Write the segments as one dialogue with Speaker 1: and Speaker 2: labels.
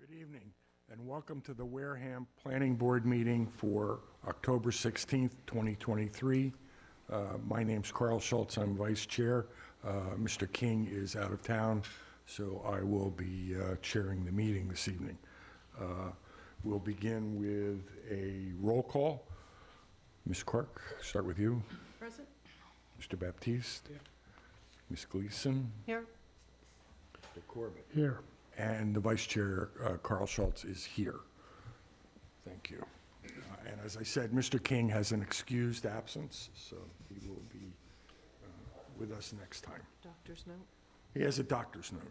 Speaker 1: Good evening, and welcome to the Wareham Planning Board meeting for October 16th, 2023. My name's Carl Schultz, I'm Vice Chair. Mr. King is out of town, so I will be chairing the meeting this evening. We'll begin with a roll call. Ms. Clark, start with you.
Speaker 2: Present.
Speaker 1: Mr. Baptiste. Here. Ms. Gleason.
Speaker 2: Here.
Speaker 1: Mr. Corbett.
Speaker 3: Here.
Speaker 1: And the Vice Chair, Carl Schultz, is here. Thank you. And as I said, Mr. King has an excused absence, so he will be with us next time.
Speaker 2: Doctor's note.
Speaker 1: He has a doctor's note,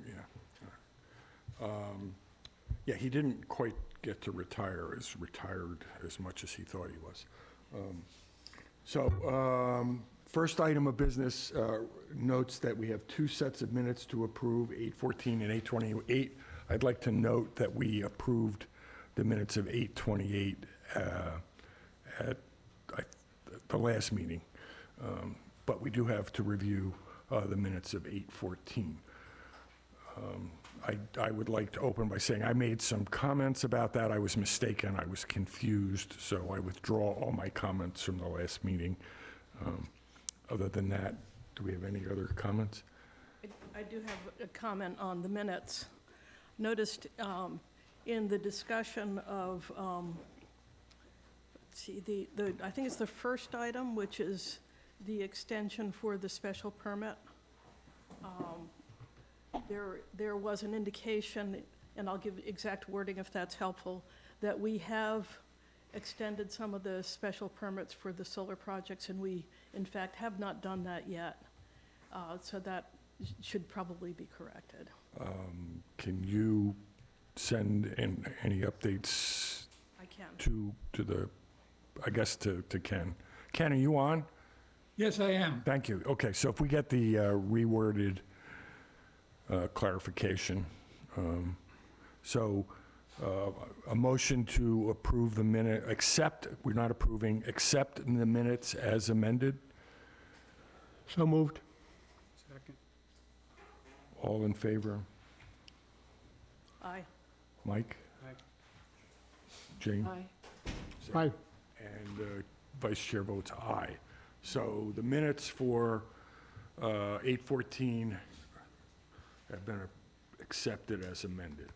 Speaker 1: yeah. Yeah, he didn't quite get to retire as much as he thought he was. First item of business notes that we have two sets of minutes to approve, 8:14 and 8:28. I'd like to note that we approved the minutes of 8:28 at the last meeting, but we do have to review the minutes of 8:14. I would like to open by saying I made some comments about that. I was mistaken. I was confused, so I withdraw all my comments from the last meeting. Other than that, do we have any other comments?
Speaker 2: I do have a comment on the minutes. Noticed in the discussion of, let's see, I think it's the first item, which is the extension for the special permit. There was an indication, and I'll give exact wording if that's helpful, that we have extended some of the special permits for the solar projects, and we, in fact, have not done that yet. So that should probably be corrected.
Speaker 1: Can you send in any updates?
Speaker 2: I can.
Speaker 1: To the, I guess, to Ken. Ken, are you on?
Speaker 3: Yes, I am.
Speaker 1: Thank you. Okay, so if we get the reworded clarification. A motion to approve the minute, we're not approving, accept the minutes as amended.
Speaker 3: So moved. Second.
Speaker 1: All in favor?
Speaker 2: Aye.
Speaker 1: Mike?
Speaker 3: Aye.
Speaker 1: Jane?
Speaker 2: Aye.
Speaker 3: Aye.
Speaker 1: And Vice Chair votes aye. So the minutes for 8:14 have been accepted as amended.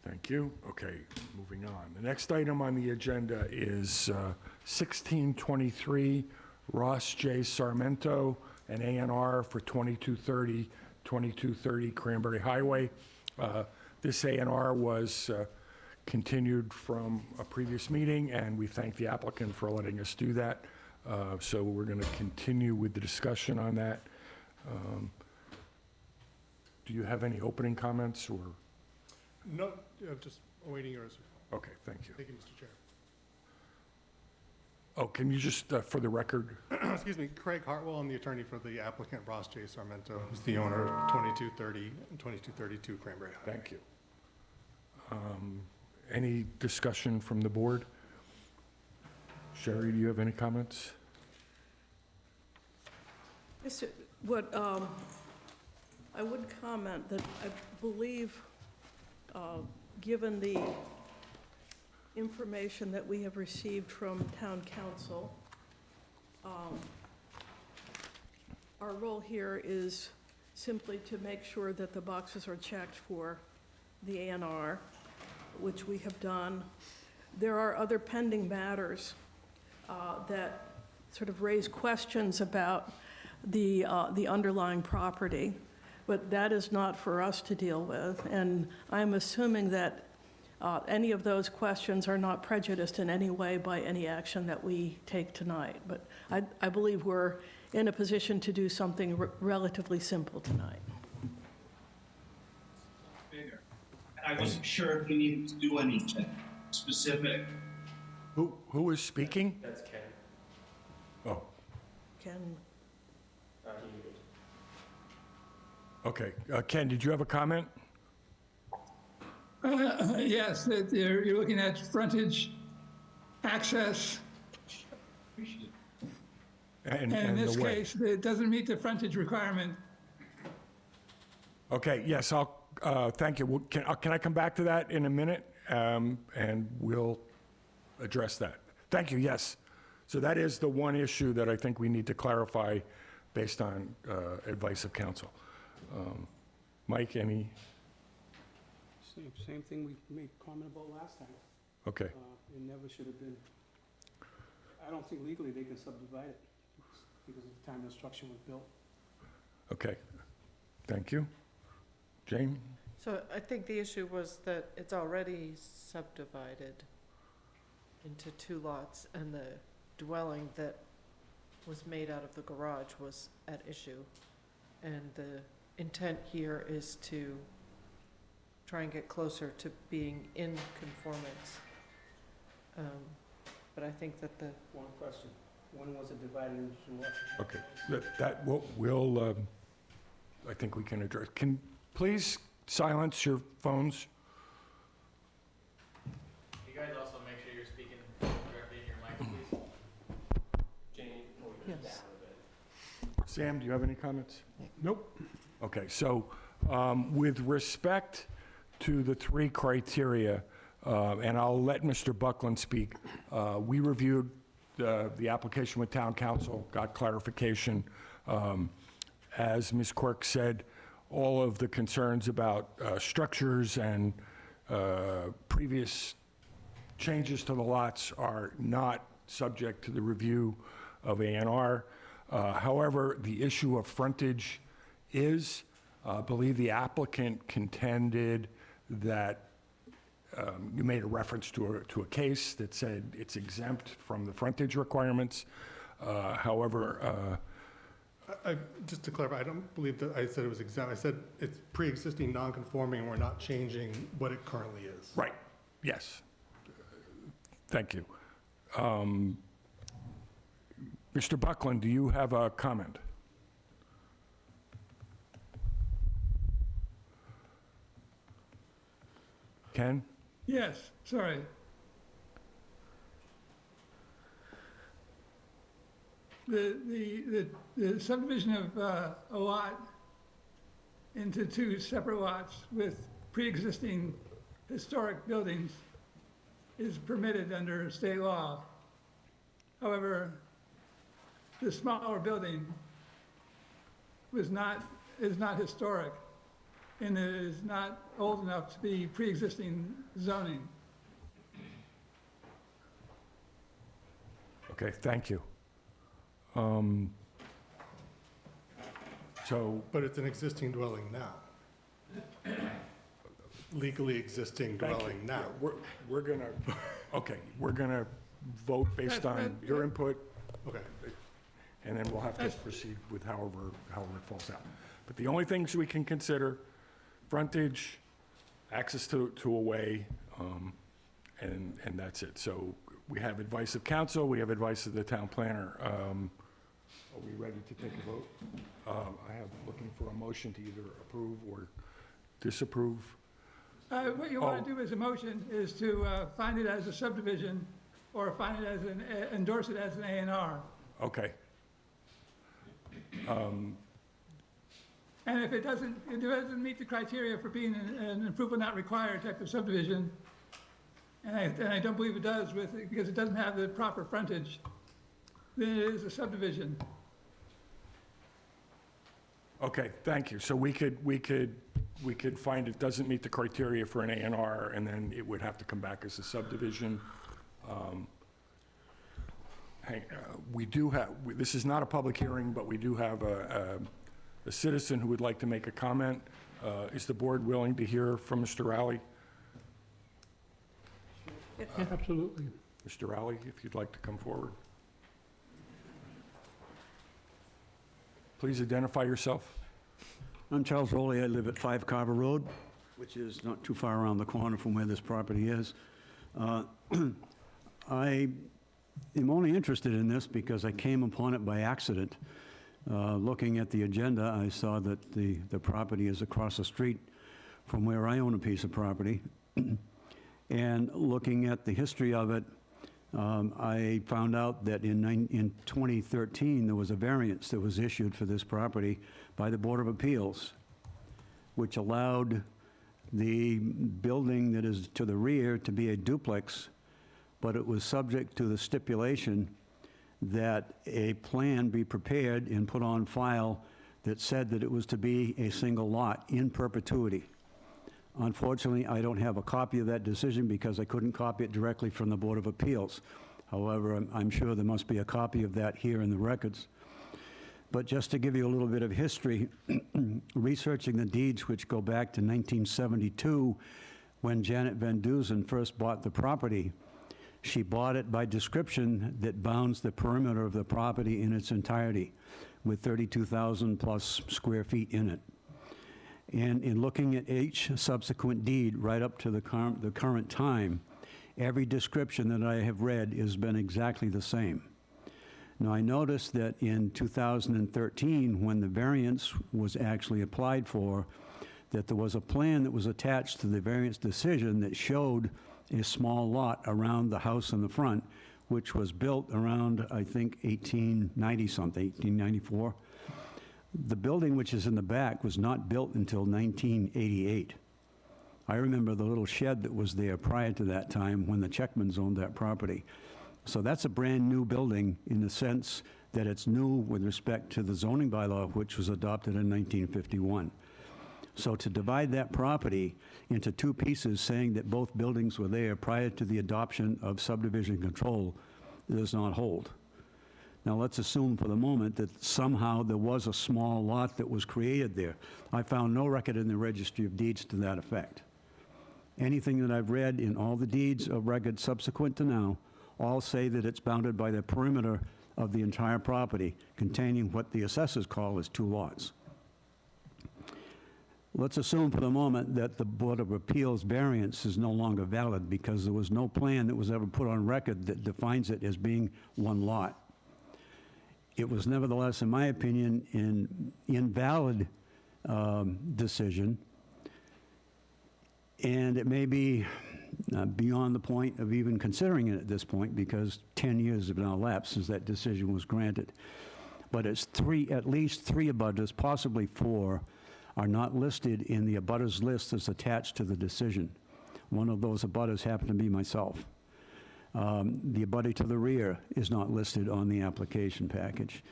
Speaker 1: Thank you. Okay, moving on. The next item on the agenda is 1623 Ross J. Sarmento, an A&R for 2230 Cranberry Highway. This A&R was continued from a previous meeting, and we thank the applicant for letting us do that. So we're going to continue with the discussion on that. Do you have any opening comments, or?
Speaker 4: No, just awaiting yours.
Speaker 1: Okay, thank you.
Speaker 4: Thank you, Mr. Chair.
Speaker 1: Oh, can you just, for the record?
Speaker 4: Excuse me, Craig Hartwell, I'm the attorney for the applicant, Ross J. Sarmento, who's the owner of 2230 and 2232 Cranberry Highway.
Speaker 1: Thank you. Any discussion from the board? Sherry, do you have any comments?
Speaker 2: Yes, what I would comment that I believe, given the information that we have received from town council, our role here is simply to make sure that the boxes are checked for the A&R, which we have done. There are other pending matters that sort of raise questions about the underlying property, but that is not for us to deal with. And I'm assuming that any of those questions are not prejudiced in any way by any action that we take tonight. But I believe we're in a position to do something relatively simple tonight.
Speaker 5: Bigger. And I wasn't sure if we needed to do anything specific.
Speaker 1: Who is speaking?
Speaker 6: That's Ken.
Speaker 1: Oh,
Speaker 2: Ken,
Speaker 6: He muted.
Speaker 1: okay. Ken, did you have a comment?
Speaker 3: Yes, that you're looking at frontage, access,
Speaker 5: Appreciate it.
Speaker 3: And in
Speaker 1: the
Speaker 3: this
Speaker 1: way.
Speaker 3: case, it doesn't meet the frontage requirement.
Speaker 1: Okay, yes, thank you. Can I come back to that in a minute? And we'll address that. Thank you, yes. So that is the one issue that I think we need to clarify based on advice of counsel. Mike, any?
Speaker 7: Same thing we made comment about last time.
Speaker 1: Okay,
Speaker 7: It never should have been, I don't think legally they can subdivide it because of the time the structure was built.
Speaker 1: okay. Thank you. Jane?
Speaker 8: So I think the issue was that it's already subdivided into 2 lots, and the dwelling that was made out of the garage was at issue. And the intent here is to try and get closer to being in conformance. But I think that the,
Speaker 7: One question, when was it divided into 2 lots?
Speaker 1: Okay, we'll, I think we can address. Can, please silence your phones?
Speaker 6: You guys also make sure you're speaking directly in your mic, please. Jane, before we go
Speaker 8: Yes.
Speaker 6: down a bit.
Speaker 1: Sam, do you have any comments?
Speaker 3: Nope.
Speaker 1: Okay, so with respect to the 3 criteria, and I'll let Mr. Buckland speak, we reviewed the application with town council, got clarification. As Ms. Quirk said, all of the concerns about structures and previous changes to the lots are not subject to the review of A&R. However, the issue of frontage is, I believe the applicant contended that you made a reference to a case that said it's exempt from the frontage requirements. However,
Speaker 4: Just to clarify, I don't believe that I said it was exempt. I said it's pre-existing non-conforming, and we're not changing what it currently is.
Speaker 1: right, yes. Thank you. Mr. Buckland, do you have a comment? Ken?
Speaker 3: Yes, sorry. The subdivision of a lot into 2 separate lots with pre-existing historic buildings is permitted under state law. However, the smaller building is not historic, and it is not old enough to be pre-existing zoning.
Speaker 1: Okay, thank you. So,
Speaker 4: But it's an existing dwelling now. Legally existing
Speaker 1: thank you.
Speaker 4: dwelling now.
Speaker 1: Yeah, we're gonna, okay, we're gonna vote based on your input,
Speaker 4: Okay.
Speaker 1: and then we'll have to proceed with however it falls out. But the only things we can consider, frontage, access to a way, and that's it. So we have advice of council, we have advice of the town planner. Are we ready to take a vote? I have, looking for a motion to either approve or disapprove.
Speaker 3: What you want to do as a motion is to find it as a subdivision or find it as endorse it as an A&R.
Speaker 1: Okay.
Speaker 3: And if it doesn't meet the criteria for being an approval not required type of subdivision, and I don't believe it does because it doesn't have the proper frontage, then it is a subdivision.
Speaker 1: Okay, thank you. So we could find it doesn't meet the criteria for an A&R, and then it would have to come back as a subdivision. We do have, this is not a public hearing, but we do have a citizen who would like to make a comment. Is the board willing to hear from Mr. Rowley?
Speaker 3: Absolutely.
Speaker 1: Mr. Rowley, if you'd like to come forward. Please identify yourself.
Speaker 9: I'm Charles Rowley. I live at 5 Carver Road, which is not too far around the corner from where this property is. I am only interested in this because I came upon it by accident. Looking at the agenda, I saw that the property is across the street from where I own a piece of property. And looking at the history of it, I found out that in 2013, there was a variance that was issued for this property by the Board of Appeals, which allowed the building that is to the rear to be a duplex, but it was subject to the stipulation that a plan be prepared and put on file that said that it was to be a single lot in perpetuity. Unfortunately, I don't have a copy of that decision because I couldn't copy it directly from the Board of Appeals. However, I'm sure there must be a copy of that here in the records. But just to give you a little bit of history, researching the deeds which go back to 1972, when Janet Van Dusen first bought the property, she bought it by description that bounds the perimeter of the property in its entirety, with 32,000 plus square feet in it. And in looking at each subsequent deed right up to the current time, every description that I have read has been exactly the same. Now, I noticed that in 2013, when the variance was actually applied for, that there was a plan that was attached to the variance decision that showed a small lot around the house in the front, which was built around, I think, 1890-something, 1894. The building which is in the back was not built until 1988. I remember the little shed that was there prior to that time when the Checkmans owned that property. So that's a brand-new building in the sense that it's new with respect to the zoning bylaw, which was adopted in 1951. So to divide that property into two pieces, saying that both buildings were there prior to the adoption of subdivision control, does not hold. Now, let's assume for the moment that somehow there was a small lot that was created there. I found no record in the Registry of Deeds to that effect. Anything that I've read in all the deeds of record subsequent to now all say that it's bounded by the perimeter of the entire property, containing what the assessors call as two lots. Let's assume for the moment that the Board of Appeals variance is no longer valid because there was no plan that was ever put on record that defines it as being one lot. It was nevertheless, in my opinion, an invalid decision, and it may be beyond the point of even considering it at this point because 10 years have now elapsed since that decision was granted. But it's at least three abutters, possibly four, are not listed in the abutters list that's attached to the decision. One of those abutters happened to be myself. The abutter to the rear is not listed on the application package.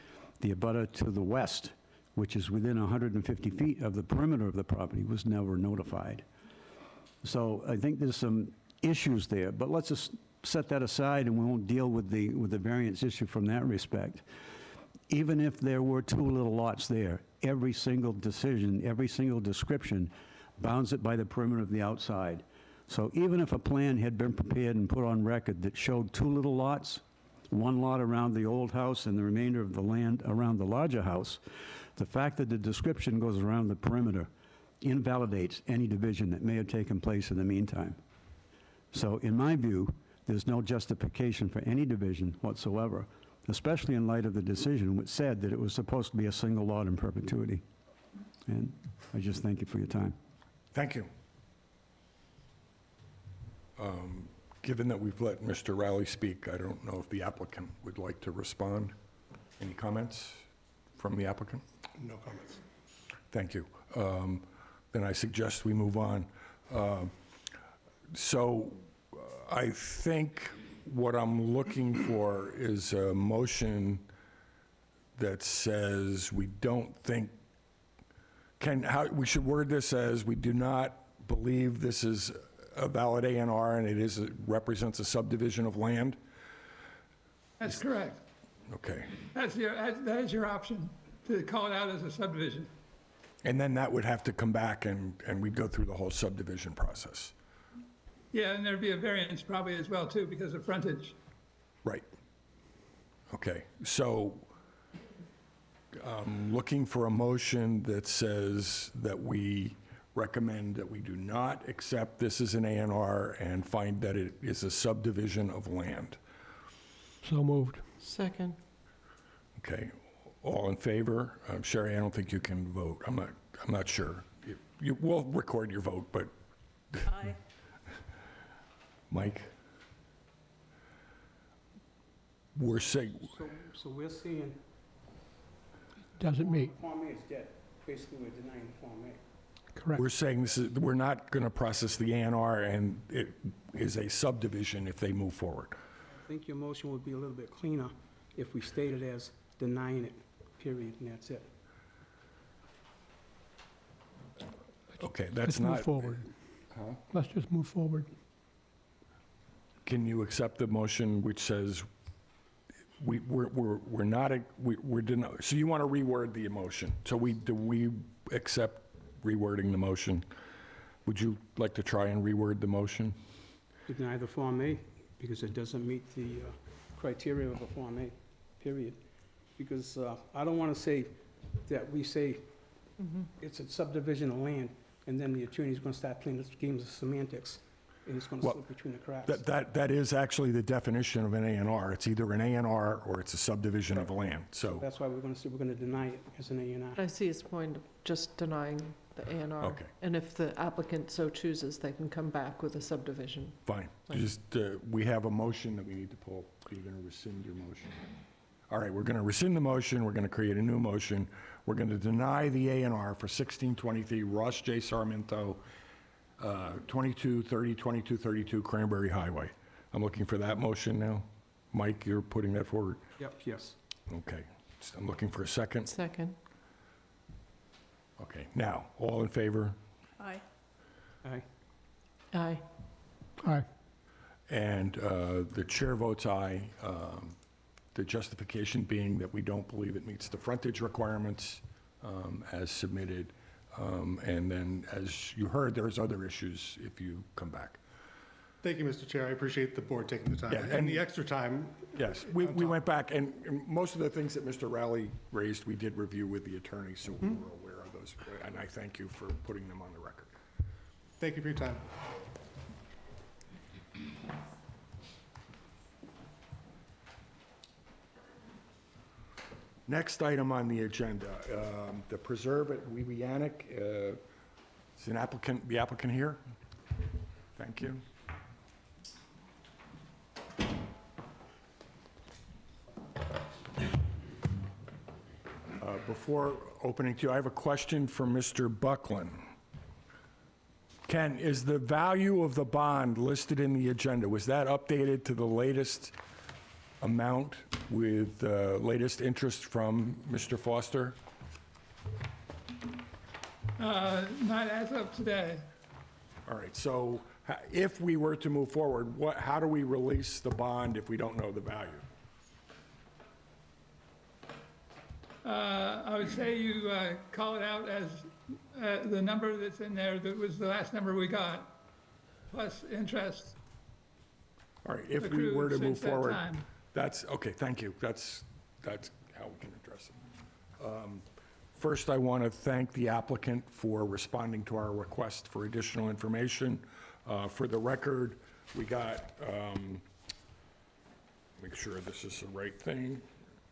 Speaker 9: The abutter to the west, which is within 150 feet of the perimeter of the property, was never notified. So I think there's some issues there, but let's just set that aside and we won't deal with the variance issue from that respect. Even if there were two little lots there, every single decision, every single description bounds it by the perimeter of the outside. So even if a plan had been prepared and put on record that showed two little lots, one lot around the old house and the remainder of the land around the larger house, the fact that the description goes around the perimeter invalidates any division that may have taken place in the meantime. So in my view, there's no justification for any division whatsoever, especially in light of the decision which said that it was supposed to be a single lot in perpetuity. And I just thank you for your time.
Speaker 1: Thank you. Given that we've let Mr. Rowley speak, I don't know if the applicant would like to respond. Any comments from the applicant?
Speaker 4: No comments.
Speaker 1: Thank you. Then I suggest we move on. I think what I'm looking for is a motion that says we don't think, we should word this as we do not believe this is a valid A&R and it represents a subdivision of land?
Speaker 3: That's correct.
Speaker 1: Okay.
Speaker 3: That is your option, to call it out as a subdivision.
Speaker 1: And then that would have to come back and we'd go through the whole subdivision process.
Speaker 3: Yeah, and there'd be a variance probably as well, too, because of frontage.
Speaker 1: Right. Okay, so looking for a motion that says that we recommend that we do not accept this as an A&R and find that it is a subdivision of land.
Speaker 7: So moved.
Speaker 8: Second.
Speaker 1: Okay, all in favor? Sherry, I don't think you can vote. I'm not sure. We'll record your vote, but
Speaker 2: Aye.
Speaker 1: Mike? we're saying,
Speaker 7: So we're saying.
Speaker 10: Doesn't meet,
Speaker 7: Form A is dead. Basically, we're denying the Form A.
Speaker 10: correct.
Speaker 1: we're saying this is, we're not going to process the A&R, and it is a subdivision if they move forward.
Speaker 7: I think your motion would be a little bit cleaner if we stated as denying it, period, and that's it.
Speaker 1: Okay,
Speaker 10: Let's
Speaker 1: that's
Speaker 10: move
Speaker 1: not...
Speaker 10: forward.
Speaker 1: Huh?
Speaker 10: Let's just move forward.
Speaker 1: Can you accept the motion which says we're not, we're denying, so you want to reword the motion? So do we accept rewording the motion? Would you like to try and reword the motion?
Speaker 7: Deny the Form A because it doesn't meet the criteria of a Form A, period. Because I don't want to say that we say it's a subdivision of land, and then the attorney's going to start playing this games of semantics, and it's going to
Speaker 1: Well,
Speaker 7: slip between the cracks.
Speaker 1: That is actually the definition of an A&R. It's either an A&R or it's a subdivision of land, so,
Speaker 7: That's why we're going to say we're going to deny it as an A&R.
Speaker 8: I see his point of just denying the A and R.
Speaker 1: okay,
Speaker 8: And if the applicant so chooses, they can come back with a subdivision.
Speaker 1: fine.
Speaker 8: Fine.
Speaker 1: Just, we have a motion that we need to pull. You're going to rescind your motion. All right, we're going to rescind the motion, we're going to create a new motion. We're going to deny the A&R for 1623 Ross J. Sarmiento, 2230, 2232 Cranberry Highway. I'm looking for that motion now. Mike, you're putting that forward?
Speaker 7: Yep, yes.
Speaker 1: Okay. I'm looking for a second.
Speaker 8: Second.
Speaker 1: Okay, now, all in favor?
Speaker 2: Aye.
Speaker 7: Aye.
Speaker 8: Aye.
Speaker 10: Aye.
Speaker 1: And the chair votes aye. The justification being that we don't believe it meets the frontage requirements as submitted. And then, as you heard, there's other issues if you come back.
Speaker 4: Thank you, Mr. Chair. I appreciate the board taking the time
Speaker 1: Yeah,
Speaker 4: and the extra time.
Speaker 1: Yes, we went back, and most of the things that Mr. Rowley raised, we did review with the attorney, so we were aware of those. And I thank you for putting them on the record.
Speaker 4: Thank you for your time.
Speaker 1: Next item on the agenda, the Preserve at Weebianic. Is the applicant here? Thank you. Before opening to you, I have a question for Mr. Buckland. Ken, is the value of the bond listed in the agenda, was that updated to the latest amount with the latest interest from Mr. Foster?
Speaker 3: Not as of today.
Speaker 1: All right, so if we were to move forward, how do we release the bond if we don't know the value?
Speaker 3: I would say you call it out as the number that's in there that was the last number we got, plus interest
Speaker 1: All right, if we were
Speaker 3: accrued
Speaker 1: to move
Speaker 3: since that
Speaker 1: forward,
Speaker 3: time.
Speaker 1: that's, okay, thank you. That's how we can address it. First, I want to thank the applicant for responding to our request for additional information. For the record, we got, make sure this is the right thing,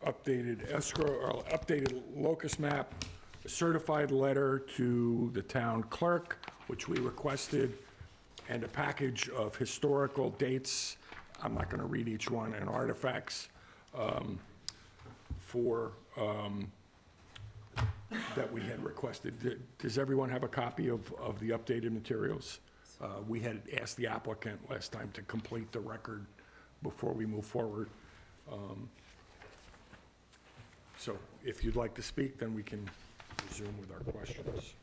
Speaker 1: updated escrow, or updated locus map, a certified letter to the town clerk, which we requested, and a package of historical dates, I'm not going to read each one, and artifacts that we had requested. Does everyone have a copy of the updated materials? We had asked the applicant last time to complete the record before we move forward. So if you'd like to speak, then we can resume with our questions.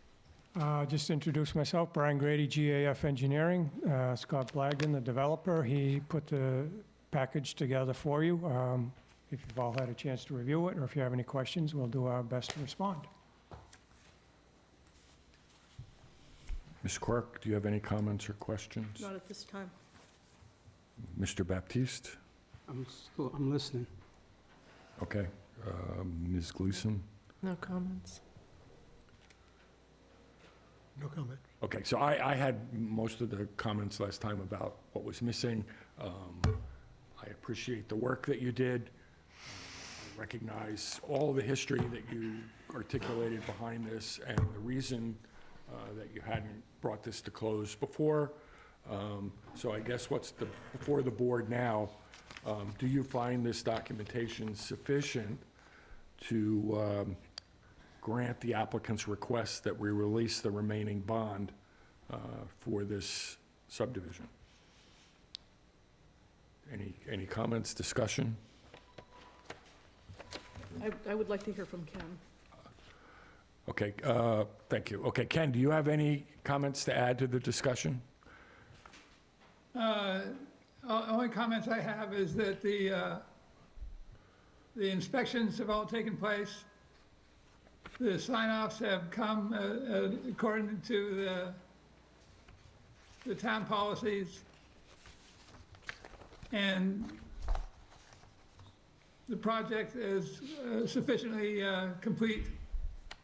Speaker 10: Just to introduce myself, Brian Grady, GAF Engineering. Scott Blagden, the developer, he put the package together for you. If you've all had a chance to review it, or if you have any questions, we'll do our best to respond.
Speaker 1: Ms. Quirk, do you have any comments or questions?
Speaker 2: Not at this time.
Speaker 1: Mr. Baptiste?
Speaker 7: I'm listening.
Speaker 1: Okay. Ms. Gleason?
Speaker 8: No comments.
Speaker 10: No comment.
Speaker 1: Okay, so I had most of the comments last time about what was missing. I appreciate the work that you did. I recognize all the history that you articulated behind this and the reason that you hadn't brought this to close before. So I guess what's before the board now Do you find this documentation sufficient to grant the applicant's request that we release the remaining bond for this subdivision? Any comments, discussion?
Speaker 2: I would like to hear from Ken.
Speaker 1: Okay, thank you. Okay, Ken, do you have any comments to add to the discussion?
Speaker 3: Only comments I have is that the inspections have all taken place. The sign-offs have come according to the town policies. And the project is sufficiently complete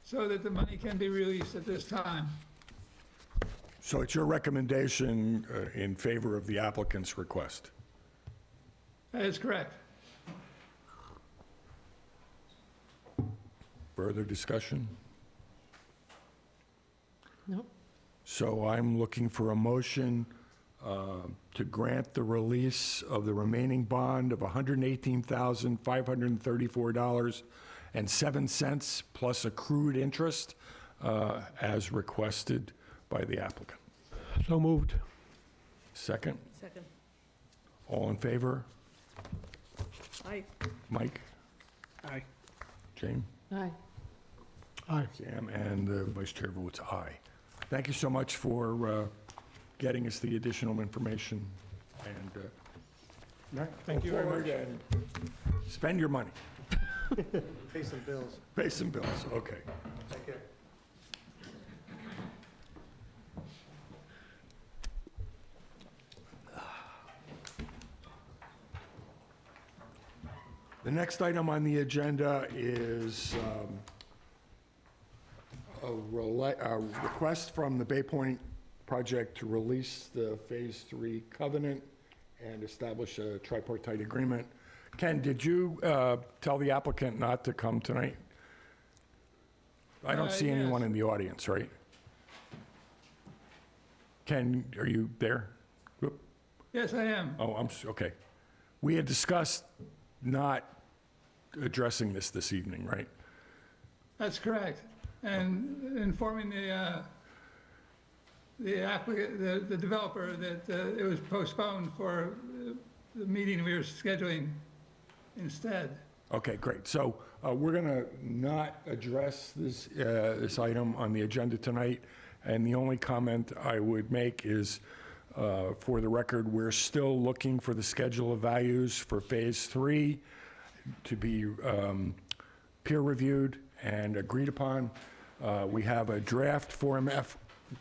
Speaker 3: so that the money can be released at this time.
Speaker 1: So it's your recommendation in favor of the applicant's request?
Speaker 3: That is correct.
Speaker 1: Further discussion?
Speaker 8: Nope.
Speaker 1: So I'm looking for a motion to grant the release of the remaining bond of $118,534.07 plus accrued interest as requested by the applicant.
Speaker 10: So moved.
Speaker 1: Second?
Speaker 2: Second.
Speaker 1: All in favor?
Speaker 2: Aye.
Speaker 1: Mike?
Speaker 7: Aye.
Speaker 1: Jane?
Speaker 8: Aye.
Speaker 10: Aye.
Speaker 1: Sam, and the vice chair votes aye. Thank you so much for getting us the additional information, and
Speaker 10: Thank you
Speaker 1: go
Speaker 10: very
Speaker 1: forward
Speaker 10: much.
Speaker 1: and spend your money.
Speaker 4: Pay some bills.
Speaker 1: Pay some bills, okay.
Speaker 4: Take care.
Speaker 1: The next item on the agenda is a request from the Bay Point project to release the Phase 3 covenant and establish a tripartite agreement. Ken, did you tell the applicant not to come tonight? I don't see anyone
Speaker 3: Yes.
Speaker 1: in the audience, right? Ken, are you there? Whoop.
Speaker 3: Yes, I am.
Speaker 1: Oh, okay. We had discussed not addressing this evening, right?
Speaker 3: That's correct. And informing the applicant, the developer, that it was postponed for the meeting we were scheduling instead.
Speaker 1: Okay, great. So we're going to not address this item on the agenda tonight, and the only comment I would make is, for the record, we're still looking for the schedule of values for Phase 3 to be peer-reviewed and agreed upon. We have a draft Form F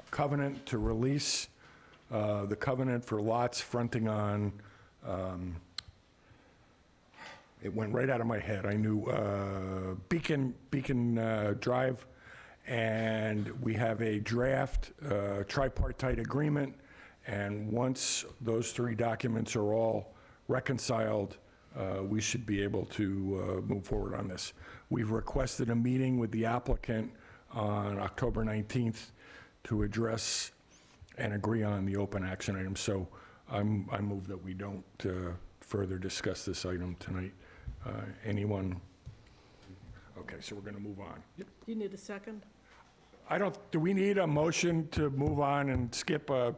Speaker 1: covenant to release the covenant for lots fronting on, it went right out of my head. I knew Beacon Drive, and we have a draft tripartite agreement, and once those three documents are all reconciled, we should be able to move forward on this. We've requested a meeting with the applicant on October 19th to address and agree on the open action item. So I move that we don't further discuss this item tonight. Anyone? Okay, so we're going to move on.
Speaker 2: Do you need a second?
Speaker 1: Do we need a motion to move on and skip an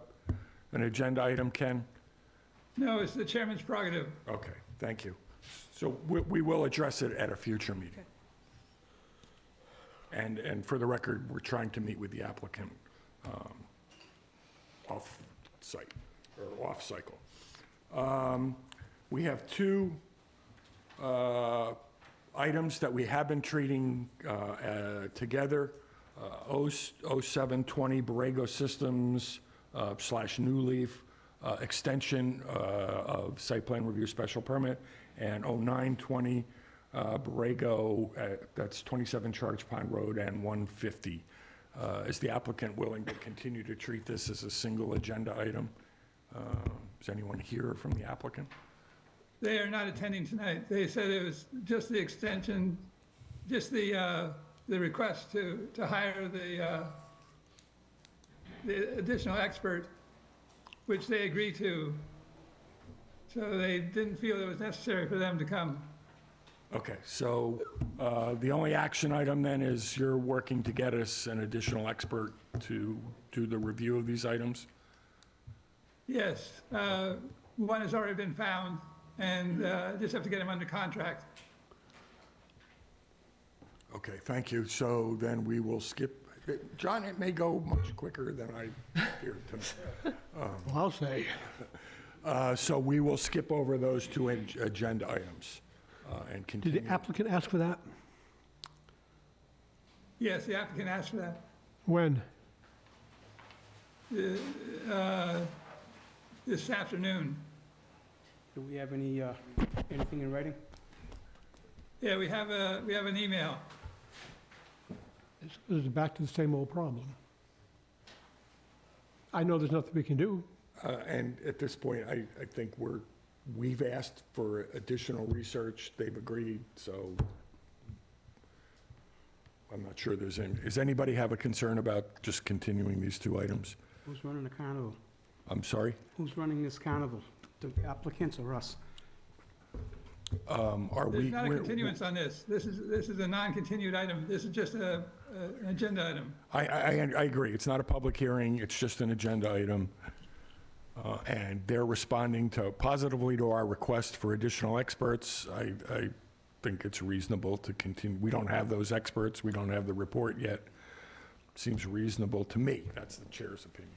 Speaker 1: agenda item, Ken?
Speaker 3: No, it's the chairman's prerogative.
Speaker 1: Okay, thank you. So we will address it at a future meeting. And for the record, we're trying to meet with the applicant off-site, or off-cycle. We have two items that we have been treating together. 0720 Borrego Systems / New Leaf extension of site plan review special permit, and 0920 Borrego, that's 27 Charge Pond Road and 150. Is the applicant willing to continue to treat this as a single agenda item? Is anyone here from the applicant?
Speaker 3: They are not attending tonight. They said it was just the extension, just the request to hire the additional expert, which they agreed to So they didn't feel it was necessary for them to come.
Speaker 1: Okay, so the only action item then is you're working to get us an additional expert to do the review of these items?
Speaker 3: Yes, one has already been found, and just have to get him under contract.
Speaker 1: Okay, thank you. So then we will skip, John, it may go much quicker than I feared tonight.
Speaker 11: Well, I'll say,
Speaker 1: So we will skip over those two agenda items and
Speaker 11: did
Speaker 1: continue.
Speaker 11: the applicant ask for that?
Speaker 3: Yes, the applicant asked for that.
Speaker 11: When?
Speaker 3: This afternoon.
Speaker 7: Do we have any, anything in writing?
Speaker 3: Yeah, we have an email.
Speaker 11: This is back to the same old problem. I know there's nothing we can do.
Speaker 1: And at this point, I think we've asked for additional research. They've agreed, so I'm not sure there's any, does anybody have a concern about just continuing these two items?
Speaker 7: Who's running the carnival?
Speaker 1: I'm sorry?
Speaker 7: Who's running this carnival? The applicants or us?
Speaker 1: Are we?
Speaker 3: There's not a continuance on this. This is a non-continued item. This is just an agenda item.
Speaker 1: I agree. It's not a public hearing. It's just an agenda item. And they're responding positively to our request for additional experts. I think it's reasonable to continue. We don't have those experts. We don't have the report yet. Seems reasonable to me. That's the chair's opinion.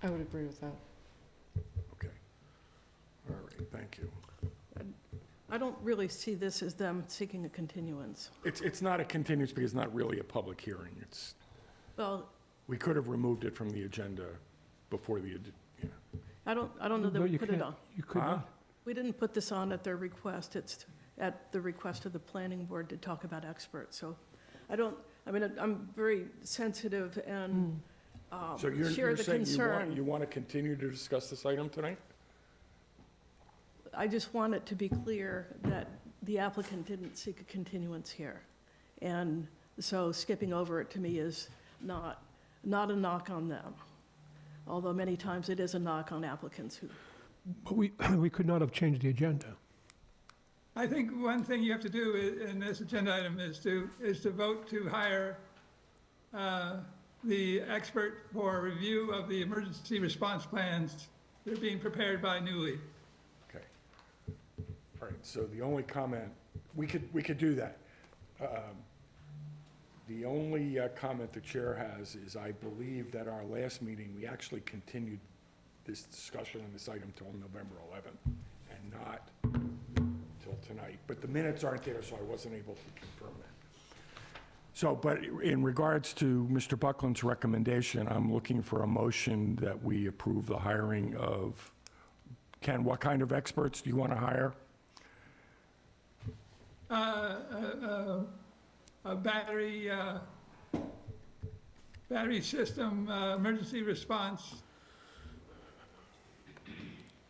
Speaker 8: I would agree with that.
Speaker 1: Okay. All right, thank you.
Speaker 2: I don't really see this as them seeking a continuance.
Speaker 1: It's not a continuance because it's not really a public hearing.
Speaker 2: Well,
Speaker 1: We could have removed it from the agenda before the,
Speaker 2: I don't know that
Speaker 11: No,
Speaker 2: we
Speaker 11: you
Speaker 2: put it
Speaker 11: can't.
Speaker 2: on.
Speaker 11: You could
Speaker 1: Huh?
Speaker 11: not.
Speaker 2: We didn't put this on at their request. It's at the request of the planning board to talk about experts. So I'm very sensitive and
Speaker 1: So
Speaker 2: share
Speaker 1: you're
Speaker 2: the
Speaker 1: saying
Speaker 2: concern.
Speaker 1: you want to continue to discuss this item tonight?
Speaker 2: I just want it to be clear that the applicant didn't seek a continuance here. And so skipping over it to me is not a knock on them. Although many times it is a knock on applicants who,
Speaker 11: But we could not have changed the agenda.
Speaker 3: I think one thing you have to do in this agenda item is to vote to hire the expert for review of the emergency response plans that are being prepared by Newly.
Speaker 1: Okay. All right, so the only comment, we could do that. The only comment the chair has is I believe that our last meeting, we actually continued this discussion on this item till November 11th and not till tonight. But the minutes aren't there, so I wasn't able to confirm that. So, but in regards to Mr. Buckland's recommendation, I'm looking for a motion that we approve the hiring of, Ken, what kind of experts do you want to hire?
Speaker 3: A battery system emergency response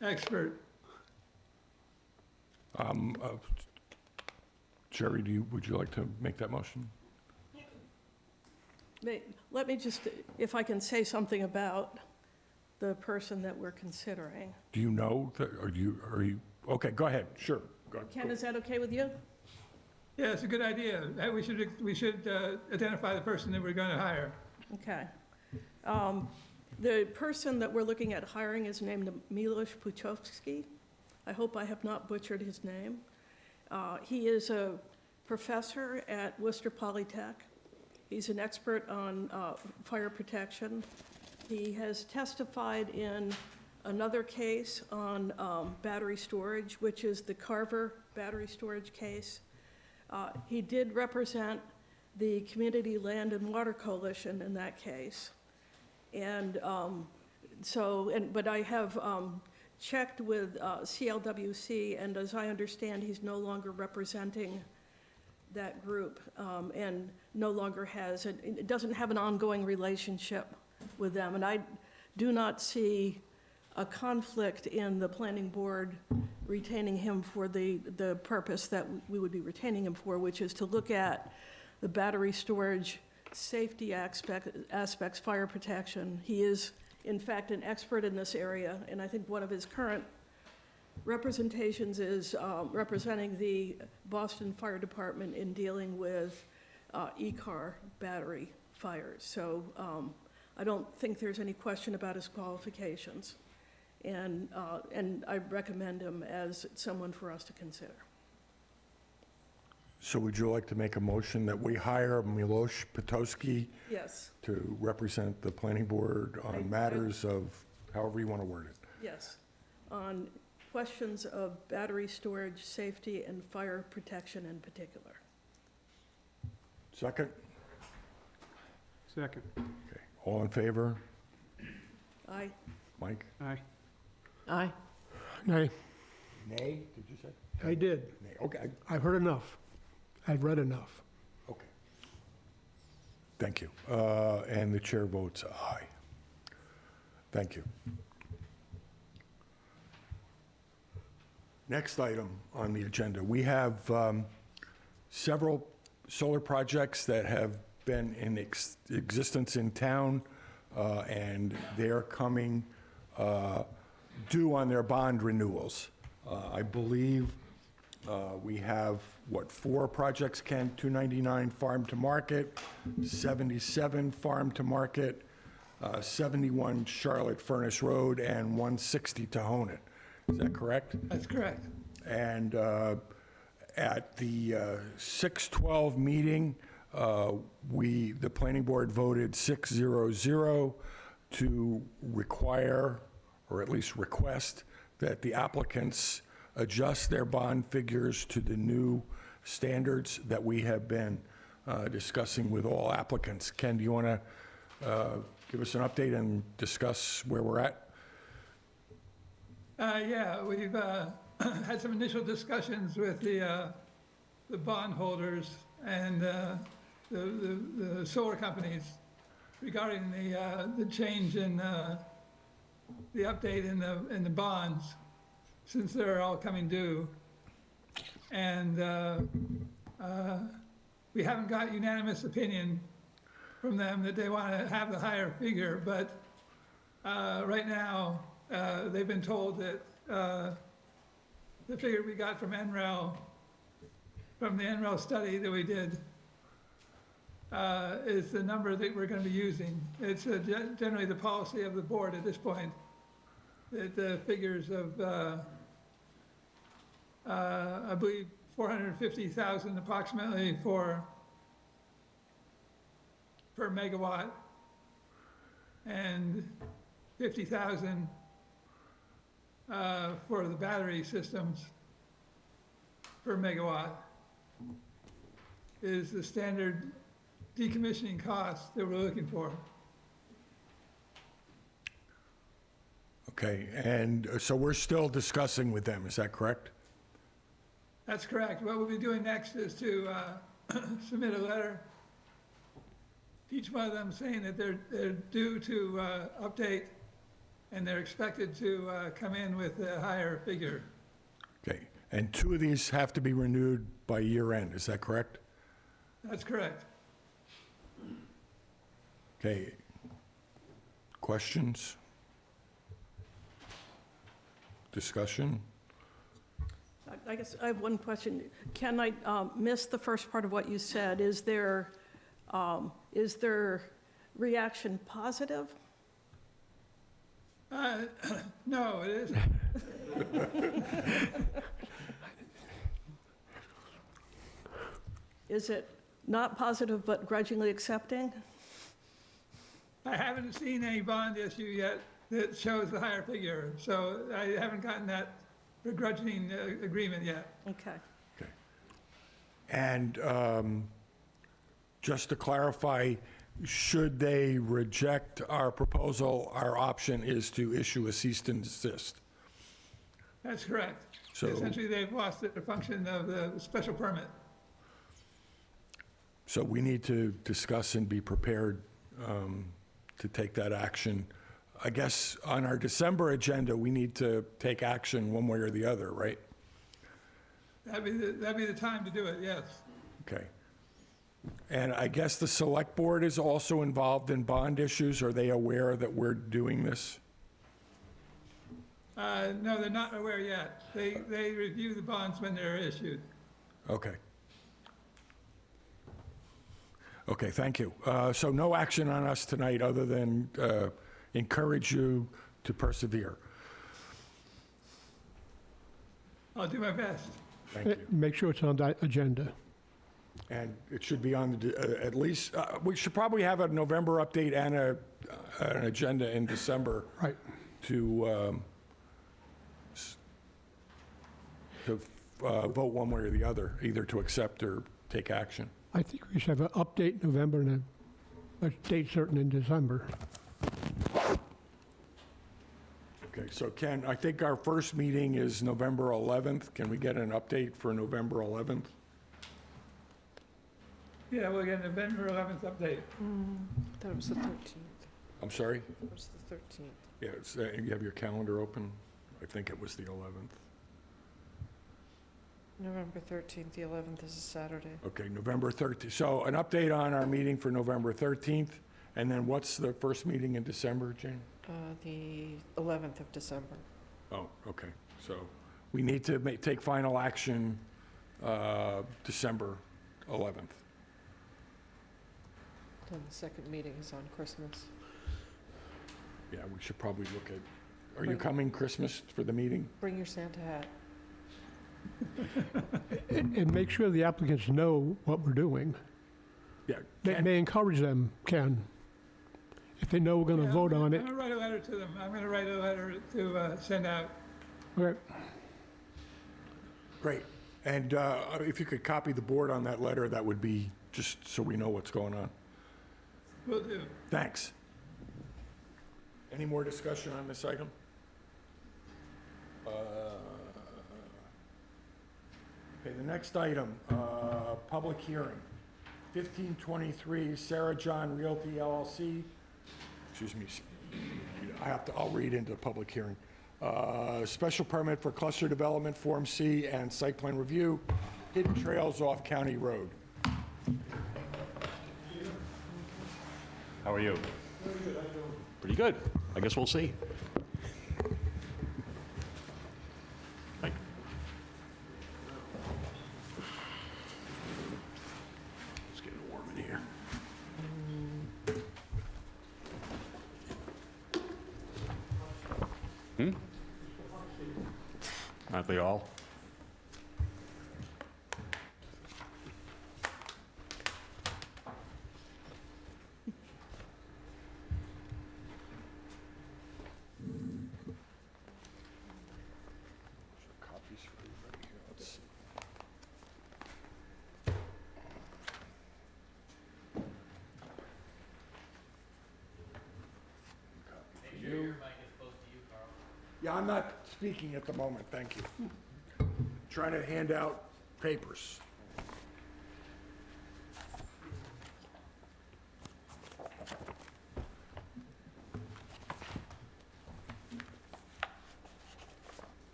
Speaker 3: expert.
Speaker 1: Jerry, would you like to make that motion?
Speaker 2: let me just, if I can say something about the person that we're considering.
Speaker 1: Do you know, are you, okay, go ahead, sure. Go-
Speaker 2: Ken, is that okay with you?
Speaker 3: Yeah, it's a good idea. We should identify the person that we're going to hire.
Speaker 2: Okay. The person that we're looking at hiring is named Miloš Puchovsky. I hope I have not butchered his name. He is a professor at Worcester Polytech. He's an expert on fire protection. He has testified in another case on battery storage, which is the Carver battery storage case. He did represent the Community Land and Water Coalition in that case. And but I have checked with CLWC, and as I understand, he's no longer representing that group and no longer has, it doesn't have an ongoing relationship with them. And I do not see a conflict in the planning board retaining him for the purpose that we would be retaining him for, which is to look at the battery storage safety aspects, fire protection. He is, in fact, an expert in this area, and I think one of his current Representations is representing the Boston Fire Department in dealing with e-car battery fires. So I don't think there's any question about his qualifications. And I recommend him as someone for us to consider.
Speaker 1: So would you like to make a motion that we hire Miloš Potosky
Speaker 2: Yes,
Speaker 1: to represent the planning board on matters of, however you want to word it?
Speaker 2: yes. On questions of battery storage, safety, and fire protection in particular.
Speaker 1: Second?
Speaker 7: Second.
Speaker 1: Okay. All in favor?
Speaker 2: Aye.
Speaker 1: Mike?
Speaker 7: Aye.
Speaker 8: Aye.
Speaker 11: Nay,
Speaker 1: Nay, did you say?
Speaker 11: I did.
Speaker 1: Nay, okay,
Speaker 11: I've heard enough. I've read enough.
Speaker 1: okay. Thank you. And the chair votes aye. Thank you. Next item on the agenda, we have several solar projects that have been in existence in town, and they're coming due on their bond renewals. I believe we have, 4 projects, Ken? 299 Farm to Market, 77 Farm to Market, 71 Charlotte Furnace Road, and 160 Tohonet. Is that correct?
Speaker 3: That's correct.
Speaker 1: And at the 6/12 meeting, the planning board voted 6-0-0 to require, or at least request, that the applicants adjust their bond figures to the new standards that we have been discussing with all applicants. Ken, do you want to give us an update and discuss where we're at?
Speaker 3: Yeah, we've had some initial discussions with the bondholders and the solar companies regarding the change in the update in the bonds, since they're all coming due. And we haven't got unanimous opinion from them that they want to have the higher figure, but right now, they've been told that the figure we got from NREL, from the NREL study that we did, is the number that we're going to be using. It's generally the policy of the board at this point, that the figures of, I believe, 450,000 approximately per megawatt, and 50,000 for the battery systems per megawatt is the standard decommissioning cost that we're looking for.
Speaker 1: Okay, and so we're still discussing with them, is that correct?
Speaker 3: That's correct. What we'll be doing next is to submit a letter to each one of them saying that they're due to update, and they're expected to come in with a higher figure.
Speaker 1: Okay, and 2 of these have to be renewed by year end, is that correct?
Speaker 3: That's correct.
Speaker 1: Okay. Questions? Discussion?
Speaker 2: I guess I have one question. Ken, I missed the first part of what you said. Is their reaction positive?
Speaker 3: No, it isn't.
Speaker 2: Is it not positive but grudgingly accepting?
Speaker 3: I haven't seen any bond issue yet that shows the higher figure, so I haven't gotten that begrudging agreement yet.
Speaker 2: Okay.
Speaker 1: Okay. And just to clarify, should they reject our proposal, our option is to issue a cease and desist.
Speaker 3: That's correct.
Speaker 1: So-
Speaker 3: Essentially, they've lost the function of the special permit.
Speaker 1: So we need to discuss and be prepared to take that action. I guess on our December agenda, we need to take action one way or the other, right?
Speaker 3: That'd be the time to do it, yes.
Speaker 1: Okay. And I guess the select board is also involved in bond issues. Are they aware that we're doing this?
Speaker 3: No, they're not aware yet. They review the bonds when they're issued.
Speaker 1: Okay. Okay, thank you. So no action on us tonight other than encourage you to persevere.
Speaker 3: I'll do my best.
Speaker 1: Thank you.
Speaker 11: Make sure it's on that agenda.
Speaker 1: And it should be on the, at least, we should probably have a November update and an agenda in December
Speaker 11: Right.
Speaker 1: to vote one way or the other, either to accept or take action.
Speaker 11: I think we should have an update in November and a date certain in December.
Speaker 1: Okay, so Ken, I think our first meeting is November 11th. Can we get an update for November 11th?
Speaker 3: Yeah, we'll get November 11th update.
Speaker 8: That was the 13th.
Speaker 1: I'm sorry?
Speaker 8: That was the 13th.
Speaker 1: Yeah, it's, you have your calendar open? I think it was the 11th.
Speaker 8: November 13th, the 11th is a Saturday.
Speaker 1: Okay, November 13th. So an update on our meeting for November 13th, and then what's the first meeting in December, Jane?
Speaker 8: The 11th of December.
Speaker 1: Oh, okay. So we need to take final action December 11th.
Speaker 8: Then the second meeting is on Christmas.
Speaker 1: Yeah, we should probably look at, are you coming Christmas for the meeting?
Speaker 8: Bring your Santa hat.
Speaker 11: And make sure the applicants know what we're doing.
Speaker 1: Yeah.
Speaker 11: May encourage them, Ken. If they know we're going to
Speaker 3: Yeah,
Speaker 11: vote on it.
Speaker 3: I'm gonna write a letter to them. I'm gonna write a letter to send out.
Speaker 11: Okay.
Speaker 1: Great. And if you could copy the board on that letter, that would be just so we know what's going on.
Speaker 3: Will do.
Speaker 1: Thanks. Any more discussion on this item? Okay, the next item, public hearing. 1523 Sarah John Realty LLC. Excuse me, I'll read into the public hearing. Special permit for cluster development, Form C, and site plan review, Hidden Trails off County Road.
Speaker 12: How are you? Pretty good. I guess we'll see. Thank you.
Speaker 1: It's getting warm in here.
Speaker 12: Aren't they all?
Speaker 1: Copies for everybody here. Let's see.
Speaker 6: Make sure your mic is close to you, Carl.
Speaker 1: Yeah, I'm not speaking at the moment, thank you. Trying to hand out papers.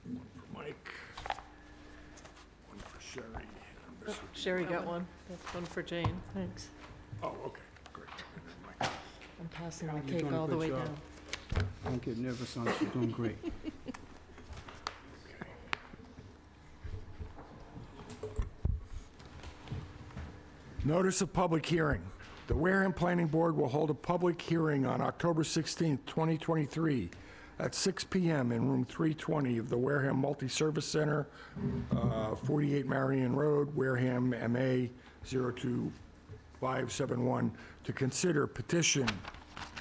Speaker 1: One for Mike, one for Sherry. and this would be-
Speaker 8: Sherry got one. That's one for Jane. Thanks.
Speaker 1: Oh, okay, great. And then Mike.
Speaker 8: I'm passing
Speaker 7: Carol,
Speaker 8: my
Speaker 7: you're
Speaker 8: cake
Speaker 7: doing a
Speaker 8: all the
Speaker 7: good
Speaker 8: way
Speaker 7: job.
Speaker 8: down.
Speaker 7: Don't get nervous on it, you're doing great.
Speaker 1: Notice of public hearing. The Wareham Planning Board will hold a public hearing on October 16th, 2023, at 6 PM in room 320 of the Wareham Multi-Service Center, 48 Marion Road, Wareham, MA 02571, to consider petition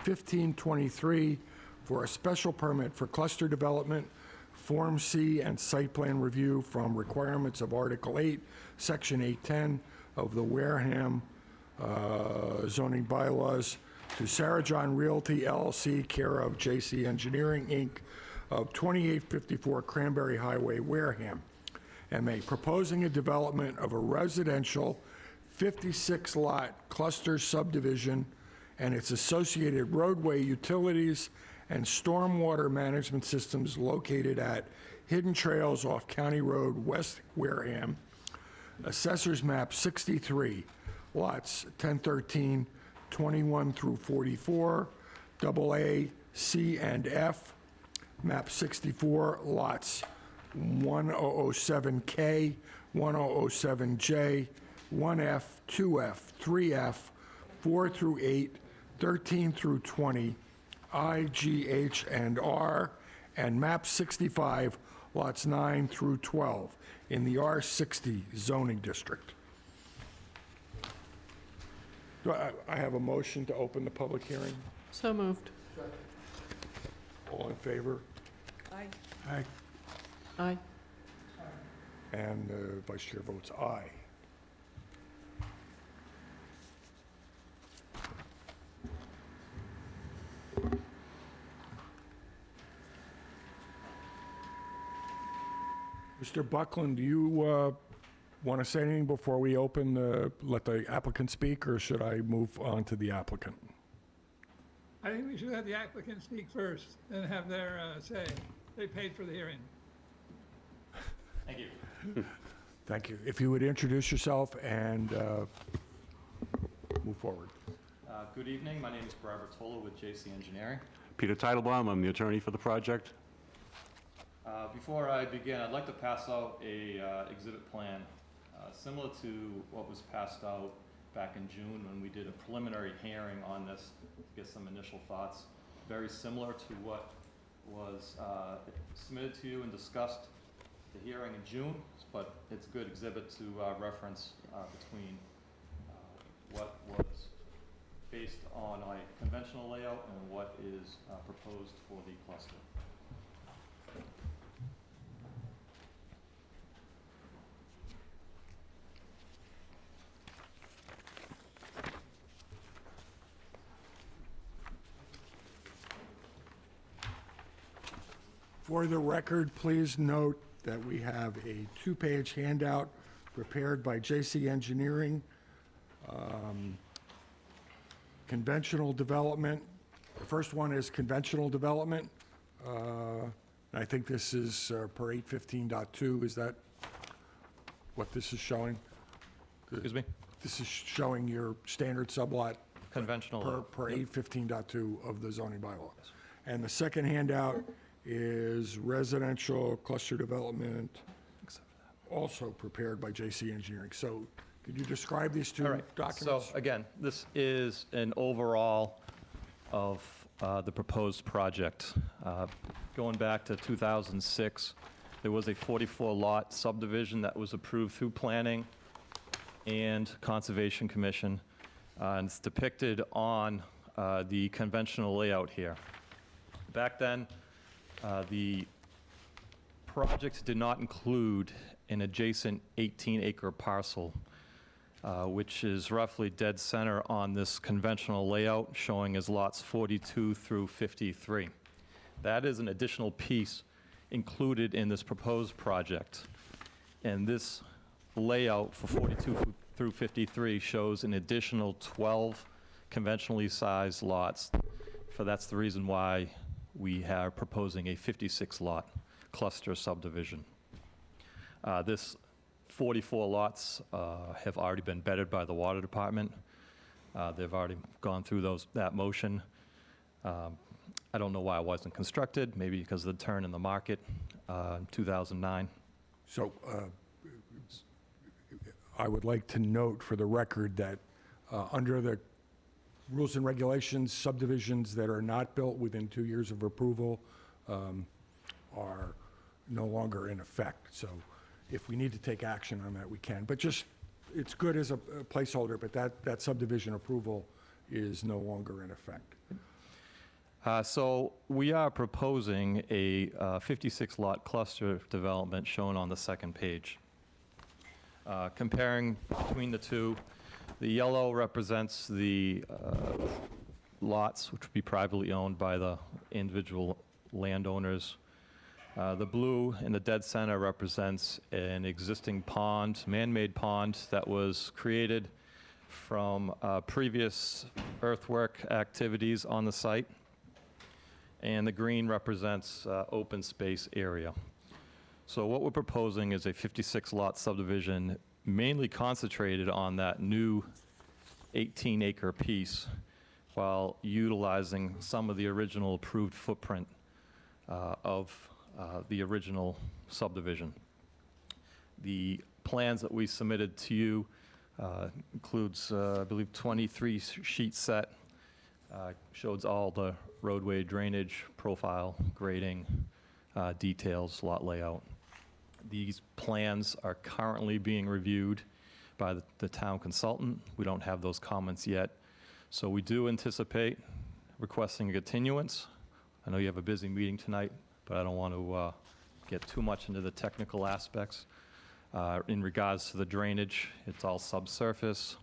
Speaker 1: 1523 for a special permit for cluster development, Form C, and site plan review from requirements of Article 8, Section 810 of the Wareham zoning bylaws to Sarah John Realty LLC, care of JC Engineering, Inc., of 2854 Cranberry Highway, Wareham, MA, proposing a development of a residential 56-lot cluster subdivision and its associated roadway utilities and stormwater management systems located at Hidden Trails off County Road, West Wareham, Assessors Map 63, lots 1013, 21 through 44, AA, C, and F, map 64, lots 1007K, 1007J, 1F, 2F, 3F, 4 through 8, 13 through 20, I, G, H, and R, and map 65, lots 9 through 12, in the R60 zoning district. Do I have a motion to open the public hearing?
Speaker 8: So moved.
Speaker 1: All in favor?
Speaker 2: Aye.
Speaker 7: Aye.
Speaker 8: Aye.
Speaker 1: And the vice chair votes aye. Mr. Buckland, do you want to say anything before we let the applicant speak, or should I move on to the applicant?
Speaker 3: I think we should have the applicant speak first and have their say. They paid for the hearing.
Speaker 6: Thank you.
Speaker 1: Thank you. If you would introduce yourself and move forward.
Speaker 6: Good evening. My name is Barbara Tola with JC Engineering.
Speaker 12: Peter Titlebaum, I'm the attorney for the project.
Speaker 6: Before I begin, I'd like to pass out a exhibit plan similar to what was passed out back in June when we did a preliminary hearing on this to get some initial thoughts. Very similar to what was submitted to you and discussed at the hearing in June, but it's a good exhibit to reference between what was based on a conventional layout and what is proposed for the cluster.
Speaker 1: For the record, please note that we have a two-page handout prepared by JC Engineering. Conventional development. The first one is conventional development. And I think this is per 815.2. Is that what this is showing?
Speaker 6: Excuse me?
Speaker 1: This is showing your standard sublot
Speaker 6: Conventional.
Speaker 1: per 815.2 of the zoning bylaw. And the second handout is residential cluster development, also prepared by JC Engineering. So could you describe these two
Speaker 6: All right.
Speaker 1: documents?
Speaker 6: So again, this is an overall of the proposed project. Going back to 2006, there was a 44-lot subdivision that was approved through Planning and Conservation Commission, and it's depicted on the conventional layout here. Back then, the project did not include an adjacent 18-acre parcel, which is roughly dead center on this conventional layout, showing as lots 42 through 53. That is an additional piece included in this proposed project. And this layout for 42 through 53 shows an additional 12 conventionally sized lots. That's the reason why we are proposing a 56-lot cluster subdivision. This 44 lots have already been vetted by the Water Department. They've already gone through that motion. I don't know why it wasn't constructed, maybe because of the turn in the market in 2009.
Speaker 1: So I would like to note for the record that under the rules and regulations, subdivisions that are not built within 2 years of approval are no longer in effect. So if we need to take action on that, we can. But just, it's good as a placeholder, but that subdivision approval is no longer in effect.
Speaker 6: So we are proposing a 56-lot cluster development shown on the second page. Comparing between the two, the yellow represents the lots, which would be privately owned by the individual landowners. The blue in the dead center represents an existing pond, man-made pond, that was created from previous earthwork activities on the site. And the green represents open space area. So what we're proposing is a 56-lot subdivision mainly concentrated on that new 18-acre piece while utilizing some of the original approved footprint of the original subdivision. The plans that we submitted to you includes, I believe, 23 sheet set, shows all the roadway drainage, profile, grading, details, lot layout. These plans are currently being reviewed by the town consultant. We don't have those comments yet. So we do anticipate requesting a continuance. I know you have a busy meeting tonight, but I don't want to get too much into the technical aspects. In regards to the drainage, it's all subsurface.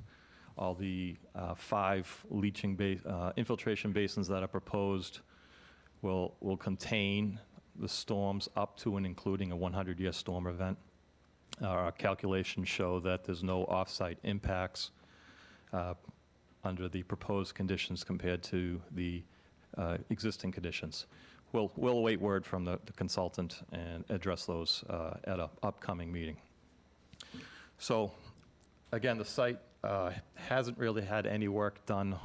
Speaker 6: All the 5 infiltration basins that are proposed will contain the storms up to and including a 100-year storm event. Our calculations show that there's no off-site impacts under the proposed conditions compared to the existing conditions. We'll await word from the consultant and address those at an upcoming meeting. So, again, the site hasn't really had any work done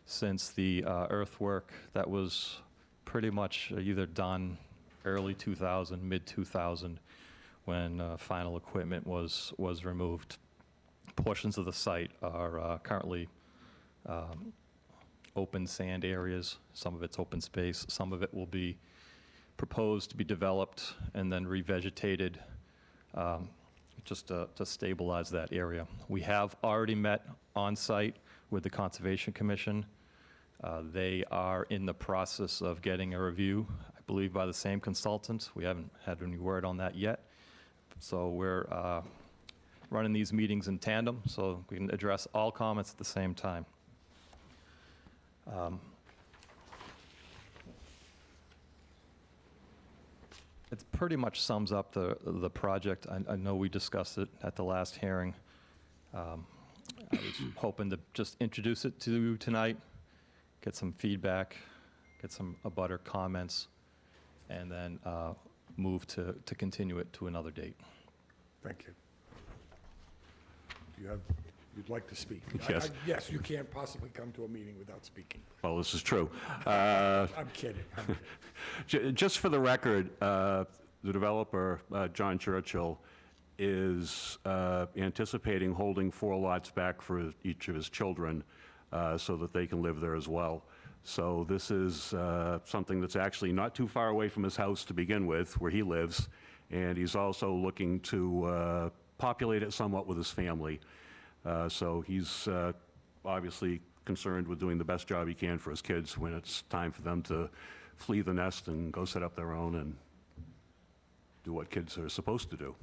Speaker 6: since the earthwork that was pretty much either done early 2000, mid 2000, when final equipment was removed. Portions of the site are currently open sand areas. Some of it's open space. Some of it will be proposed to be developed and then revegetated just to stabilize that area. We have already met on site with the Conservation Commission. They are in the process of getting a review, I believe, by the same consultants. We haven't had any word on that yet. So we're running these meetings in tandem so we can address all comments at the same time. It pretty much sums up the project. I know we discussed it at the last hearing. I was hoping to just introduce it to you tonight, get some feedback, get some abutter comments, and then move to continue it to another date.
Speaker 1: Thank you. You'd like to speak?
Speaker 12: Yes.
Speaker 1: Yes, you can't possibly come to a meeting without speaking.
Speaker 12: Well, this is true.
Speaker 1: I'm kidding.
Speaker 12: Just for the record, the developer, John Churchill, is anticipating holding 4 lots back for each of his children so that they can live there as well. So this is something that's actually not too far away from his house to begin with, where he lives, and he's also looking to populate it somewhat with his family. So he's obviously concerned with doing the best job he can for his kids when it's time for them to flee the nest and go set up their own and do what kids are supposed to do.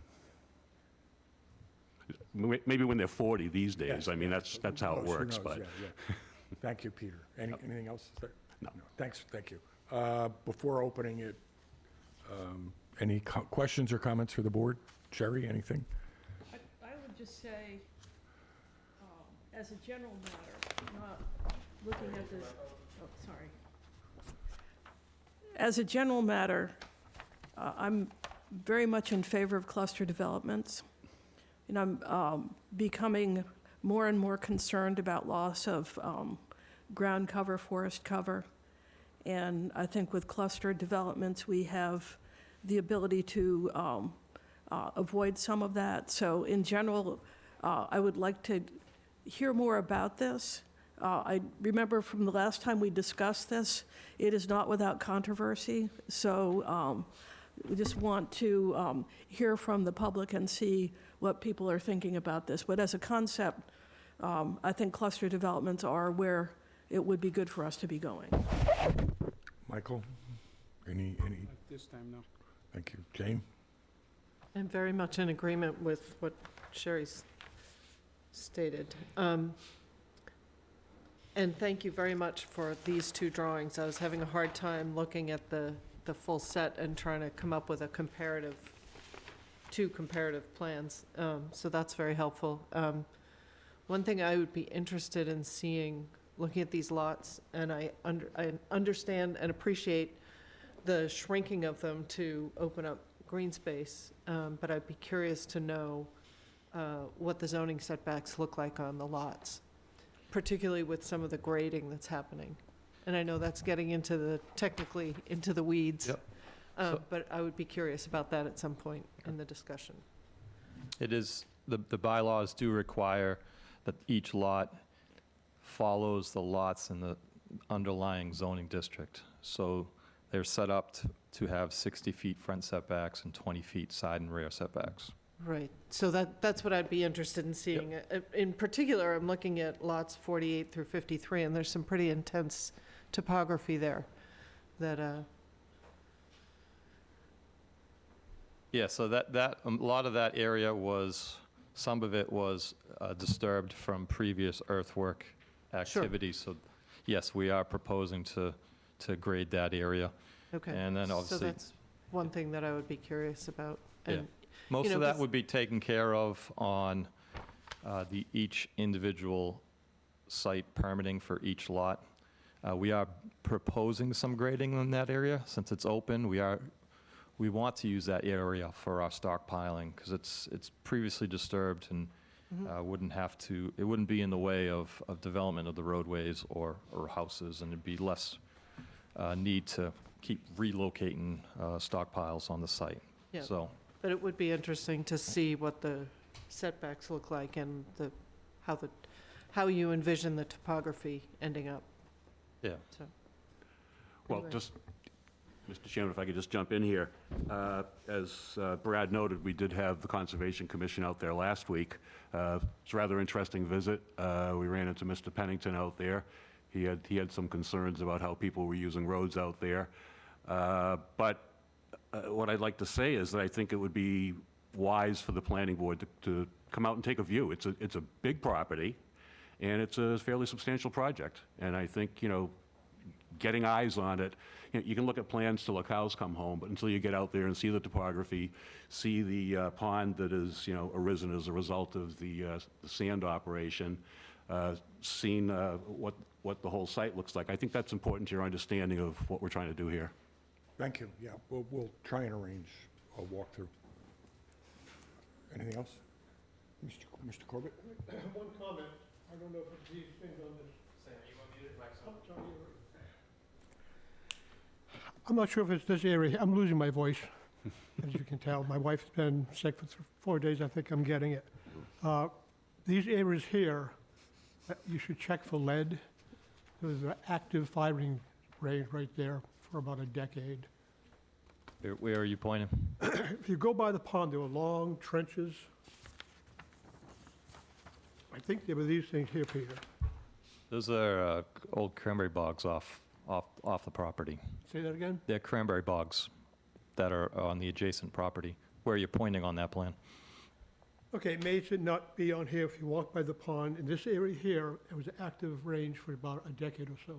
Speaker 12: Maybe when they're 40 these days.
Speaker 1: Yes,
Speaker 12: I mean,
Speaker 1: yes.
Speaker 12: that's how it
Speaker 1: Who
Speaker 12: works,
Speaker 1: knows?
Speaker 12: but.
Speaker 1: Yeah. Thank you, Peter. Anything else?
Speaker 12: No.
Speaker 1: Thank you. Before opening it, any questions or comments for the board? Sherry, anything?
Speaker 2: I would just say, as a general matter, not looking at the, sorry. As a general matter, I'm very much in favor of cluster developments. And I'm becoming more and more concerned about loss of ground cover, forest cover. And I think with cluster developments, we have the ability to avoid some of that. So in general, I would like to hear more about this. I remember from the last time we discussed this, it is not without controversy. So we just want to hear from the public and see what people are thinking about this. But as a concept, I think cluster developments are where it would be good for us to be going.
Speaker 1: Michael? Any?
Speaker 7: At this time, no.
Speaker 1: Thank you. Jane?
Speaker 8: I'm very much in agreement with what Sherry's stated. And thank you very much for these 2 drawings. I was having a hard time looking at the full set and trying to come up with a two comparative plans. So that's very helpful. One thing I would be interested in seeing, looking at these lots, and I understand and appreciate the shrinking of them to open up green space, but I'd be curious to know what the zoning setbacks look like on the lots, particularly with some of the grading that's happening. And I know that's getting into technically into the weeds.
Speaker 6: Yep.
Speaker 8: But I would be curious about that at some point in the discussion.
Speaker 6: It is, the bylaws do require that each lot follows the lots in the underlying zoning district. So they're set up to have 60 feet front setbacks and 20 feet side and rear setbacks.
Speaker 8: Right, so that's what I'd be interested in seeing. In particular, I'm looking at lots 48 through 53, and there's some pretty intense topography there that,
Speaker 6: Yeah, so a lot of that area was, some of it was disturbed from previous earthwork activity. So yes, we are proposing to grade that area.
Speaker 8: okay.
Speaker 6: And then
Speaker 8: So
Speaker 6: obviously,
Speaker 8: that's one thing that I would be curious about.
Speaker 6: Yeah.
Speaker 8: And
Speaker 6: most
Speaker 8: know,
Speaker 6: of that
Speaker 8: 'cause-
Speaker 6: would be taken care of on each individual site permitting for each lot. We are proposing some grading in that area. Since it's open, we want to use that area for our stockpiling because it's previously disturbed and it wouldn't be in the way of development of the roadways or houses, and it'd be less need to keep relocating stockpiles on the site.
Speaker 8: Yeah.
Speaker 6: So,
Speaker 8: But it would be interesting to see what the setbacks look like and how you envision the topography ending up,
Speaker 6: yeah.
Speaker 8: so.
Speaker 12: Well,
Speaker 8: Anyway.
Speaker 12: just, Mr. Chairman, if I could just jump in here. As Brad noted, we did have the Conservation Commission out there last week. It's a rather interesting visit. We ran into Mr. Pennington out there. He had some concerns about how people were using roads out there. But what I'd like to say is that I think it would be wise for the planning board to come out and take a view. It's a big property, and it's a fairly substantial project. And I think, getting eyes on it, you can look at plans till the cows come home, but until you get out there and see the topography, see the pond that has, arisen as a result of the sand operation, seen what the whole site looks like, I think that's important to your understanding of what we're trying to do here.
Speaker 1: Thank you, yeah, we'll try and arrange a walkthrough. Anything else? Mr. Corbett?
Speaker 11: One comment, I don't know if it's these things on this. I'm not sure if it's this area, I'm losing my voice, as you can tell. My wife's been sick for 4 days, I think I'm getting it. These areas here, you should check for lead. There's an active firing range right there for about a decade.
Speaker 6: Where are you pointing?
Speaker 11: If you go by the pond, there were long trenches. I think there were these things here, Peter.
Speaker 6: Those are old cranberry bogs off the property.
Speaker 11: Say that again?
Speaker 6: They're cranberry bogs that are on the adjacent property, where you're pointing on that plan.
Speaker 11: Okay, it may not be on here if you walk by the pond. In this area here, it was an active range for about a decade or so.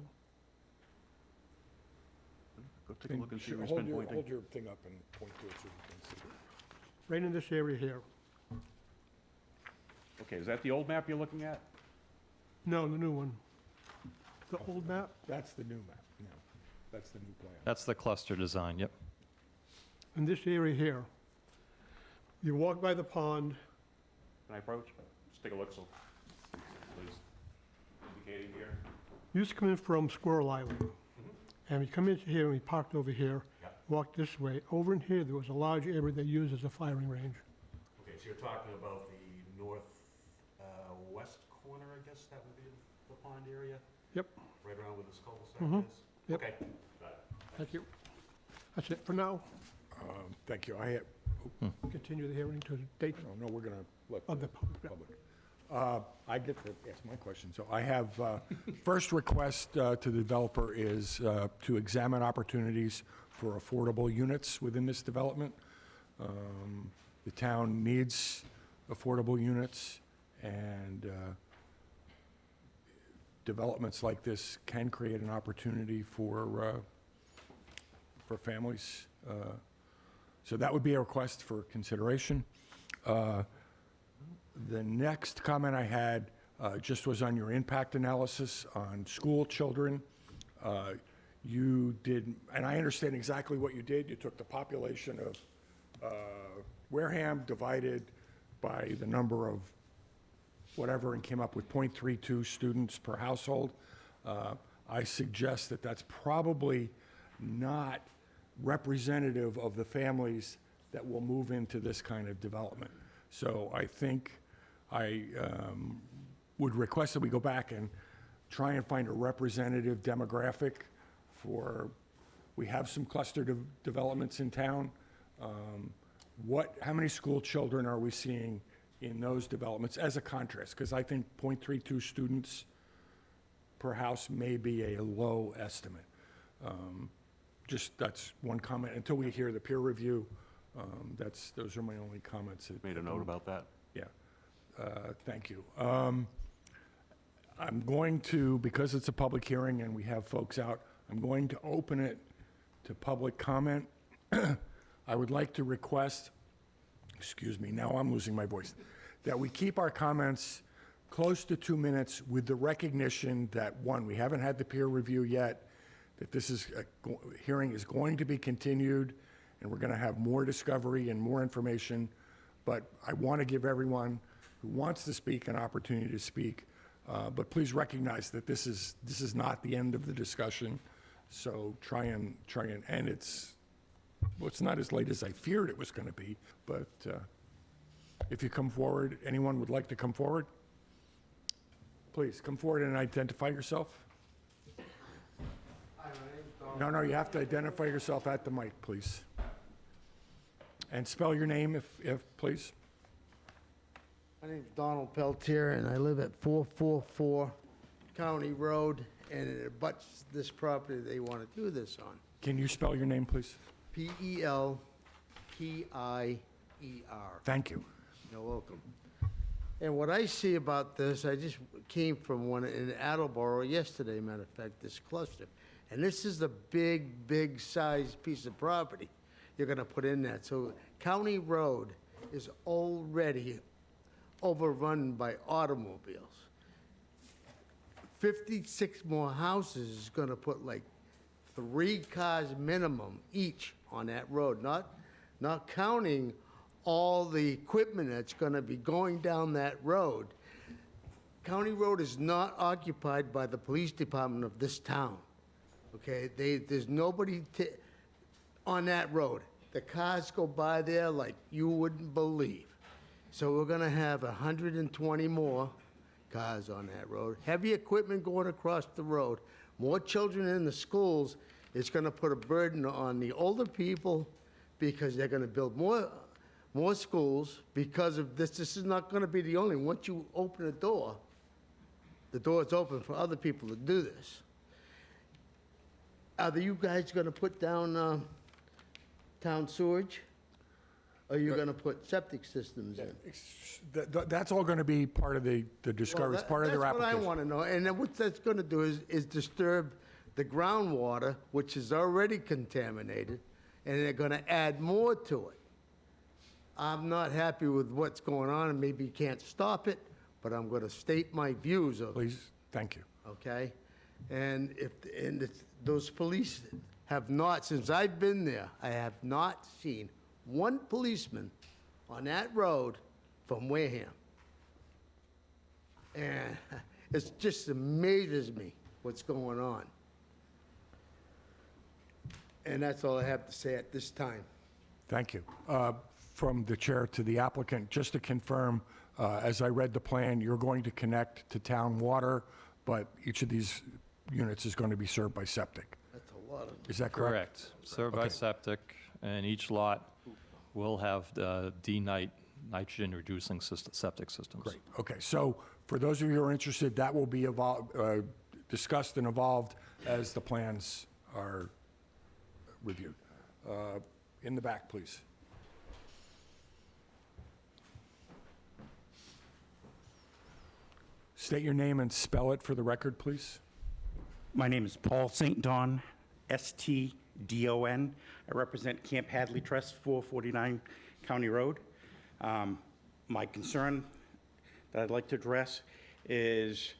Speaker 12: Go take a look and see where he's
Speaker 1: Hold
Speaker 12: been
Speaker 1: your-
Speaker 12: pointing.
Speaker 1: Hold your thing up and point to it so we can see.
Speaker 11: Right in this area here.
Speaker 12: Okay, is that the old map you're looking at?
Speaker 11: No, the new one. The old map?
Speaker 1: That's the new map, yeah, that's the new plan.
Speaker 6: That's the cluster design, yep.
Speaker 11: In this area here. You walk by the pond,
Speaker 12: Can I approach? Just take a look, so, please, indicating here.
Speaker 11: you used to come in from Squirrel Island. And we come into here and we parked over here,
Speaker 12: Yeah.
Speaker 11: walked this way. Over in here, there was a large area they used as a firing range.
Speaker 12: Okay, so you're talking about the west corner, I guess that would be the pond area?
Speaker 11: Yep.
Speaker 12: Right around where this cul-de-sac
Speaker 11: Mhm.
Speaker 12: is?
Speaker 11: Yep.
Speaker 12: Okay, got it.
Speaker 11: Thank you. That's it for now.
Speaker 1: Thank you,
Speaker 11: Continue the hearing to the date
Speaker 1: no, we're gonna let
Speaker 11: of
Speaker 1: the
Speaker 11: the public.
Speaker 1: public. I get to ask my question, so I have, first request to the developer is to examine opportunities for affordable units within this development. The town needs affordable units, and developments like this can create an opportunity for families. So that would be a request for consideration. The next comment I had just was on your impact analysis on school children. You did, and I understand exactly what you did. You took the population of Wareham, divided by the number of whatever, and came up with 0.32 students per household. I suggest that that's probably not representative of the families that will move into this kind of development. So I think I would request that we go back and try and find a representative demographic for, we have some cluster developments in town. How many school children are we seeing in those developments as a contrast? Because I think 0.32 students per house may be a low estimate. That's one comment. Until we hear the peer review, those are my only comments.
Speaker 12: Made a note about that.
Speaker 1: Yeah, thank you. I'm going to, because it's a public hearing and we have folks out, I'm going to open it to public comment. I would like to request, excuse me, now I'm losing my voice, that we keep our comments close to 2 minutes with the recognition that, one, we haven't had the peer review yet, that this hearing is going to be continued, and we're going to have more discovery and more information. But I want to give everyone who wants to speak an opportunity to speak. But please recognize that this is not the end of the discussion. So try and it's not as late as I feared it was going to be. But if you come forward, anyone would like to come forward, please come forward and identify yourself. No, you have to identify yourself at the mic, please. And spell your name, if please.
Speaker 13: My name's Donald Peltier, and I live at 444 County Road, and it abuts this property they want to do this on.
Speaker 1: Can you spell your name, please?
Speaker 13: Peltier.
Speaker 1: Thank you.
Speaker 13: You're welcome. And what I see about this, I just came from one in Attleboro yesterday, matter of fact, this cluster. And this is a big sized piece of property you're gonna put in that. So County Road is already overrun by automobiles. 56 more houses is gonna put like 3 cars minimum each on that road, not counting all the equipment that's gonna be going down that road. County Road is not occupied by the police department of this town, okay? There's nobody on that road. The cars go by there like you wouldn't believe. So we're gonna have 120 more cars on that road. Heavy equipment going across the road. More children in the schools. It's gonna put a burden on the older people because they're gonna build more schools because of this. This is not gonna be the only one. Once you open the door is open for other people to do this. Are you guys gonna put down town sewage? Or are you gonna put septic systems in?
Speaker 1: That's all going to be part of the discovery, it's part of their application.
Speaker 13: That's what I want to know. And then what that's going to do is disturb the groundwater, which is already contaminated, and they're going to add more to it. I'm not happy with what's going on, and maybe you can't stop it, but I'm going to state my views of it.
Speaker 1: Please, thank you.
Speaker 13: Okay? And those police have not, since I've been there, I have not seen one policeman on that road from Wareham. And it just amazes me what's going on. And that's all I have to say at this time.
Speaker 1: Thank you. From the chair to the applicant, just to confirm, as I read the plan, you're going to connect to town water, but each of these units is going to be served by septic.
Speaker 13: That's a lot of...
Speaker 1: Is that correct?
Speaker 6: Correct. Served by septic, and each lot will have the nitrogen-reducing septic systems.
Speaker 1: Great. Okay, so for those of you who are interested, that will be discussed and evolved as the plans are reviewed. In the back, please. State your name and spell it for the record, please.
Speaker 14: My name is Paul St. Don, S-T-D-O-N. I represent Camp Hadley Trust, 449 County Road. My concern that I'd like to address is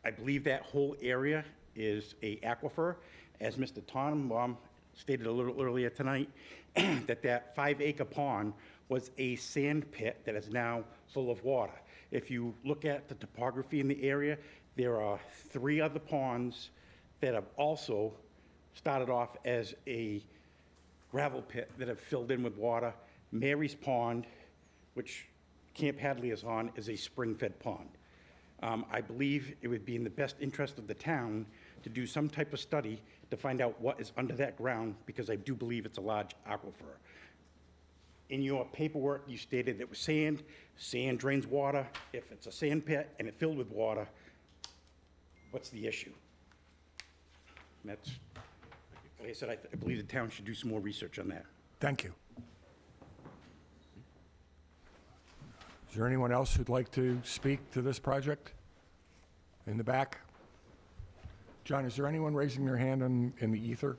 Speaker 14: I believe that whole area is a aquifer. As Mr. Tannenbaum stated a little earlier tonight, that 5-acre pond was a sand pit that is now full of water. If you look at the topography in the area, there are 3 other ponds that have also started off as a gravel pit that have filled in with water. Mary's Pond, which Camp Hadley is on, is a spring-fed pond. I believe it would be in the best interest of the town to do some type of study to find out what is under that ground, because I do believe it's a large aquifer. In your paperwork, you stated it was sand. Sand drains water. If it's a sand pit and it filled with water, what's the issue? And that's, like I said, I believe the town should do some more research on that.
Speaker 1: Thank you. Is there anyone else who'd like to speak to this project? In the back? John, is there anyone raising their hand in the ether?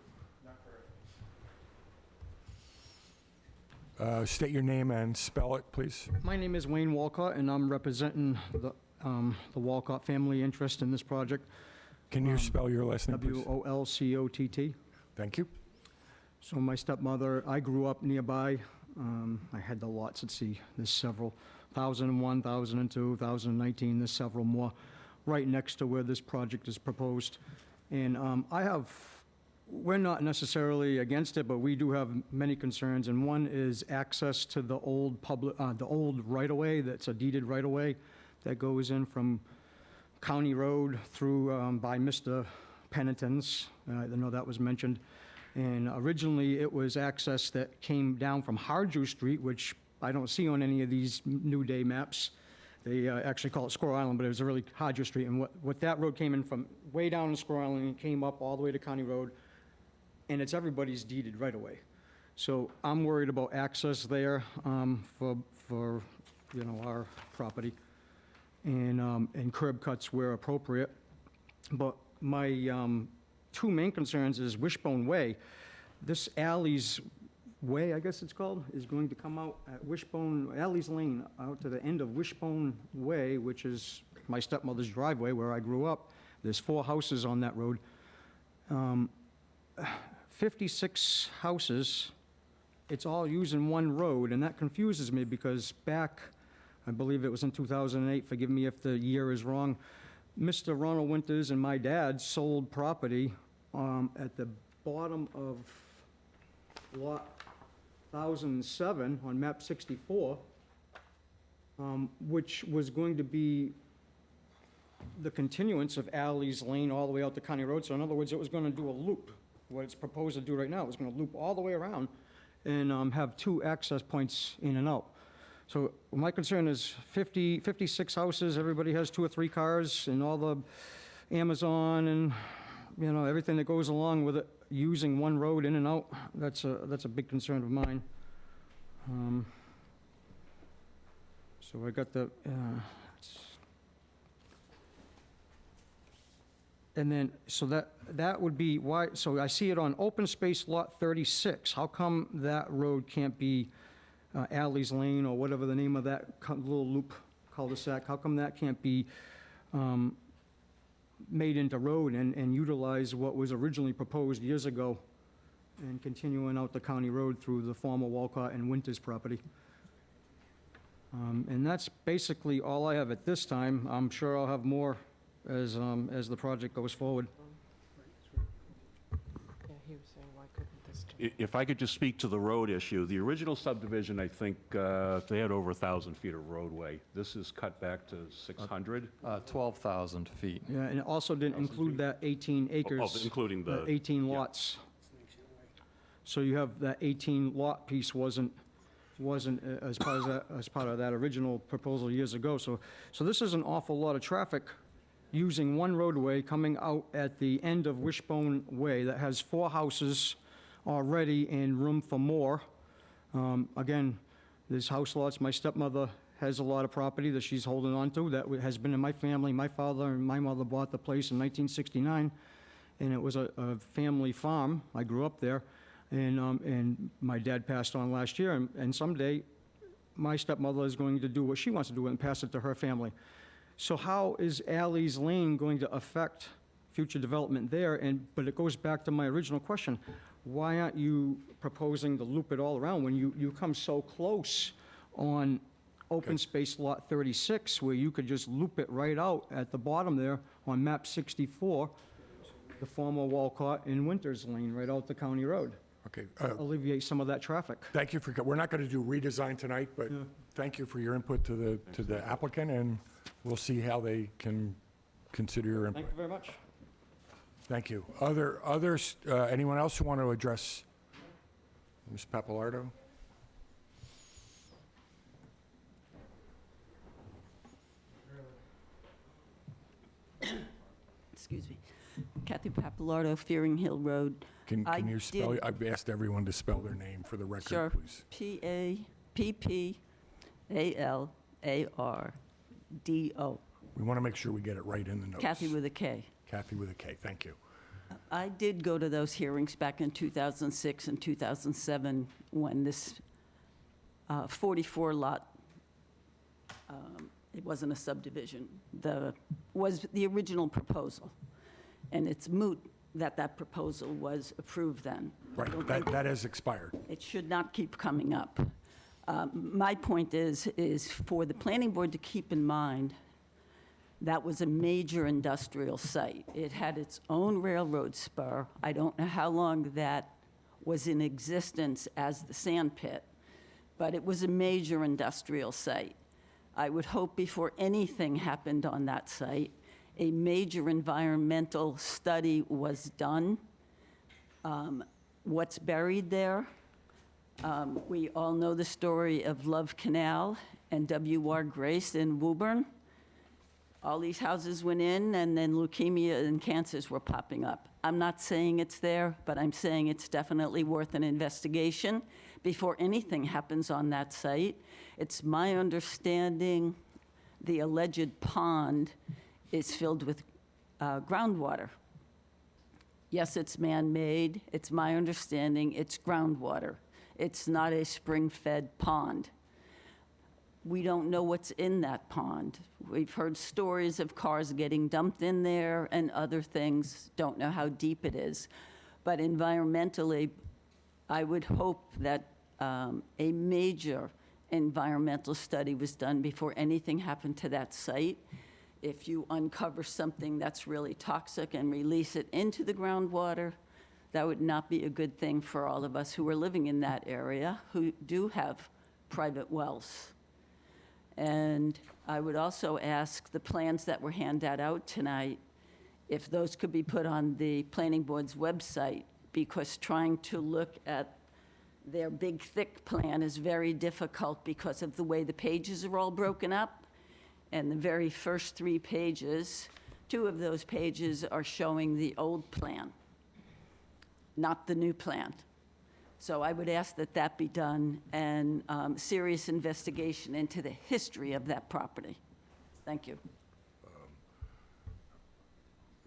Speaker 1: State your name and spell it, please.
Speaker 15: My name is Wayne Walcott, and I'm representing the Walcott family interest in this project.
Speaker 1: Can you spell your last name, please?
Speaker 15: Wolcott.
Speaker 1: Thank you.
Speaker 15: So my stepmother, I grew up nearby. I had the lots, let's see, there's several. 1001, 1002, 1019, there's several more right next to where this project is proposed. And we're not necessarily against it, but we do have many concerns, and one is access to the old right-of-way, that's a deeded right-of-way that goes in from County Road through by Mr. Pennington's. I know that was mentioned. And originally, it was access that came down from Harju Street, which I don't see on any of these New Day maps. They actually call it Squirrel Island, but it was really Harju Street. And what that road came in from way down in Squirrel Island and came up all the way to County Road, and it's everybody's deeded right away. So I'm worried about access there for our property, and curb cuts where appropriate. But my two main concerns is Wishbone Way. This Alley's Way, I guess it's called, is going to come out at Wishbone, Alley's Lane, out to the end of Wishbone Way, which is my stepmother's driveway where I grew up. There's 4 houses on that road. 56 houses, it's all using one road, and that confuses me because back, I believe it was in 2008, forgive me if the year is wrong, Mr. Ronald Winters and my dad sold property at the bottom of lot 1007 on map 64, which was going to be the continuance of Alley's Lane all the way out to County Road. So in other words, it was going to do a loop. What it's proposed to do right now, it was going to loop all the way around and have 2 access points in and out. So my concern is 56 houses, everybody has 2 or 3 cars, and all the Amazon and, everything that goes along with it, using one road in and out. That's a big concern of mine. So I got the, and then, so that would be why, so I see it on open space lot 36. How come that road can't be Alley's Lane or whatever the name of that little loop cul-de-sac? How come that can't be made into road and utilize what was originally proposed years ago and continuing out the county road through the former Walcott and Winters property? And that's basically all I have at this time. I'm sure I'll have more as the project goes forward.
Speaker 8: Yeah, he was saying, why couldn't this do?
Speaker 12: If I could just speak to the road issue, the original subdivision, I think, they had over 1,000 feet of roadway. This is cut back to 600?
Speaker 6: 12,000 feet.
Speaker 15: Yeah, and it also didn't include that 18 acres.
Speaker 12: Oh, including the...
Speaker 15: 18 lots. So you have that 18 lot piece wasn't as part of that original proposal years ago. So this is an awful lot of traffic using one roadway coming out at the end of Wishbone Way that has 4 houses already and room for more. Again, there's house lots. My stepmother has a lot of property that she's holding on to that has been in my family. My father and my mother bought the place in 1969, and it was a family farm. I grew up there, and my dad passed on last year, and someday my stepmother is going to do what she wants to do and pass it to her family. So how is Alley's Lane going to affect future development there? But it goes back to my original question. Why aren't you proposing to loop it all around when you come so close on open space lot 36, where you could just loop it right out at the bottom there on map 64, the former Walcott and Winters Lane, right out the county road?
Speaker 1: Okay.
Speaker 15: alleviate some of that traffic.
Speaker 1: Thank you for, we're not going to do redesign tonight, but
Speaker 15: Yeah.
Speaker 1: thank you for your input to the applicant, and we'll see how they can consider your input.
Speaker 15: Thank you very much.
Speaker 1: Thank you. Others, anyone else who want to address Ms. Papalardo?
Speaker 16: Excuse me. Kathy Papalardo, Fearing Hill Road.
Speaker 1: Can
Speaker 16: I
Speaker 1: you spell,
Speaker 16: did-
Speaker 1: I've asked everyone to spell their name for the record,
Speaker 16: Sure.
Speaker 1: please.
Speaker 16: Pappalardo.
Speaker 1: We want to make sure we get it right in the notes.
Speaker 16: Kathy with a K.
Speaker 1: Kathy with a K, thank you.
Speaker 16: I did go to those hearings back in 2006 and 2007 when this 44-lot, it wasn't a subdivision, was the original proposal. And it's moot that that proposal was approved then.
Speaker 1: Right, that has expired.
Speaker 16: It should not keep coming up. My point is for the planning board to keep in mind, that was a major industrial site. It had its own railroad spur. I don't know how long that was in existence as the sand pit, but it was a major industrial site. I would hope before anything happened on that site, a major environmental study was done. What's buried there? We all know the story of Love Canal and W.R. Grace in Woburn. All these houses went in, and then leukemia and cancers were popping up. I'm not saying it's there, but I'm saying it's definitely worth an investigation before anything happens on that site. It's my understanding the alleged pond is filled with groundwater. Yes, it's man-made. It's my understanding it's groundwater. It's not a spring-fed pond. We don't know what's in that pond. We've heard stories of cars getting dumped in there and other things. Don't know how deep it is. But environmentally, I would hope that a major environmental study was done before anything happened to that site. If you uncover something that's really toxic and release it into the groundwater, that would not be a good thing for all of us who are living in that area, who do have private wells. And I would also ask the plans that were handed out tonight, if those could be put on the planning board's website, because trying to look at their big, thick plan is very difficult because of the way the pages are all broken up. And the very first 3 pages, 2 of those pages are showing the old plan, not the new plan. So I would ask that that be done and serious investigation into the history of that property. Thank you.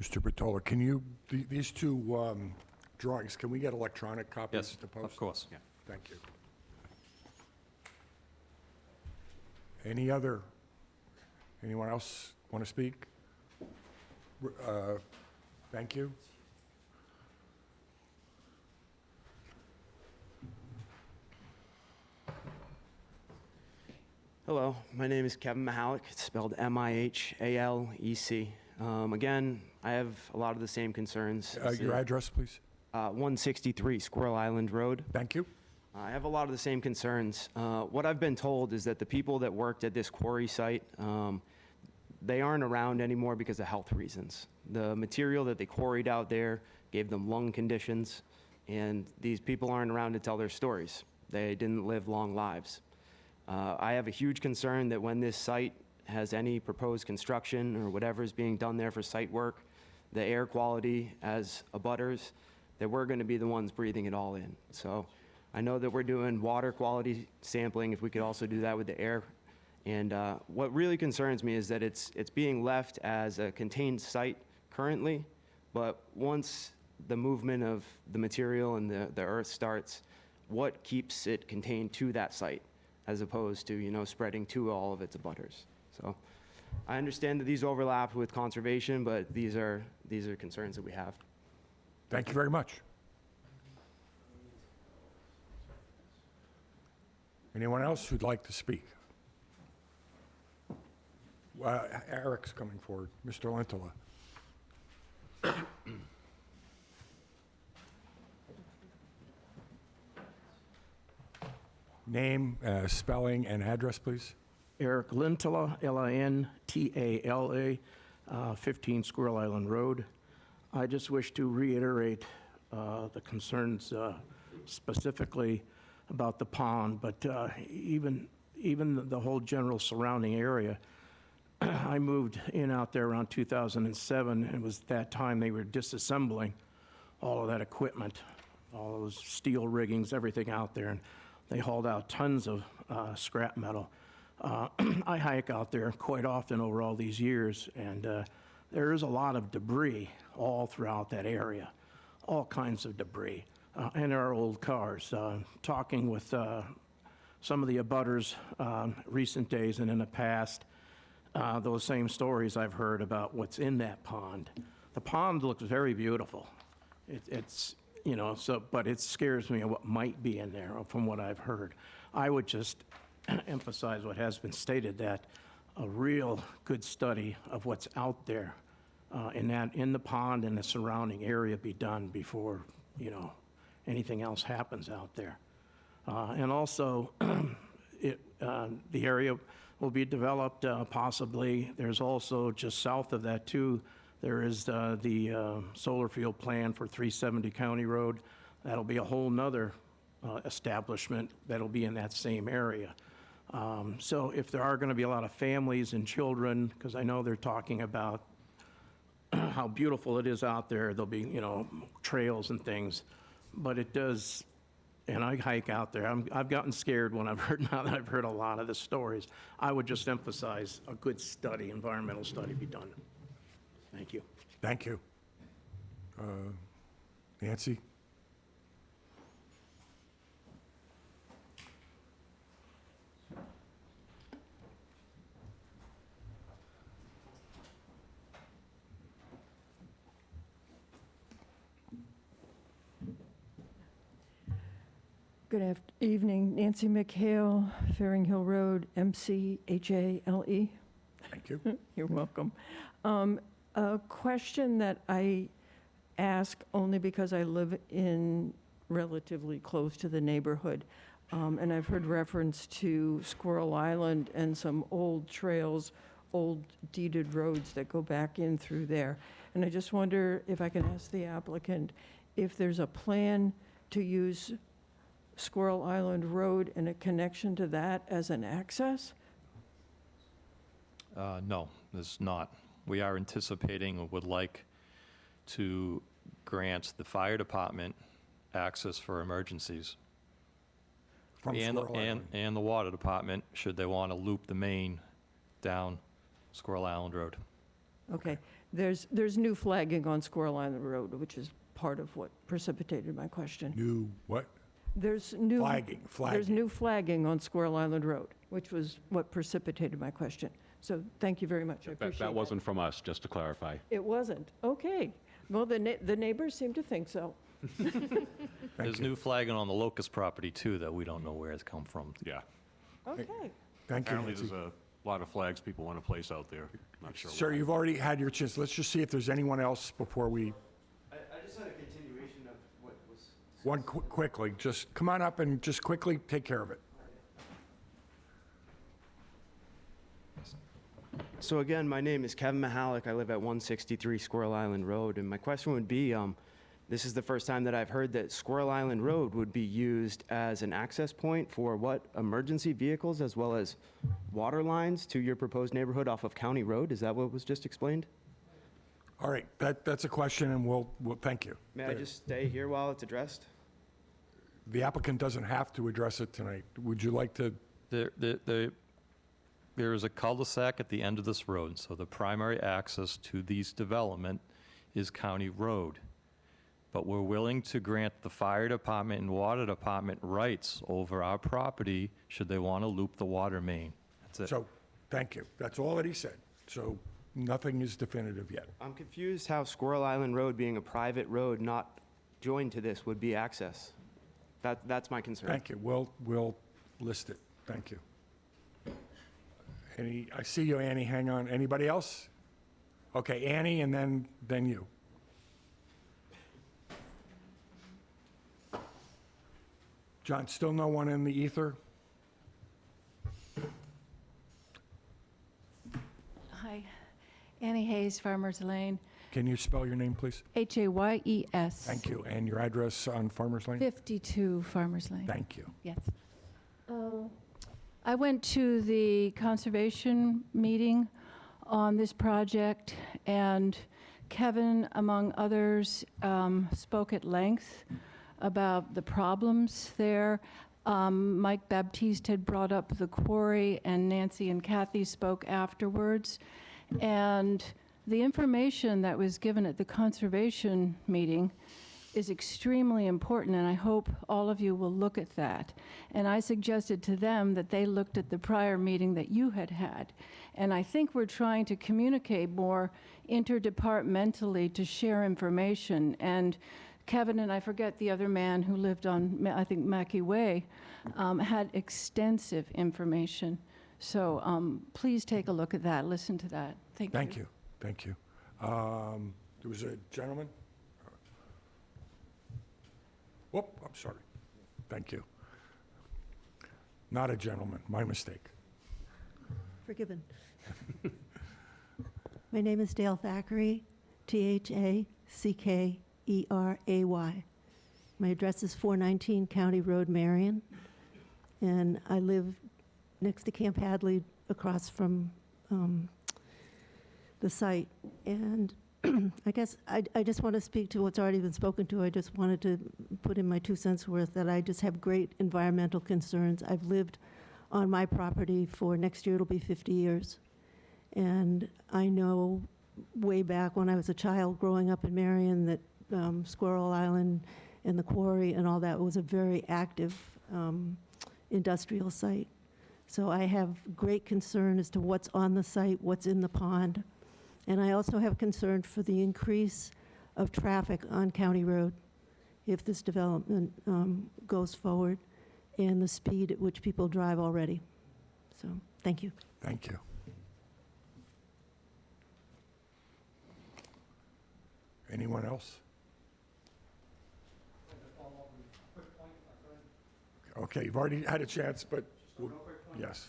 Speaker 1: Mr. Bertola, can you, these 2 drawings, can we get electronic copies
Speaker 6: Yes,
Speaker 1: to post?
Speaker 6: of course.
Speaker 1: Thank you. Anyone else want to speak? Thank you.
Speaker 17: Hello, my name is Kevin Mahalik. It's spelled M-I-H-A-L-E-C. Again, I have a lot of the same concerns.
Speaker 1: Your address, please.
Speaker 17: 163 Squirrel Island Road.
Speaker 1: Thank you.
Speaker 17: I have a lot of the same concerns. What I've been told is that the people that worked at this quarry site, they aren't around anymore because of health reasons. The material that they quarried out there gave them lung conditions, and these people aren't around to tell their stories. They didn't live long lives. I have a huge concern that when this site has any proposed construction or whatever is being done there for site work, the air quality as abutters, that we're going to be the ones breathing it all in. So I know that we're doing water quality sampling, if we could also do that with the air. And what really concerns me is that it's being left as a contained site currently, but once the movement of the material and the earth starts, what keeps it contained to that site, as opposed to, you know, spreading to all of its abutters. So I understand that these overlap with conservation, but these are concerns that we have.
Speaker 1: Thank you very much. Anyone else who'd like to speak? Eric's coming forward. Mr. Lentola. Name, spelling, and address, please.
Speaker 18: Eric Lintala, Lintala, 15 Squirrel Island Road. I just wish to reiterate the concerns specifically about the pond, but even the whole general surrounding area. I moved in out there around 2007, and it was that time they were disassembling all of that equipment, all those steel riggings, everything out there, and they hauled out tons of scrap metal. I hike out there quite often over all these years, and there is a lot of debris all throughout that area, all kinds of debris. And there are old cars. Talking with some of the abutters recent days and in the past, those same stories I've heard about what's in that pond. The pond looks very beautiful. It's, you know, so, but it scares me what might be in there from what I've heard. I would just emphasize what has been stated, that a real good study of what's out there in the pond and the surrounding area be done before, you know, anything else happens out there. And also, the area will be developed possibly. There's also just south of that too, there is the solar field plan for 370 County Road. That'll be a whole nother establishment that'll be in that same area. So if there are going to be a lot of families and children, because I know they're talking about how beautiful it is out there, there'll be, you know, trails and things, but it does, and I hike out there. I've gotten scared when I've heard, now that I've heard a lot of the stories. I would just emphasize a good study, environmental study be done. Thank you.
Speaker 1: Thank you. Nancy?
Speaker 2: Good evening, Nancy McHale, Faring Hill Road, MCHALE.
Speaker 1: Thank you.
Speaker 2: You're welcome. A question that I ask only because I live in relatively close to the neighborhood, and I've heard reference to Squirrel Island and some old trails, old deeded roads that go back in through there. And I just wonder if I can ask the applicant if there's a plan to use Squirrel Island Road and a connection to that as an access?
Speaker 6: No, there's not. We are anticipating or would like to grant the fire department access for emergencies.
Speaker 1: From Squirrel Island.
Speaker 6: And the water department, should they want to loop the main down Squirrel Island Road.
Speaker 2: Okay. There's new flagging on Squirrel Island Road, which is part of what precipitated my question.
Speaker 1: New what?
Speaker 2: There's new...
Speaker 1: Flagging.
Speaker 2: There's new flagging on Squirrel Island Road, which was what precipitated my question. So thank you very much. I appreciate
Speaker 12: That wasn't from us, just to clarify.
Speaker 2: It wasn't? Okay. Well, the neighbors seem to think so.
Speaker 6: There's new flagging on the Locust property too that we don't know where it's come from.
Speaker 12: Yeah.
Speaker 2: Okay.
Speaker 1: Thank you,
Speaker 12: Apparently,
Speaker 1: Nancy.
Speaker 12: there's a lot of flags people want to place out there. Not sure
Speaker 1: Sir,
Speaker 12: why.
Speaker 1: you've already had your chance. Let's just see if there's anyone else before we...
Speaker 17: I just had a continuation of what was...
Speaker 1: One quickly, just come on up and just quickly take care of it.
Speaker 17: So again, my name is Kevin Mahalik. I live at 163 Squirrel Island Road, and my question would be, this is the first time that I've heard that Squirrel Island Road would be used as an access point for what, emergency vehicles as well as water lines to your proposed neighborhood off of County Road? Is that what was just explained?
Speaker 1: All right, that's a question, and we'll thank you.
Speaker 17: May I just stay here while it's addressed?
Speaker 1: The applicant doesn't have to address it tonight. Would you like to?
Speaker 6: There is a cul-de-sac at the end of this road, so the primary access to these development is County Road. But we're willing to grant the fire department and water department rights over our property should they want to loop the water main. That's it.
Speaker 1: So, thank you. That's all that he said. So, nothing is definitive yet.
Speaker 17: I'm confused how Squirrel Island Road, being a private road not joined to this, would be access. That's my concern.
Speaker 1: Thank you. We'll list it. Thank you. I see you, Annie. Hang on. Anybody else? Okay, Annie, and then you. John, still no one in the ether?
Speaker 19: Hayes Farmers Lane,
Speaker 1: Can you spell your name, please?
Speaker 19: Hayes.
Speaker 1: Thank you. And your address on Farmers Lane?
Speaker 19: 52 Farmers Lane.
Speaker 1: Thank you.
Speaker 19: Yes. I went to the conservation meeting on this project, and Kevin, among others, spoke at length about the problems there. Mike Baptiste had brought up the quarry, and Nancy and Kathy spoke afterwards. And the information that was given at the conservation meeting is extremely important, and I hope all of you will look at that. And I suggested to them that they looked at the prior meeting that you had had. And I think we're trying to communicate more interdepartmentally to share information. And Kevin, and I forget the other man who lived on, I think, Mackey Way, had extensive information. So please take a look at that, listen to that. Thank you.
Speaker 1: Thank you. Thank you. There was a gentleman. Whoop, I'm sorry. Thank you. Not a gentleman, my mistake.
Speaker 20: Forgiven. My name is Dale Thackeray, Thackeray. My address is 419 County Road, Marion, and I live next to Camp Hadley, across from the site. And I guess I just want to speak to what's already been spoken to. I just wanted to put in my 2 cents worth that I just have great environmental concerns. I've lived on my property for, next year it'll be 50 years. And I know way back when I was a child growing up in Marion that Squirrel Island and the quarry and all that was a very active industrial site. So I have great concern as to what's on the site, what's in the pond. And I also have concern for the increase of traffic on County Road if this development goes forward, and the speed at which people drive already. So, thank you.
Speaker 1: Thank you. Anyone else? Okay, you've already had a chance, but yes.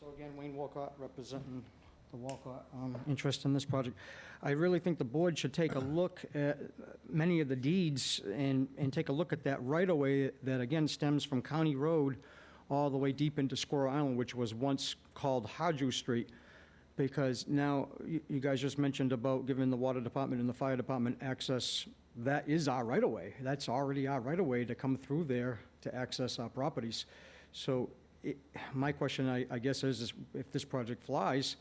Speaker 15: So again, Wayne Walcott, representing the Walcott interest in this project. I really think the board should take a look at many of the deeds and take a look at that right-of-way that again stems from County Road all the way deep into Squirrel Island, which was once called Harju Street. Because now, you guys just mentioned about giving the water department and the fire department access. That is our right-of-way. That's already our right-of-way to come through there to access our properties. So my question, I guess, is if this project flies,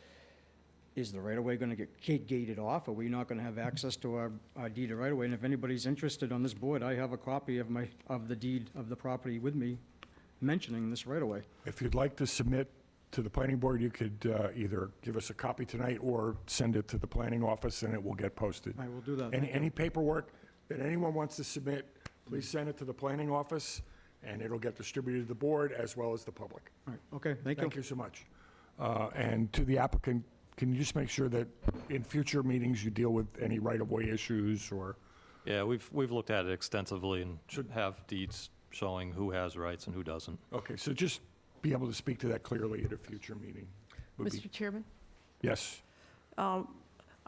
Speaker 15: is the right-of-way going to get gated off? Are we not going to have access to our deed of right-of-way? And if anybody's interested on this board, I have a copy of the deed of the property with me mentioning this right-of-way.
Speaker 1: If you'd like to submit to the planning board, you could either give us a copy tonight or send it to the planning office and it will get posted.
Speaker 15: I will do that.
Speaker 1: Any paperwork that anyone wants to submit, please send it to the planning office and it'll get distributed to the board as well as the public.
Speaker 15: All right, okay, thank you.
Speaker 1: Thank you so much. And to the applicant, can you just make sure that in future meetings you deal with any right-of-way issues or?
Speaker 6: Yeah, we've looked at it extensively and should have deeds showing who has rights and who doesn't.
Speaker 1: Okay, so just be able to speak to that clearly at a future meeting.
Speaker 2: Mr. Chairman?
Speaker 1: Yes.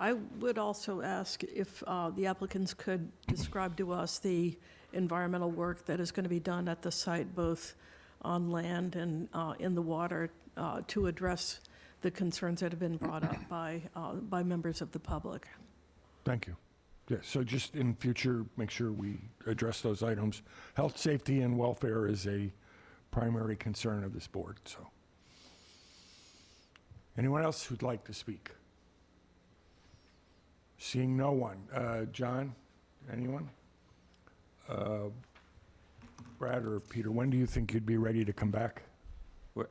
Speaker 2: I would also ask if the applicants could describe to us the environmental work that is going to be done at the site, both on land and in the water, to address the concerns that have been brought up by members of the public.
Speaker 1: Thank you. Yeah, so just in future, make sure we address those items. Health, safety, and welfare is a primary concern of this board, so. Anyone else who'd like to speak? Seeing no one. John, anyone? Brad or Peter, when do you think you'd be ready to come back?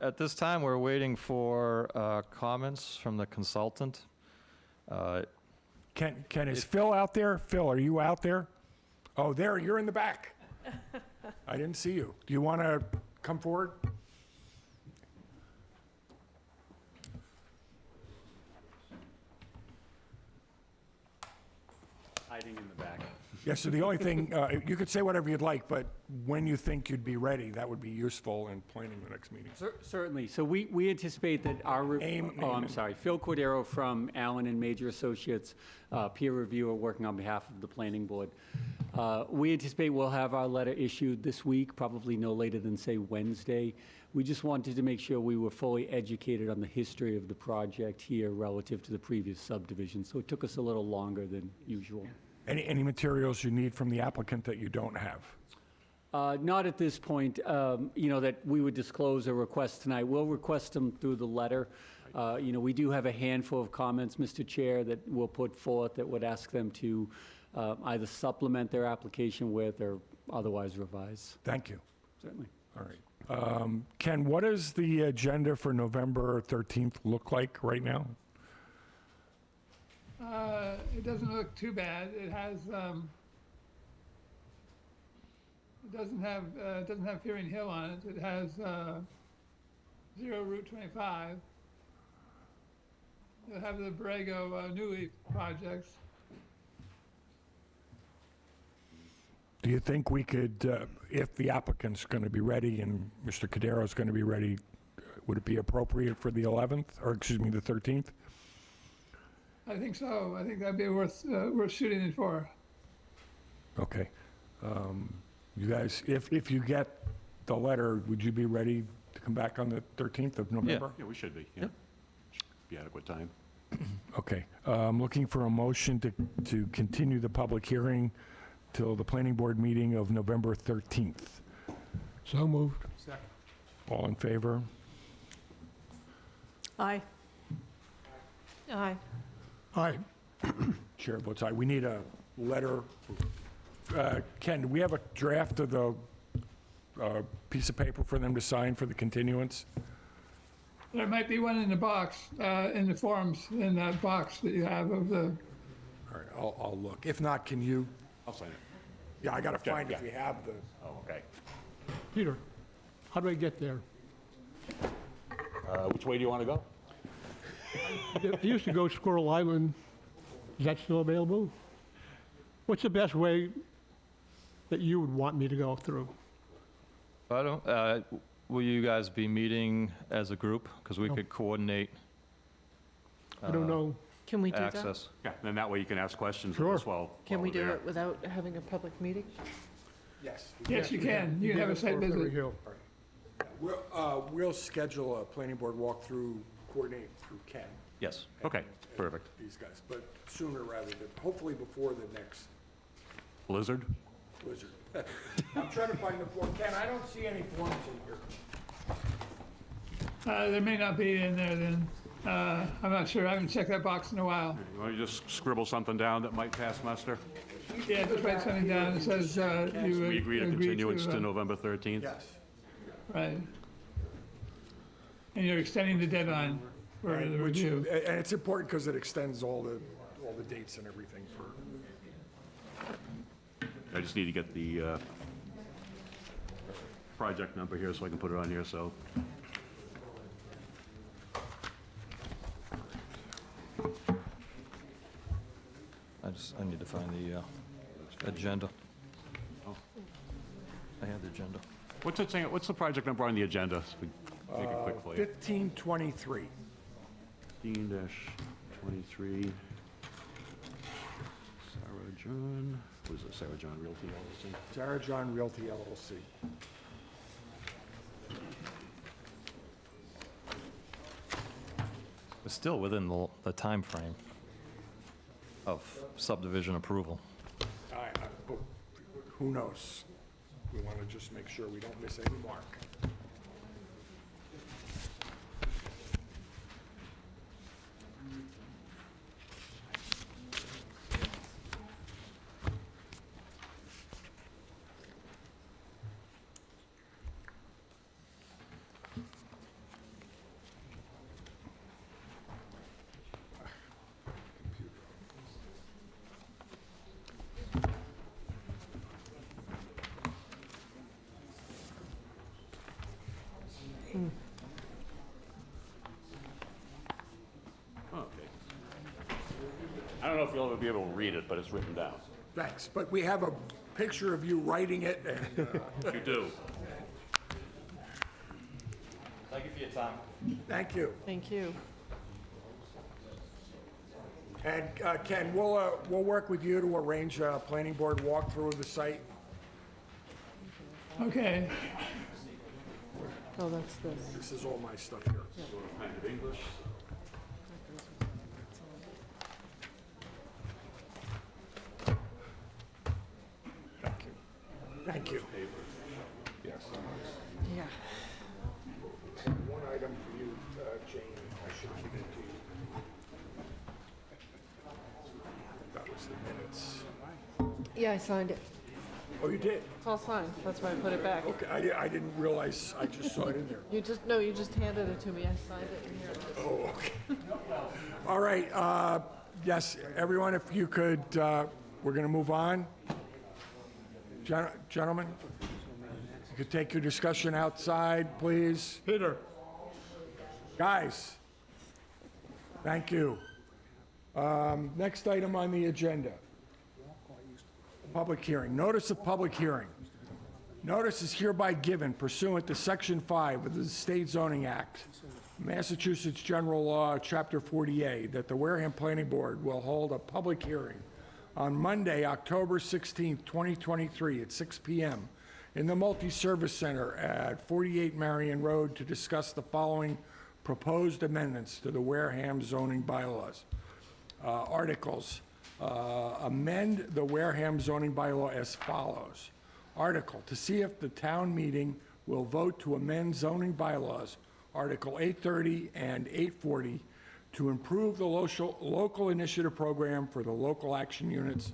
Speaker 6: At this time, we're waiting for comments from the consultant.
Speaker 1: Is Phil out there? Phil, are you out there? Oh, there, you're in the back. I didn't see you. Do you want to come forward?
Speaker 21: Hiding in the back.
Speaker 1: Yeah, so the only thing, you could say whatever you'd like, but when you think you'd be ready, that would be useful in planning the next meeting.
Speaker 21: Certainly. So we anticipate that I'm sorry, Phil Cordero from Allen and Major Associates, peer reviewer working on behalf of the planning board. We anticipate we'll have our letter issued this week, probably no later than, say, Wednesday. We just wanted to make sure we were fully educated on the history of the project here relative to the previous subdivision. So it took us a little longer than usual.
Speaker 1: Any materials you need from the applicant that you don't have?
Speaker 21: Not at this point, that we would disclose or request tonight. We'll request them through the letter. We do have a handful of comments, Mr. Chair, that we'll put forth that would ask them to either supplement their application with or otherwise revise.
Speaker 1: Thank you.
Speaker 21: Certainly.
Speaker 1: All right. Ken, what does the agenda for November 13th look like right now?
Speaker 3: It doesn't look too bad. It has, it doesn't have Fearing Hill on it. It has 0 Route 25. It'll have the Borrego New Leaf projects.
Speaker 1: Do you think we could, if the applicant's going to be ready and Mr. Cadero's going to be ready, would it be appropriate for the 11th, or excuse me, the 13th?
Speaker 3: I think so. I think that'd be worth shooting it for.
Speaker 1: Okay. You guys, if you get the letter, would you be ready to come back on the 13th of November?
Speaker 12: Yeah, we should be, yeah. Should be adequate time.
Speaker 1: Okay. I'm looking for a motion to continue the public hearing till the planning board meeting of November 13th.
Speaker 11: So moved.
Speaker 4: Second.
Speaker 1: All in favor?
Speaker 2: Aye. Aye.
Speaker 11: Aye.
Speaker 1: Chair votes aye. We need a letter. Ken, do we have a draft of the piece of paper for them to sign for the continuance?
Speaker 3: There might be one in the box, in the forms, in that box that you have of the.
Speaker 1: All right, I'll look. If not, can you?
Speaker 12: I'll sign it.
Speaker 1: Yeah, I got to find if we have the.
Speaker 12: Oh, okay.
Speaker 11: Peter, how do I get there?
Speaker 12: Which way do you want to go?
Speaker 11: I used to go Squirrel Island. Is that still available? What's the best way that you would want me to go through?
Speaker 6: I don't, will you guys be meeting as a group? Because we
Speaker 11: No.
Speaker 6: could coordinate.
Speaker 11: I don't know.
Speaker 8: Can we do that?
Speaker 6: Access.
Speaker 12: Yeah, and that way you can ask questions
Speaker 11: Sure.
Speaker 12: as well.
Speaker 8: Can we
Speaker 12: while we're
Speaker 8: do
Speaker 12: there.
Speaker 8: it without having a public meeting?
Speaker 1: Yes.
Speaker 3: Yes, you can. You can have a site
Speaker 11: For Ferry
Speaker 3: visit.
Speaker 11: Hill.
Speaker 1: We'll schedule a planning board walkthrough, coordinate through Ken.
Speaker 6: Yes.
Speaker 12: Okay,
Speaker 1: and
Speaker 12: perfect.
Speaker 1: These guys, but sooner rather than, hopefully before the next
Speaker 12: Blizzard?
Speaker 1: blizzard. I'm trying to find the form. Ken, I don't see any forms in here.
Speaker 3: There may not be in there then. I'm not sure. I haven't checked that box in a while.
Speaker 12: You want to just scribble something down that might pass muster?
Speaker 3: Yeah, just write something down that says you
Speaker 12: We agree to continuance to November 13th?
Speaker 1: Yes.
Speaker 3: Right. And you're extending the deadline for the
Speaker 1: And
Speaker 3: review.
Speaker 1: and it's important because it extends all the dates and everything for,
Speaker 12: I just need to get the project number here so I can put it on here, so.
Speaker 6: I need to find the agenda. I have the agenda.
Speaker 12: What's it saying, what's the project number on the agenda? So we make it quick for you.
Speaker 1: 1523.
Speaker 12: 15-23. Sarah John, what is it, Sarah John Realty LLC?
Speaker 1: Sarah John Realty LLC.
Speaker 6: We're still within the time frame of subdivision approval.
Speaker 1: But who knows? We want to just make sure we don't miss any mark.
Speaker 12: Okay. I don't know if you'll ever be able to read it, but it's written down.
Speaker 1: Thanks, but we have a picture of you writing it, and
Speaker 12: You do.
Speaker 6: Thank you for your time.
Speaker 1: thank you.
Speaker 8: Thank you.
Speaker 1: And Ken, we'll work with you to arrange a planning board walkthrough of the site.
Speaker 3: Okay.
Speaker 8: Oh, that's this.
Speaker 1: This is all my stuff here.
Speaker 12: Kind of English.
Speaker 1: Thank you. Thank you. Yes.
Speaker 8: Yeah.
Speaker 1: One item for you, Jane, I should give it to you. That was the minutes.
Speaker 8: Yeah, I signed it.
Speaker 1: Oh, you did?
Speaker 8: It's all signed. That's why I put it back.
Speaker 1: Okay, I didn't realize, I just saw it in there.
Speaker 8: You just handed it to me. I signed it in here. It is.
Speaker 1: Oh, okay. All right, yes, everyone, if you could, we're going to move on. Gentlemen, you could take your discussion outside, please.
Speaker 11: Peter.
Speaker 1: Guys, thank you. Next item on the agenda. Public hearing. Notice of public hearing. Notice is hereby given pursuant to Section 5 of the State Zoning Act, Massachusetts General Law, Chapter 48, that the Wareham Planning Board will hold a public hearing on Monday, October 16, 2023, at 6 p.m. in the Multi-Service Center at 48 Marion Road to discuss the following proposed amendments to the Wareham zoning bylaws. Articles. Amend the Wareham zoning bylaw as follows. Article, to see if the town meeting will vote to amend zoning bylaws, Article 830 and 840, to improve the local initiative program for the local action units.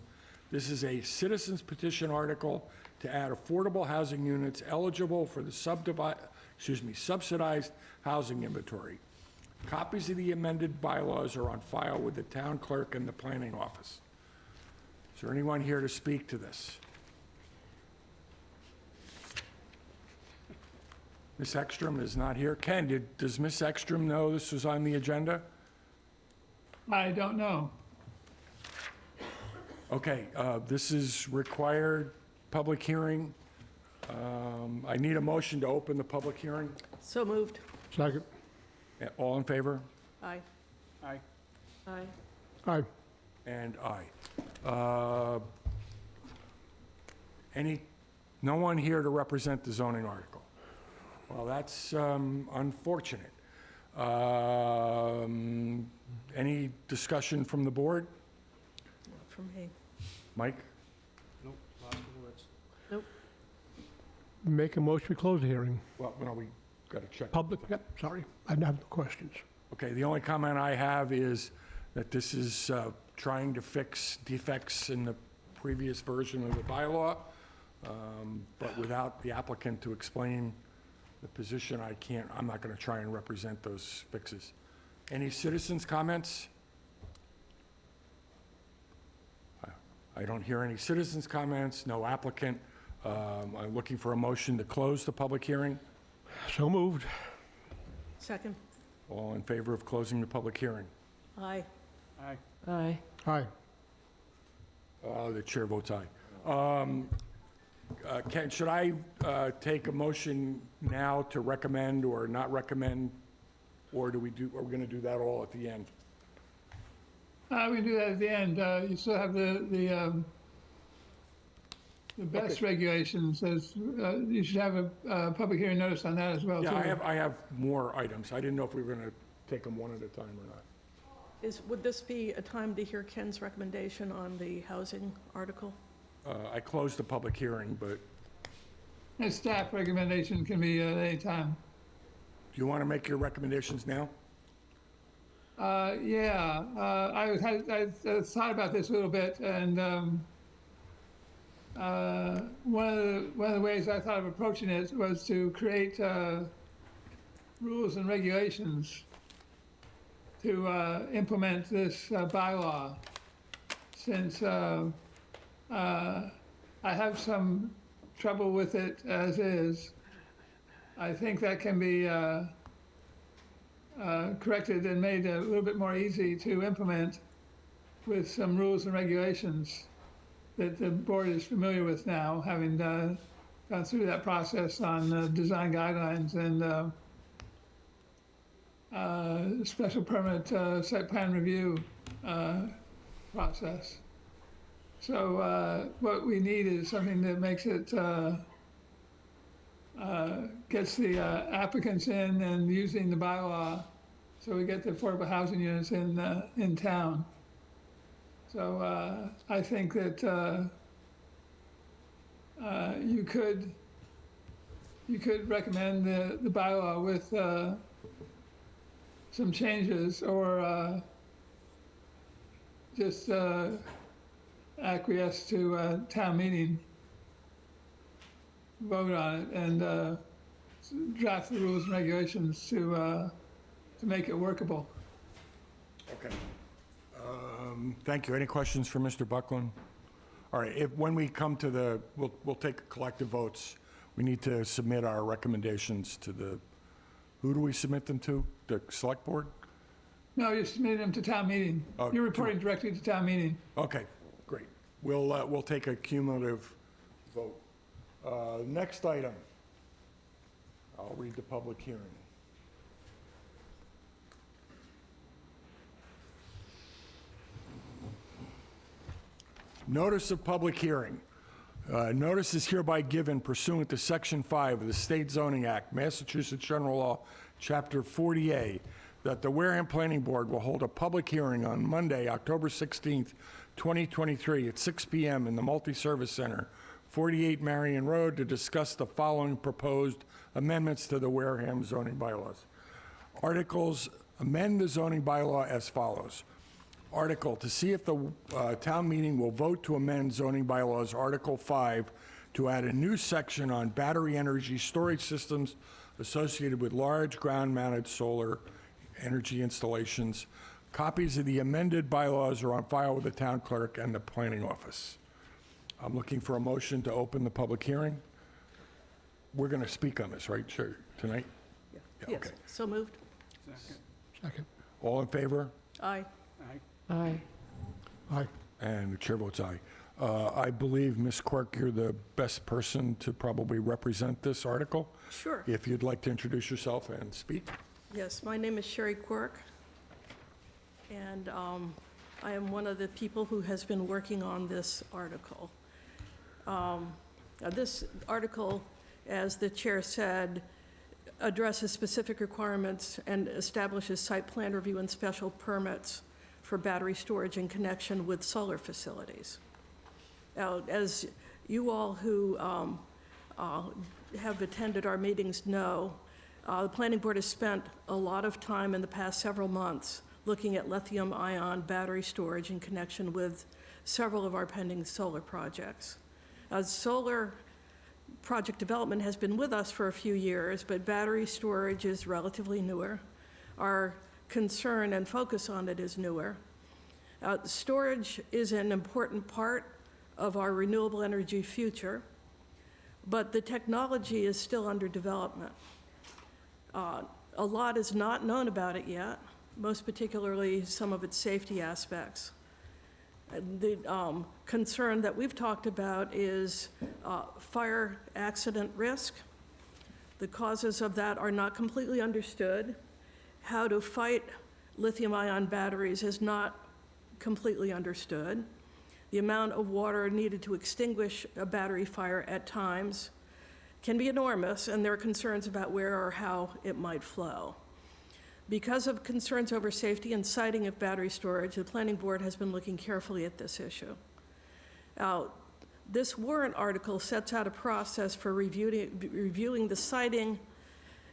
Speaker 1: This is a citizens petition article to add affordable housing units eligible for the subsidized housing inventory. Copies of the amended bylaws are on file with the town clerk and the planning office. Is there anyone here to speak to this? Ms. Ekstrom is not here. Ken, does Ms. Ekstrom know this was on the agenda?
Speaker 3: I don't know.
Speaker 1: Okay, this is required public hearing. I need a motion to open the public hearing.
Speaker 2: So moved.
Speaker 11: Second.
Speaker 1: All in favor?
Speaker 2: Aye.
Speaker 7: Aye.
Speaker 8: Aye.
Speaker 11: Aye.
Speaker 1: And aye. No one here to represent the zoning article? Well, that's unfortunate. Any discussion from the board?
Speaker 2: Not from me.
Speaker 1: Mike?
Speaker 7: Nope, lost the words.
Speaker 2: Nope.
Speaker 11: Make a motion to close the hearing.
Speaker 1: Well, no, we got to check.
Speaker 11: Public, yep, sorry, I have no questions.
Speaker 1: Okay, the only comment I have is that this is trying to fix defects in the previous version of the bylaw, but without the applicant to explain the position, I'm not going to try and represent those fixes. Any citizens' comments? I don't hear any citizens' comments, no applicant. I'm looking for a motion to close the public hearing.
Speaker 11: So moved.
Speaker 2: Second.
Speaker 1: All in favor of closing the public hearing?
Speaker 2: Aye.
Speaker 7: Aye.
Speaker 8: Aye.
Speaker 11: Aye.
Speaker 1: The chair votes aye. Ken, should I take a motion now to recommend or not recommend, or are we going to do that all at the end?
Speaker 3: We can do that at the end. You still have the best regulations. You should have a public hearing notice on that as well.
Speaker 1: Yeah,
Speaker 3: too.
Speaker 1: I have more items. I didn't know if we were going to take them one at a time or not.
Speaker 2: Would this be a time to hear Ken's recommendation on the housing article?
Speaker 1: I closed the public hearing, but
Speaker 3: A staff recommendation can be at any time.
Speaker 1: do you want to make your recommendations now?
Speaker 3: Yeah, I thought about this a little bit, and one of the ways I thought of approaching it was to create rules and regulations to implement this bylaw, since I have some trouble with it as is. I think that can be corrected and made a little bit more easy to implement with some rules and regulations. that the board is familiar with now, having gone through that process on design guidelines and special permit site plan review process. So what we need is something that makes it, gets the applicants in and using the bylaw, so we get the affordable housing units in town. So I think that you could recommend the bylaw with some changes, or just acquiesce to town meeting, vote on it, and draft the rules and regulations to make it workable.
Speaker 1: Okay. Thank you. Any questions for Mr. Buckland? All right, when we come to the, we'll take collective votes. We need to submit our recommendations to the, who do we submit them to? The select board?
Speaker 3: No, you submit them to town meeting.
Speaker 1: Oh,
Speaker 3: You're reporting directly to town meeting.
Speaker 1: Okay, great. We'll take a cumulative vote. Next item. I'll read the public hearing. Notice of public hearing. Notice is hereby given pursuant to Section 5 of the State Zoning Act, Massachusetts General Law, Chapter 40A, that the Wareham Planning Board will hold a public hearing on Monday, October 16th, 2023 at 6 p.m. in the Multi-Service Center, 48 Marion Road, to discuss the following proposed amendments to the Wareham zoning bylaws. Articles amend the zoning bylaw as follows. Article, to see if the town meeting will vote to amend zoning bylaws, Article 5, to add a new section on battery energy storage systems associated with large ground-mounted solar energy installations. Copies of the amended bylaws are on file with the town clerk and the planning office. I'm looking for a motion to open the public hearing. We're going to speak on this, right, sure, tonight? Yeah,
Speaker 2: Yes,
Speaker 1: okay.
Speaker 2: so moved.
Speaker 11: Second.
Speaker 1: All in favor?
Speaker 2: Aye.
Speaker 11: Aye. Aye.
Speaker 1: And the chair votes aye. I believe, Ms. Quirk, you're the best person to probably represent this article.
Speaker 2: Sure.
Speaker 1: If you'd like to introduce yourself and speak.
Speaker 2: Yes, my name is Sherry Quirk, and I am one of the people who has been working on this article. This article, as the chair said, addresses specific requirements and establishes site plan review and special permits for battery storage in connection with solar facilities. Now, as you all who have attended our meetings know, the planning board has spent a lot of time in the past several months looking at lithium-ion battery storage in connection with several of our pending solar projects. Solar project development has been with us for a few years, but battery storage is relatively newer. Our concern and focus on it is newer. Storage is an important part of our renewable energy future, but the technology is still under development. A lot is not known about it yet, most particularly some of its safety aspects. The concern that we've talked about is fire accident risk. The causes of that are not completely understood. How to fight lithium-ion batteries is not completely understood. The amount of water needed to extinguish a battery fire at times can be enormous, and there are concerns about where or how it might flow. Because of concerns over safety and siting of battery storage, the planning board has been looking carefully at this issue. Now, this warrant article sets out a process for reviewing the siting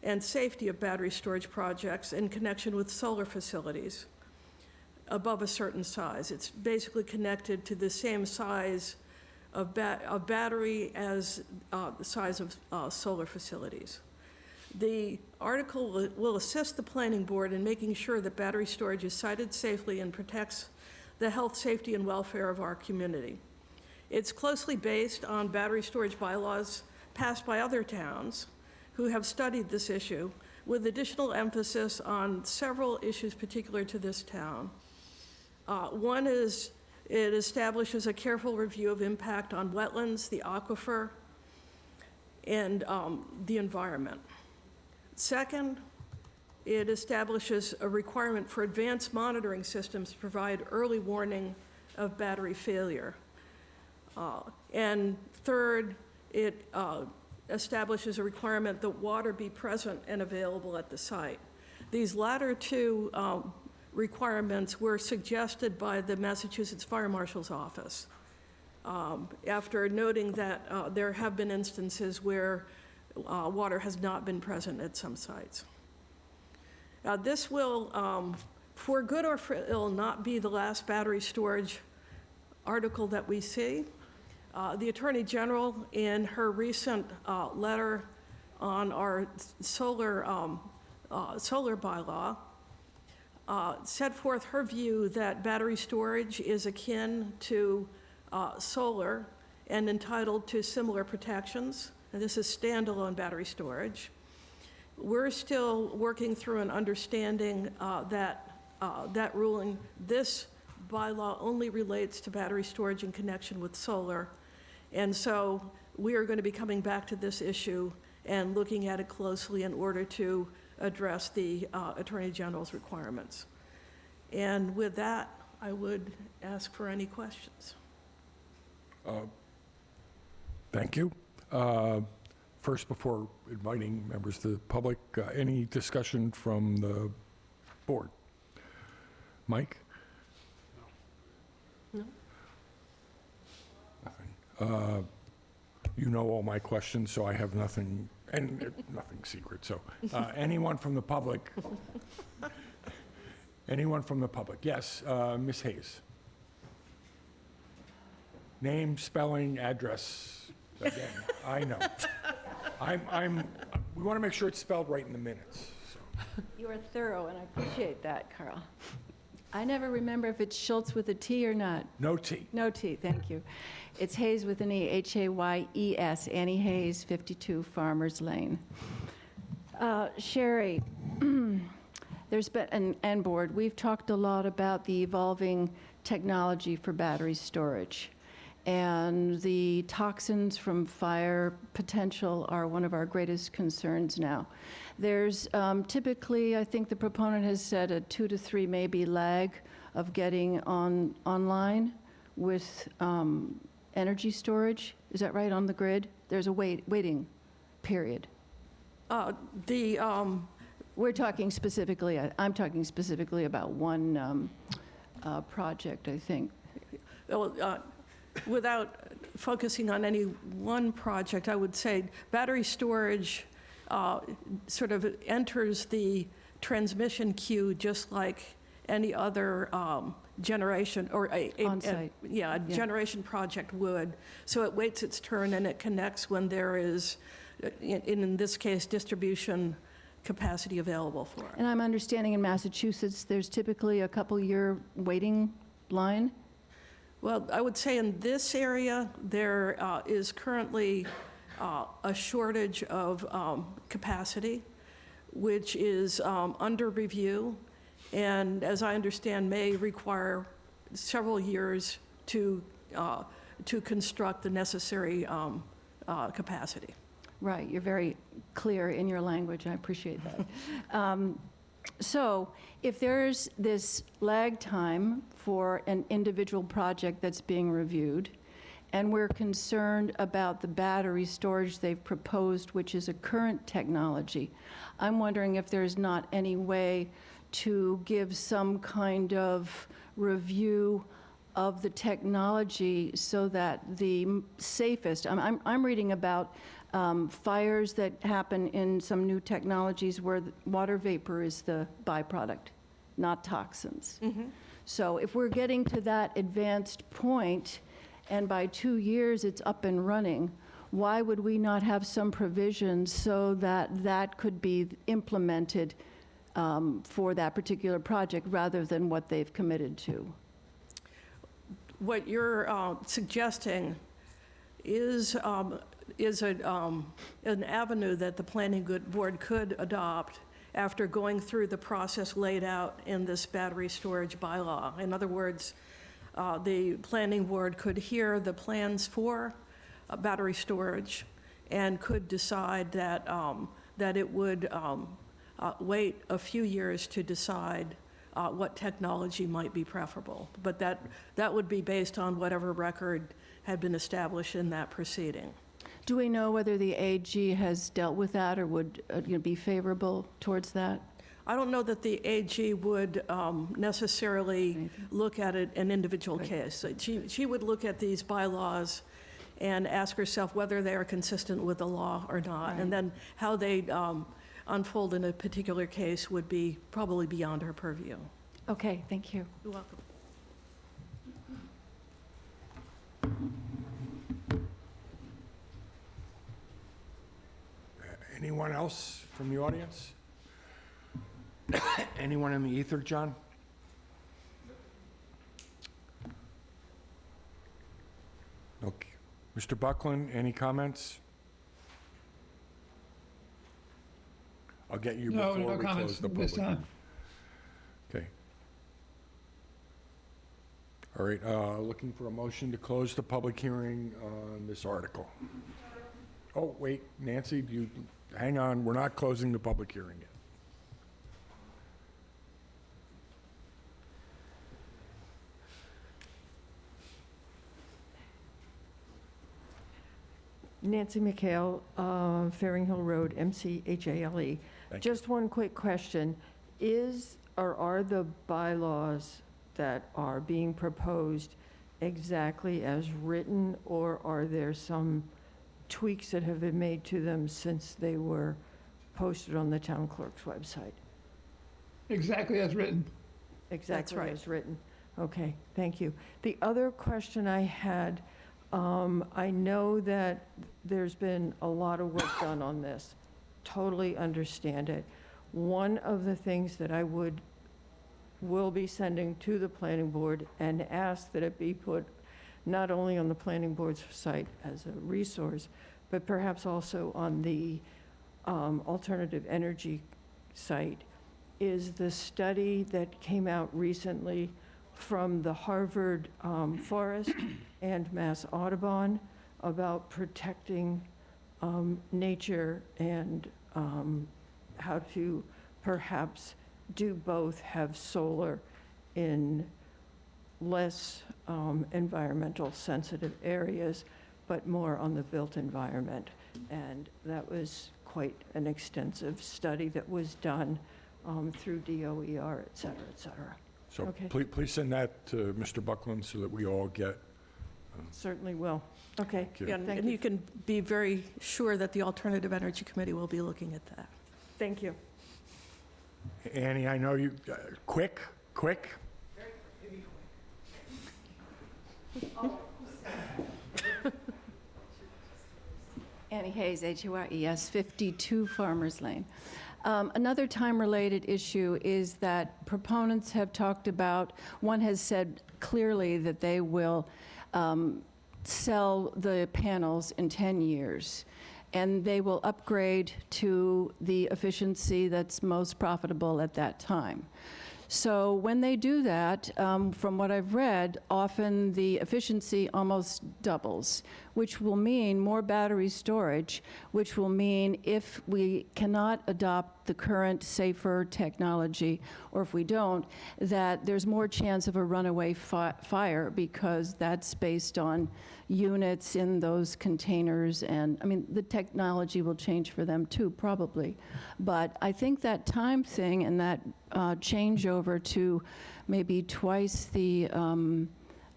Speaker 2: and safety of battery storage projects in connection with solar facilities above a certain size. It's basically connected to the same size of battery as the size of solar facilities. The article will assist the planning board in making sure that battery storage is sited safely and protects the health, safety, and welfare of our community. It's closely based on battery storage bylaws passed by other towns who have studied this issue, with additional emphasis on several issues particular to this town. One is It establishes a careful review of impact on wetlands, the aquifer, and the environment. Second, it establishes a requirement for advanced monitoring systems to provide early warning of battery failure. And third, it establishes a requirement that water be present and available at the site. These latter two requirements were suggested by the Massachusetts Fire Marshal's Office after noting that there have been instances where water has not been present at some sites. This will, for good or for ill, not be the last battery storage article that we see. The Attorney General, in her recent letter on our solar bylaw, set forth her view that battery storage is akin to solar and entitled to similar protections. And this is standalone battery storage. We're still working through an understanding that ruling, this bylaw only relates to battery storage in connection with solar. And so we are going to be coming back to this issue and looking at it closely in order to address the Attorney General's requirements. And with that, I would ask for any questions.
Speaker 1: Thank you. First, before inviting members of the public, any discussion from the board? Mike?
Speaker 2: No.
Speaker 1: Nothing. You know all my questions, so I have nothing, and nothing secret. So anyone from the public? Anyone from the public? Yes, Ms. Hayes. Name, spelling, address. Again, I know. We want to make sure it's spelled right in the minutes. So.
Speaker 19: You are thorough, and I appreciate that, Carl. I never remember if it's Schultz with a T or not.
Speaker 1: No T.
Speaker 19: No T, thank you. It's Hayes with an E, H-A-Y-E-S, Annie Hayes, 52 Farmers Lane. Sherry, there's been, and board, we've talked a lot about the evolving technology for battery storage. And the toxins from fire potential are one of our greatest concerns now. There's typically, I think the proponent has said, a 2 to 3 maybe lag of getting online with energy storage. Is that right, on the grid? There's a waiting period. We're talking specifically, I'm talking specifically about one project, I think.
Speaker 2: Well, without focusing on any one project, I would say battery storage sort of enters the transmission queue just like any other generation or
Speaker 19: On-site.
Speaker 2: a generation project would. So it waits its turn and it connects when there is, in this case, distribution capacity available for it.
Speaker 19: And I'm understanding in Massachusetts, there's typically a couple-year waiting line?
Speaker 2: Well, I would say in this area, there is currently a shortage of capacity, which is under review, and as I understand, may require several years to construct the necessary capacity.
Speaker 19: Right, you're very clear in your language, I appreciate that. So if there's this lag time for an individual project that's being reviewed, and we're concerned about the battery storage they've proposed, which is a current technology, I'm wondering if there's not any way to give some kind of review of the technology so that the safest, I'm reading about fires that happen in some new technologies where the water vapor is the byproduct, not toxins.
Speaker 2: Mm-hmm.
Speaker 19: So if we're getting to that advanced point, and by 2 years it's up and running, why would we not have some provisions so that that could be implemented for that particular project rather than what they've committed to?
Speaker 2: What you're suggesting is an avenue that the planning board could adopt after going through the process laid out in this battery storage bylaw. In other words, the planning board could hear the plans for battery storage and could decide that, that it would wait a few years to decide what technology might be preferable. But that would be based on whatever record had been established in that proceeding.
Speaker 19: Do we know whether the AG has dealt with that or would be favorable towards that?
Speaker 2: I don't know that the AG would necessarily look at it an individual case. She would look at these bylaws and ask herself whether they are consistent with the law or not.
Speaker 19: Right.
Speaker 2: And then how they unfold in a particular case would be probably beyond her purview.
Speaker 19: Okay, thank you.
Speaker 2: You're welcome.
Speaker 1: Anyone else from the audience? Anyone in the ether, John? Okay. Mr. Buckland, any comments? I'll get you
Speaker 3: No,
Speaker 1: before
Speaker 3: no
Speaker 1: we
Speaker 3: comments
Speaker 1: close the
Speaker 3: this
Speaker 1: public.
Speaker 3: time.
Speaker 1: Okay. All right, looking for a motion to close the public hearing on this article. Oh, wait, Nancy, hang on, we're not closing the public hearing yet.
Speaker 5: Nancy McHale, Faring Hill Road, MCHALE.
Speaker 1: Thank
Speaker 5: Just one quick question. Is, or are the bylaws that are being proposed exactly as written, or are there some tweaks that have been made to them since they were posted on the town clerk's website?
Speaker 3: Exactly as written.
Speaker 5: Exactly
Speaker 2: right.
Speaker 5: as written. Okay, thank you. The other question I had, I know that there's been a lot of work done on this. Totally understand it. One of the things that I will be sending to the planning board and ask that it be put not only on the planning board's site as a resource, but perhaps also on the alternative energy site, is the study that came out recently from the Harvard Forest and Mass Audubon about protecting nature and how to perhaps do both, have solar in less environmental sensitive areas, but more on the built environment. And that was quite an extensive study that was done through DOER, et cetera, et cetera.
Speaker 1: So
Speaker 5: Okay.
Speaker 1: please send that to Mr. Buckland so that we all get.
Speaker 5: Certainly will. Okay.
Speaker 1: Thank you.
Speaker 2: Yeah,
Speaker 5: Thank
Speaker 2: and
Speaker 5: you.
Speaker 2: you can be very sure that the Alternative Energy Committee will be looking at that.
Speaker 5: Thank you.
Speaker 1: Annie, I know you, quick.
Speaker 19: Annie Hayes, HURES, 52 Farmers Lane. Another time-related issue is that proponents have talked about, one has said clearly that they will sell the panels in 10 years, and they will upgrade to the efficiency that's most profitable at that time. So when they do that, from what I've read, often the efficiency almost doubles, which will mean more battery storage, which will mean if we cannot adopt the current safer technology, or if we don't, that there's more chance of a runaway fire, because that's based on units in those containers. And I mean, the technology will change for them too, probably. But I think that time thing and that changeover to maybe twice the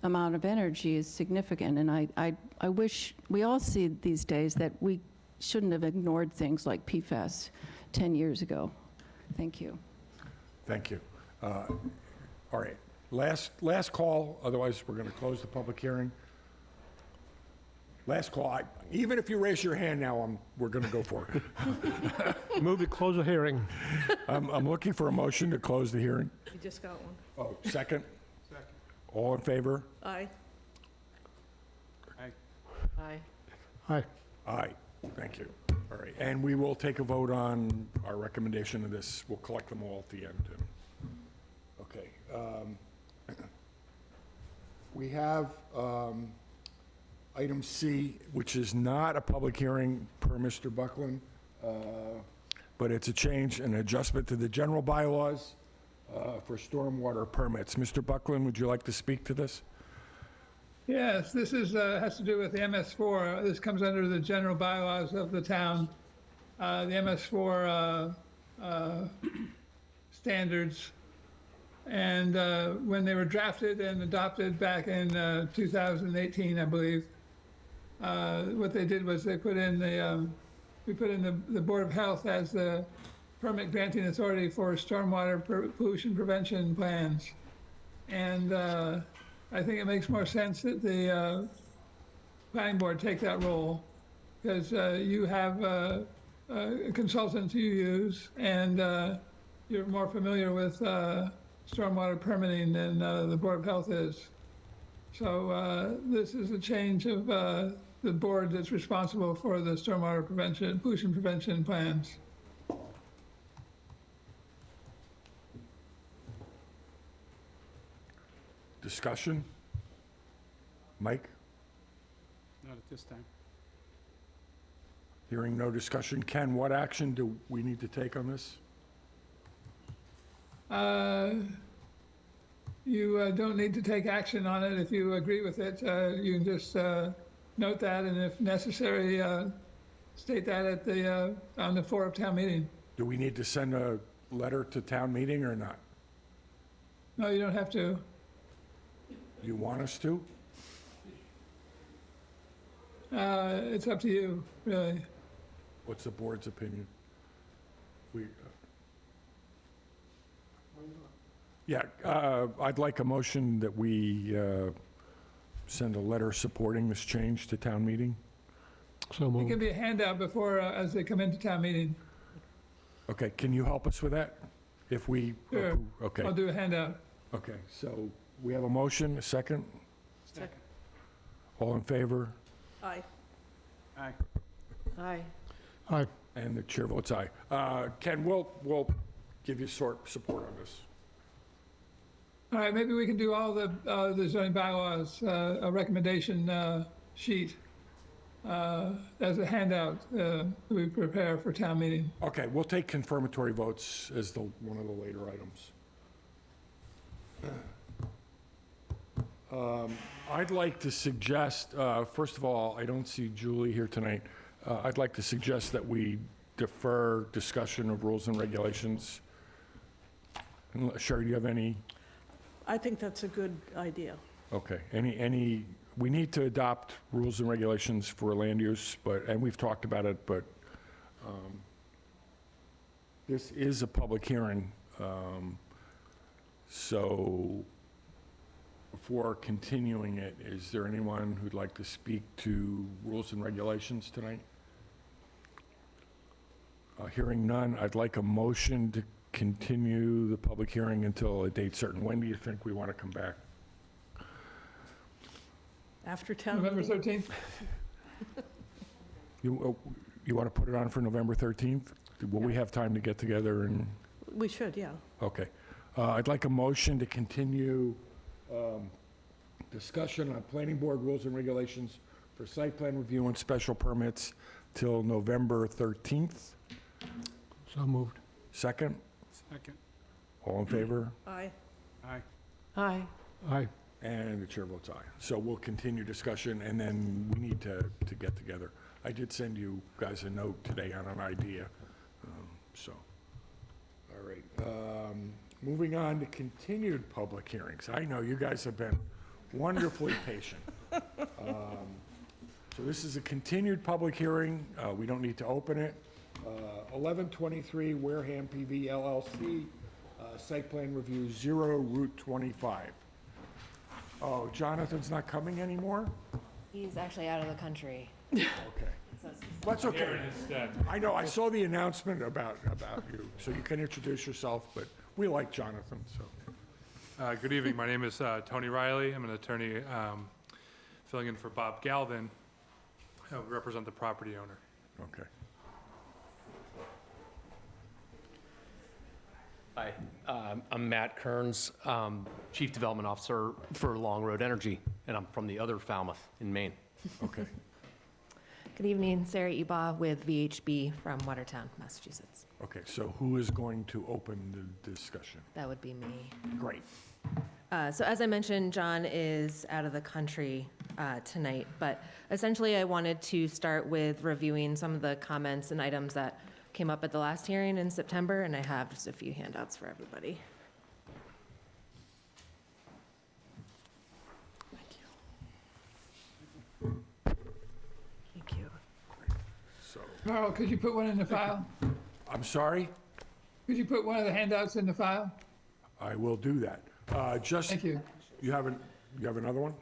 Speaker 19: amount of energy is significant. And I wish we all see these days that we shouldn't have ignored things like PFAS 10 years ago. Thank you.
Speaker 1: Thank you. All right, last call, otherwise we're going to close the public hearing. Last call. Even if you raise your hand now, we're going to go for it.
Speaker 11: Move to close the hearing.
Speaker 1: I'm looking for a motion to close the hearing.
Speaker 2: You just got one.
Speaker 1: Oh, second? Second. All in favor?
Speaker 2: Aye.
Speaker 8: Aye.
Speaker 11: Aye.
Speaker 1: Aye. Thank you. All right, and we will take a vote on our recommendation of this. We'll collect them all at the end. Okay. We have item C, which is not a public hearing per Mr. Buckland, but it's a change, an adjustment to the general bylaws for stormwater permits. Mr. Buckland, would you like to speak to this?
Speaker 3: Yes, this is, has to do with the MS4. This comes under the general bylaws of the town. The MS4 standards. And when they were drafted and adopted back in 2018, I believe, what they did was they put in we put in the Board of Health as the permit granting authority for stormwater pollution prevention plans. And I think it makes more sense that the planning board take that role, because you have a consultant you use, and you're more familiar with stormwater permitting than the Board of Health is. So this is a change of the board that's responsible for the stormwater prevention, pollution prevention plans.
Speaker 1: Discussion? Mike?
Speaker 7: Not at this time.
Speaker 1: Hearing no discussion. Ken, what action do we need to take on this?
Speaker 3: You don't need to take action on it if you agree with it. You can just note that, and if necessary, state that at the on the floor of town meeting.
Speaker 1: Do we need to send a letter to town meeting or not?
Speaker 3: No, you don't have to.
Speaker 1: You want us to?
Speaker 3: It's up to you, really.
Speaker 1: What's the board's opinion? Yeah, I'd like a motion that we send a letter supporting this change to town meeting.
Speaker 11: So
Speaker 3: It
Speaker 11: moved.
Speaker 3: can be a handout before, as they come into town meeting.
Speaker 1: Okay, can you help us with that? If we,
Speaker 3: Sure.
Speaker 1: okay,
Speaker 3: I'll do a handout.
Speaker 1: okay, so we have a motion, a second?
Speaker 8: Second.
Speaker 1: All in favor?
Speaker 2: Aye.
Speaker 7: Aye.
Speaker 8: Aye.
Speaker 11: Aye.
Speaker 1: And the chair votes aye. Ken, we'll give you support on this.
Speaker 3: All right, maybe we can do all the zoning bylaws, a recommendation sheet as a handout we prepare for town meeting.
Speaker 1: Okay, we'll take confirmatory votes as one of the later items. I'd like to suggest, first of all, I don't see Julie here tonight. I'd like to suggest that we defer discussion of rules and regulations. Sherry, do you have any?
Speaker 2: I think that's a good idea.
Speaker 1: Okay, we need to adopt rules and regulations for land use, and we've talked about it, but this is a public hearing, so before continuing it, is there anyone who'd like to speak to rules and regulations tonight? Hearing none, I'd like a motion to continue the public hearing until a date certain. When do you think we want to come back?
Speaker 2: After town
Speaker 3: November
Speaker 2: meeting.
Speaker 3: 13th?
Speaker 1: You want to put it on for November 13th? Will we have time to get together and?
Speaker 2: We should, yeah.
Speaker 1: Okay. I'd like a motion to continue discussion on planning board rules and regulations for site plan review and special permits till November 13th.
Speaker 11: So moved.
Speaker 1: Second?
Speaker 7: Second.
Speaker 1: All in favor?
Speaker 2: Aye.
Speaker 7: Aye.
Speaker 8: Aye.
Speaker 11: Aye.
Speaker 1: And the chair votes aye. So we'll continue discussion, and then we need to get together. I did send you guys a note today on an idea, all right. Moving on to continued public hearings. I know you guys have been wonderfully patient. So this is a continued public hearing. We don't need to open it. 1123 Wareham PV LLC, site plan review 0 Route 25. Oh, Jonathan's not coming anymore?
Speaker 9: He's actually out of the country.
Speaker 1: Okay. That's okay. I know, I saw the announcement about you, so you can introduce yourself, but we like Jonathan, so.
Speaker 22: Good evening. My name is Tony Riley. I'm an attorney filling in for Bob Galvin. We represent the property owner.
Speaker 1: Okay.
Speaker 10: Hi, I'm Matt Kearns, Chief Development Officer for Long Road Energy, and I'm from the other Falmouth in Maine.
Speaker 1: Okay.
Speaker 9: Good evening, Sarah Eba with VHB from Watertown, Massachusetts.
Speaker 1: Okay, so who is going to open the discussion?
Speaker 9: That would be me.
Speaker 1: Great.
Speaker 9: So as I mentioned, John is out of the country tonight, but essentially I wanted to start with reviewing some of the comments and items that came up at the last hearing in September, and I have just a few handouts for everybody. Thank you.
Speaker 1: So,
Speaker 3: Carl, could you put one in the file?
Speaker 1: I'm sorry?
Speaker 3: Could you put one of the handouts in the file?
Speaker 1: I will do that.
Speaker 3: Thank you.
Speaker 1: You have another one?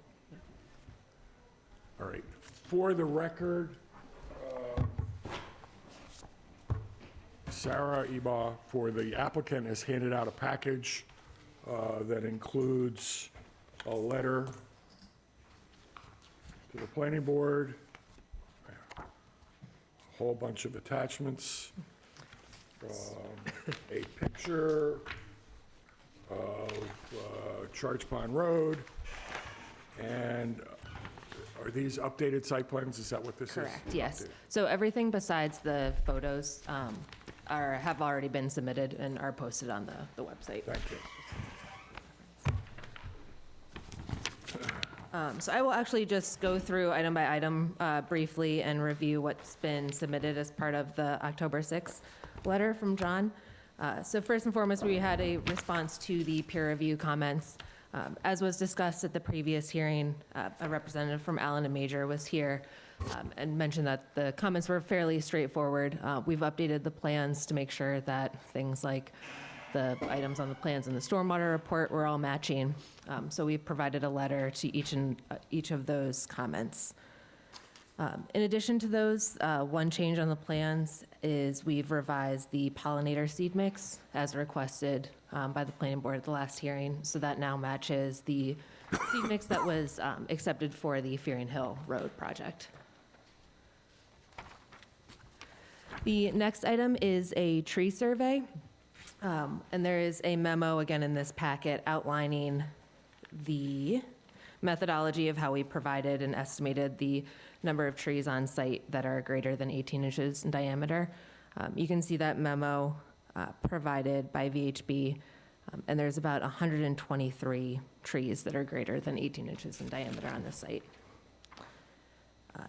Speaker 1: All right. For the record, Sarah Eba, for the applicant, has handed out a package that includes a letter to the planning board, a whole bunch of attachments, a picture of Charge Pond Road, and are these updated site plans? Is that what this is?
Speaker 9: Correct, yes.
Speaker 1: Updated.
Speaker 9: So everything besides the photos have already been submitted and are posted on the website.
Speaker 1: Thank you.
Speaker 9: So I will actually just go through item by item briefly and review what's been submitted as part of the October 6th letter from John. So first and foremost, we had a response to the peer review comments. As was discussed at the previous hearing, a representative from Allen and Major was here and mentioned that the comments were fairly straightforward. We've updated the plans to make sure that things like the items on the plans and the stormwater report were all matching. So we provided a letter to each of those comments. In addition to those, one change on the plans is we've revised the pollinator seed mix as requested by the planning board at the last hearing. So that now matches the seed mix that was accepted for the Fearing Hill Road project. The next item is a tree survey. And there is a memo, again, in this packet outlining the methodology of how we provided and estimated the number of trees on site that are greater than 18 inches in diameter. You can see that memo provided by VHB, and there's about 123 trees that are greater than 18 inches in diameter on the site.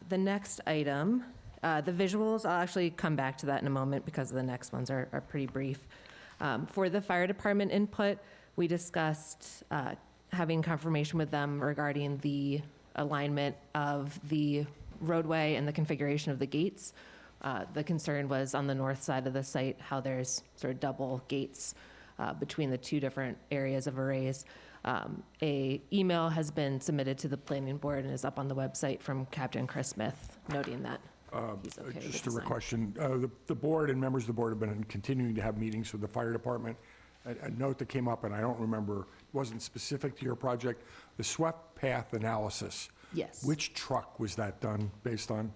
Speaker 9: The next item, the visuals, I'll actually come back to that in a moment because the next ones are pretty brief. For the fire department input, we discussed having confirmation with them regarding the alignment of the roadway and the configuration of the gates. The concern was on the north side of the site, how there's sort of double gates between the two different areas of arrays. A email has been submitted to the planning board and is up on the website from Captain Chris Smith, noting that he's okay with the
Speaker 1: Just a
Speaker 9: design.
Speaker 1: question. The board and members of the board have been continuing to have meetings with the fire department. A note that came up, and I don't remember, wasn't specific to your project, the swept path analysis.
Speaker 9: Yes.
Speaker 1: Which truck was that done based on?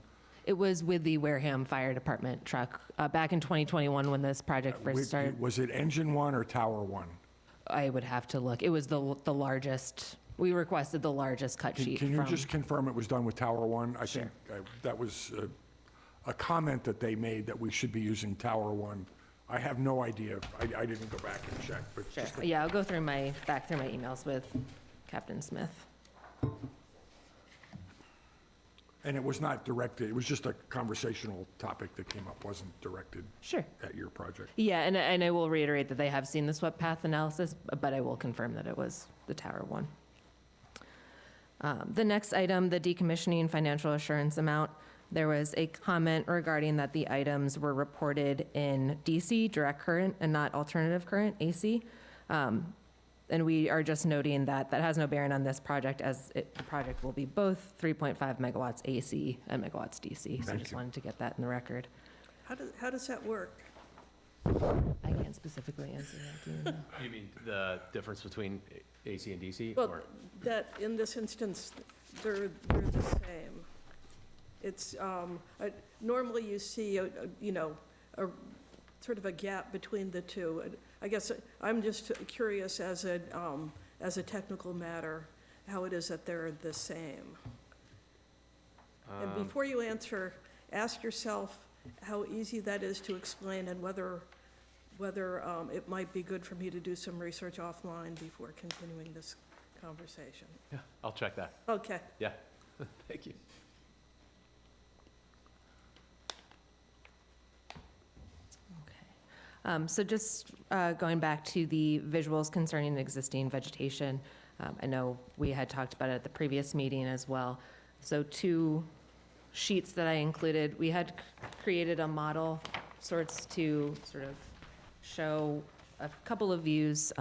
Speaker 9: It was with the Wareham Fire Department truck back in 2021 when this project first started.
Speaker 1: Was it engine one or tower one?
Speaker 9: I would have to look. It was the largest, we requested the largest cut sheet
Speaker 1: Can you
Speaker 9: from.
Speaker 1: just confirm it was done with tower one? I
Speaker 9: Sure.
Speaker 1: think that was a comment that they made that we should be using tower one. I have no idea. I didn't go back and check, but
Speaker 9: Sure.
Speaker 1: just
Speaker 9: Yeah, I'll go back through my emails with Captain Smith.
Speaker 1: And it was not directed, it was just a conversational topic that came up, wasn't directed
Speaker 9: Sure.
Speaker 1: at your project.
Speaker 9: Yeah, and I will reiterate that they have seen the swept path analysis, but I will confirm that it was the tower one. The next item, the decommissioning financial assurance amount, there was a comment regarding that the items were reported in DC, direct current, and not alternative current, AC. And we are just noting that that has no bearing on this project, as the project will be both 3.5 megawatts AC and megawatts DC. So I just wanted to get that in the record.
Speaker 2: How does that work?
Speaker 9: I can't specifically answer that. Do you know?
Speaker 10: You mean the difference between AC and DC?
Speaker 2: Well,
Speaker 10: or-
Speaker 2: that, in this instance, they're the same. It's, normally you see, a sort of a gap between the two. I guess I'm just curious as a technical matter, how it is that they're the same. And before you answer, ask yourself how easy that is to explain and whether it might be good for me to do some research offline before continuing this conversation.
Speaker 10: Yeah, I'll check that.
Speaker 2: Okay.
Speaker 10: Yeah, thank you.
Speaker 9: So just going back to the visuals concerning existing vegetation, I know we had talked about it at the previous meeting as well. So 2 sheets that I included, we had created a model sorts to sort of show a couple of views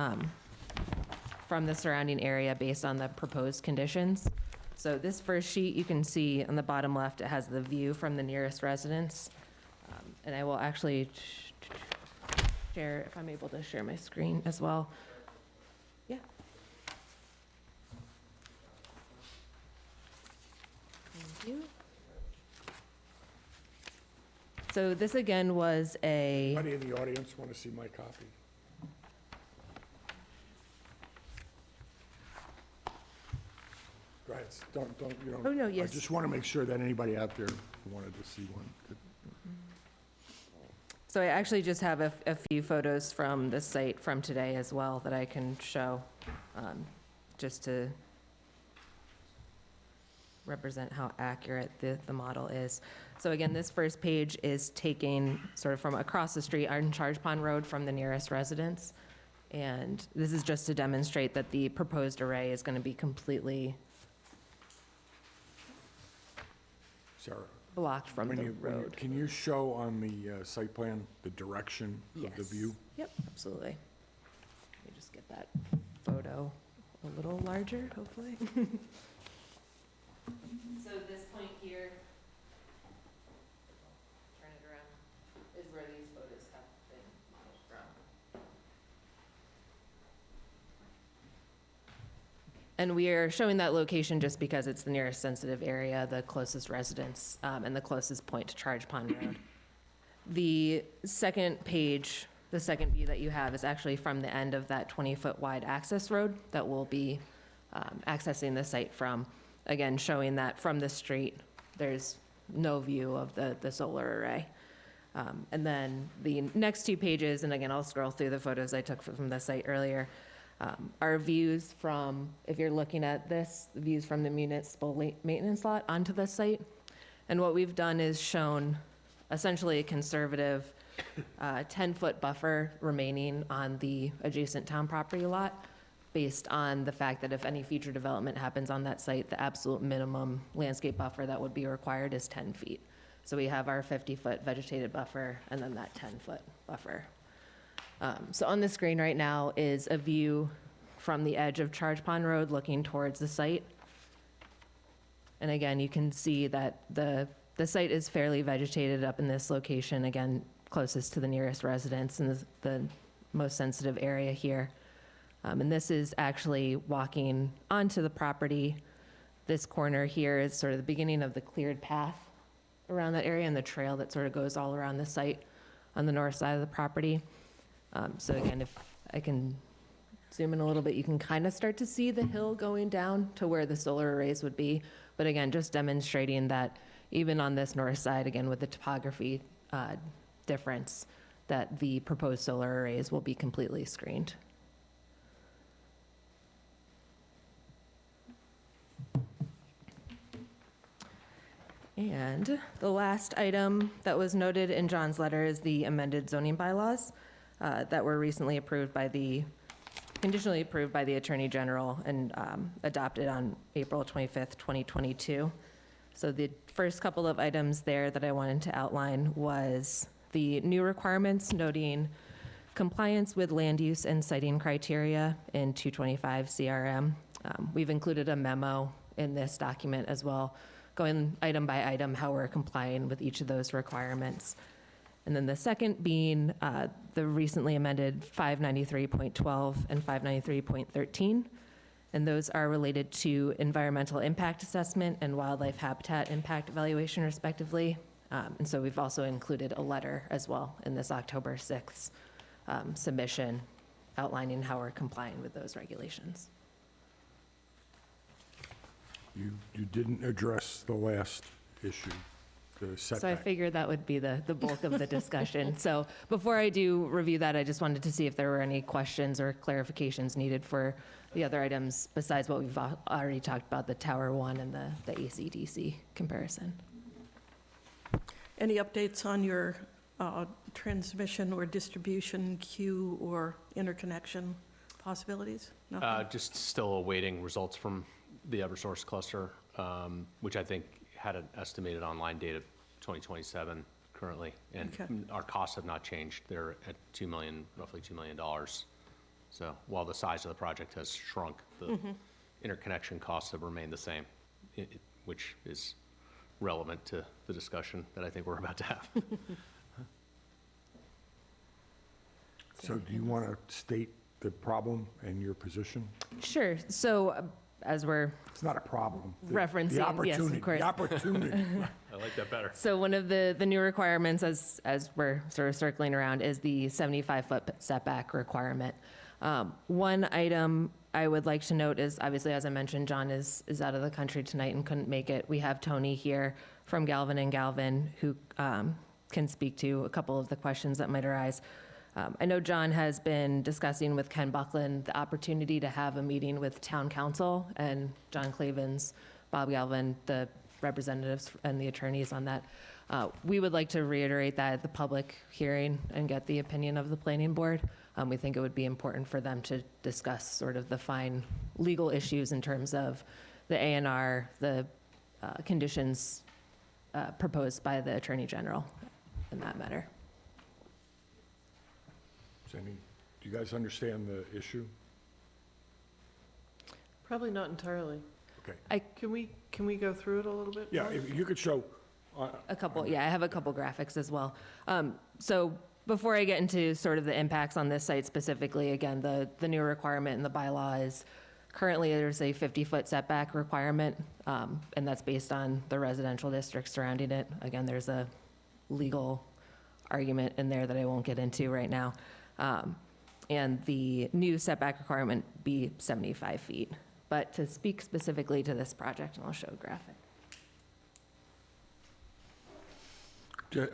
Speaker 9: from the surrounding area based on the proposed conditions. So this first sheet, you can see on the bottom left, it has the view from the nearest residence. And I will actually share, if I'm able to share my screen as well. Yeah. Thank you. So this again was a.
Speaker 1: Anybody in the audience want to see my copy? Go ahead, you don't.
Speaker 9: Oh, no, yes.
Speaker 1: I just want to make sure that anybody out there who wanted to see one could.
Speaker 9: So I actually just have a few photos from the site from today as well that I can show, just to represent how accurate the model is. So again, this first page is taking sort of from across the street on Charge Pond Road from the nearest residence. And this is just to demonstrate that the proposed array is going to be completely
Speaker 1: Sarah,
Speaker 9: blocked from the road.
Speaker 1: Can you show on the site plan the direction of the view?
Speaker 9: Yep, absolutely. Let me just get that photo a little larger, hopefully. So this point here, turn it around, is where these photos have been modeled from. And we are showing that location just because it's the nearest sensitive area, the closest residence, and the closest point to Charge Pond Road. The second page, the second view that you have is actually from the end of that 20-foot wide access road that we'll be accessing the site from. Again, showing that from the street, there's no view of the solar array. And then the next 2 pages, and again, I'll scroll through the photos I took from the site earlier, are views from, if you're looking at this, views from the municipal maintenance lot onto the site. And what we've done is shown essentially a conservative 10-foot buffer remaining on the adjacent town property lot, based on the fact that if any future development happens on that site, the absolute minimum landscape buffer that would be required is 10 feet. So we have our 50-foot vegetated buffer and then that 10-foot buffer. So on the screen right now is a view from the edge of Charge Pond Road looking towards the site. And again, you can see that the site is fairly vegetated up in this location, again, closest to the nearest residence and the most sensitive area here. And this is actually walking onto the property. This corner here is sort of the beginning of the cleared path around that area and the trail that sort of goes all around the site on the north side of the property. So again, if I can zoom in a little bit, you can kind of start to see the hill going down to where the solar arrays would be. But again, just demonstrating that even on this north side, again, with the topography difference, that the proposed solar arrays will be completely screened. And the last item that was noted in John's letter is the amended zoning bylaws that were recently conditionally approved by the Attorney General and adopted on April 25th, 2022. So the first couple of items there that I wanted to outline was the new requirements noting compliance with land use and siting criteria in 225 CRM. We've included a memo in this document as well, going item by item how we're complying with each of those requirements. And then the second being the recently amended 593.12 and 593.13. And those are related to environmental impact assessment and wildlife habitat impact evaluation respectively. And so we've also included a letter as well in this October 6th submission outlining how we're complying with those regulations.
Speaker 1: You didn't address the last issue, the
Speaker 9: So I
Speaker 1: setback.
Speaker 9: figured that would be the bulk of the discussion. So before I do review that, I just wanted to see if there were any questions or clarifications needed for the other items besides what we've already talked about, the Tower 1 and the AC/DC comparison.
Speaker 2: Any updates on your transmission or distribution queue or interconnection possibilities? Nothing?
Speaker 10: Just still awaiting results from the Eversource cluster, which I think had an estimated online date of 2027 currently. And
Speaker 2: Okay.
Speaker 10: our costs have not changed. They're at $2 million, roughly $2 million. So while the size of the project has shrunk, the interconnection costs have remained the same, which is relevant to the discussion that I think we're about to have.
Speaker 1: So do you want to state the problem and your position?
Speaker 9: Sure. So as we're
Speaker 1: It's not a problem.
Speaker 9: referencing,
Speaker 1: The
Speaker 9: yes,
Speaker 1: opportunity,
Speaker 9: of course.
Speaker 1: the opportunity.
Speaker 10: I like that better.
Speaker 9: So one of the new requirements, as we're sort of circling around, is the 75-foot setback requirement. One item I would like to note is, obviously, as I mentioned, John is out of the country tonight and couldn't make it. We have Tony here from Galvin and Galvin, who can speak to a couple of the questions that might arise. I know John has been discussing with Ken Buckland the opportunity to have a meeting with town council and John Clavens, Bob Galvin, the representatives and the attorneys on that. We would like to reiterate that at the public hearing and get the opinion of the planning board. We think it would be important for them to discuss sort of the fine legal issues in terms of the A&R, the conditions proposed by the Attorney General in that matter.
Speaker 1: Do you guys understand the issue?
Speaker 8: Probably not entirely.
Speaker 1: Okay.
Speaker 8: Can we go through it a little bit?
Speaker 1: Yeah,
Speaker 8: more?
Speaker 1: if you could show.
Speaker 9: A couple, yeah, I have a couple graphics as well. So before I get into sort of the impacts on this site specifically, again, the new requirement in the bylaw is currently there's a 50-foot setback requirement, and that's based on the residential district surrounding it. Again, there's a legal argument in there that I won't get into right now. And the new setback requirement be 75 feet. But to speak specifically to this project, and I'll show a graphic.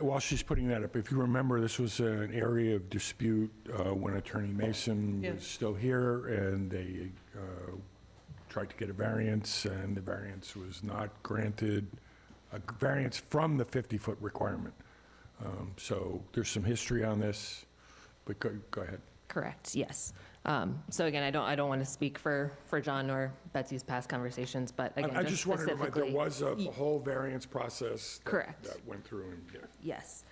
Speaker 1: While she's putting that up, if you remember, this was an area of dispute when Attorney Mason
Speaker 8: Yeah.
Speaker 1: was still here, and they tried to get a variance, and the variance was not granted, a variance from the 50-foot requirement. So there's some history on this, but go ahead.
Speaker 9: Correct, yes. So again, I don't want to speak for John or Betsy's past conversations, but again,
Speaker 1: I just wondered if there
Speaker 9: specifically.
Speaker 1: was a whole variance process
Speaker 9: Correct.
Speaker 1: that went through, and yeah.
Speaker 9: Yes.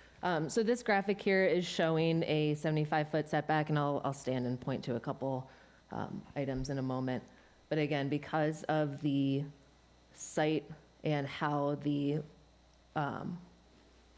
Speaker 9: So this graphic here is showing a 75-foot setback, and I'll stand and point to a couple items in a moment. But again, because of the site and how the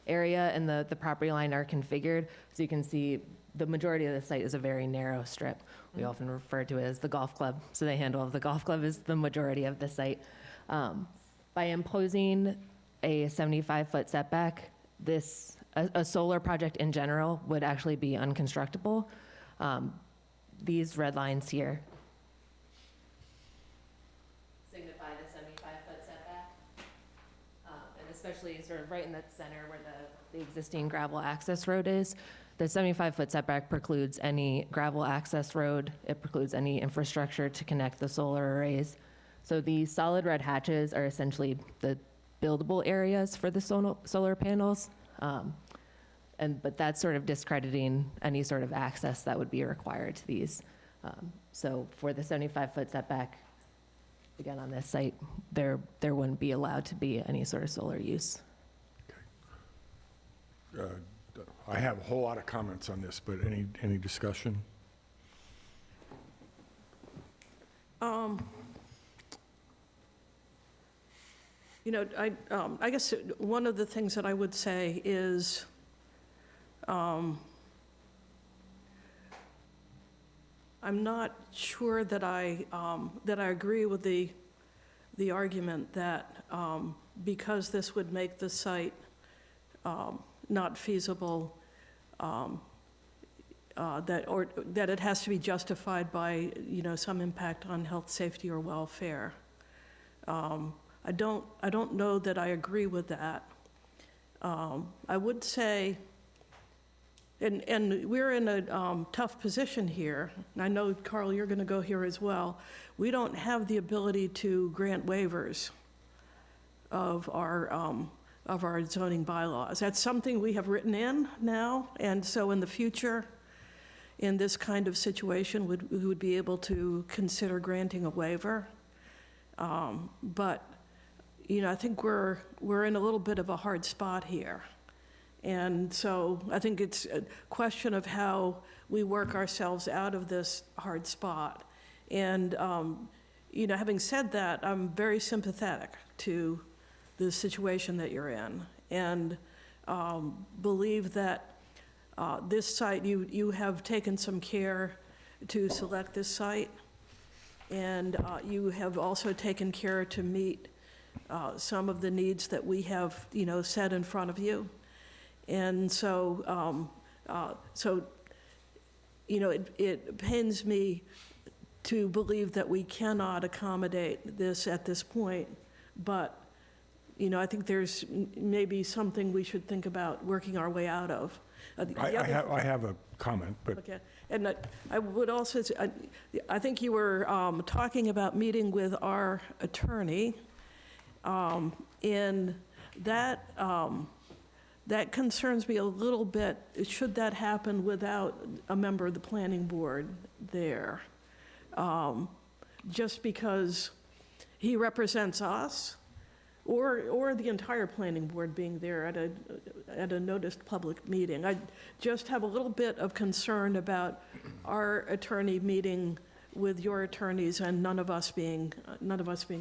Speaker 9: area and the property line are configured, so you can see the majority of the site is a very narrow strip. We often refer to it as the golf club. So the handle of the golf club is the majority of the site. By imposing a 75-foot setback, a solar project in general would actually be unconstructable. These red lines here signify the 75-foot setback. And especially sort of right in the center where the existing gravel access road is. The 75-foot setback precludes any gravel access road. It precludes any infrastructure to connect the solar arrays. So the solid red hatches are essentially the buildable areas for the solar panels. But that's sort of discrediting any sort of access that would be required to these. So for the 75-foot setback, again, on this site, there wouldn't be allowed to be any sort of solar use.
Speaker 1: I have a whole lot of comments on this, but any discussion?
Speaker 2: I guess one of the things that I would say is, I'm not sure that I agree with the argument that because this would make the site not feasible, that it has to be justified by, some impact on health, safety, or welfare. I don't know that I agree with that. I would say, and we're in a tough position here, and I know, Carl, you're going to go here as well. We don't have the ability to grant waivers of our zoning bylaws. That's something we have written in now, and so in the future, in this kind of situation, we would be able to consider granting a waiver. But, I think we're in a little bit of a hard spot here. And so I think it's a question of how we work ourselves out of this hard spot. And, having said that, I'm very sympathetic to the situation that you're in, and believe that this site, you have taken some care to select this site, and you have also taken care to meet some of the needs that we have, set in front of you. And so, it pains me to believe that we cannot accommodate this at this point, but I think there's maybe something we should think about working our way out of.
Speaker 1: I have a comment, but
Speaker 2: Okay, and I would also, I think you were talking about meeting with our attorney, and that concerns me a little bit. Should that happen without a member of the planning board there? Just because he represents us, or the entire planning board being there at a noticed public meeting. I just have a little bit of concern about our attorney meeting with your attorneys and none of us being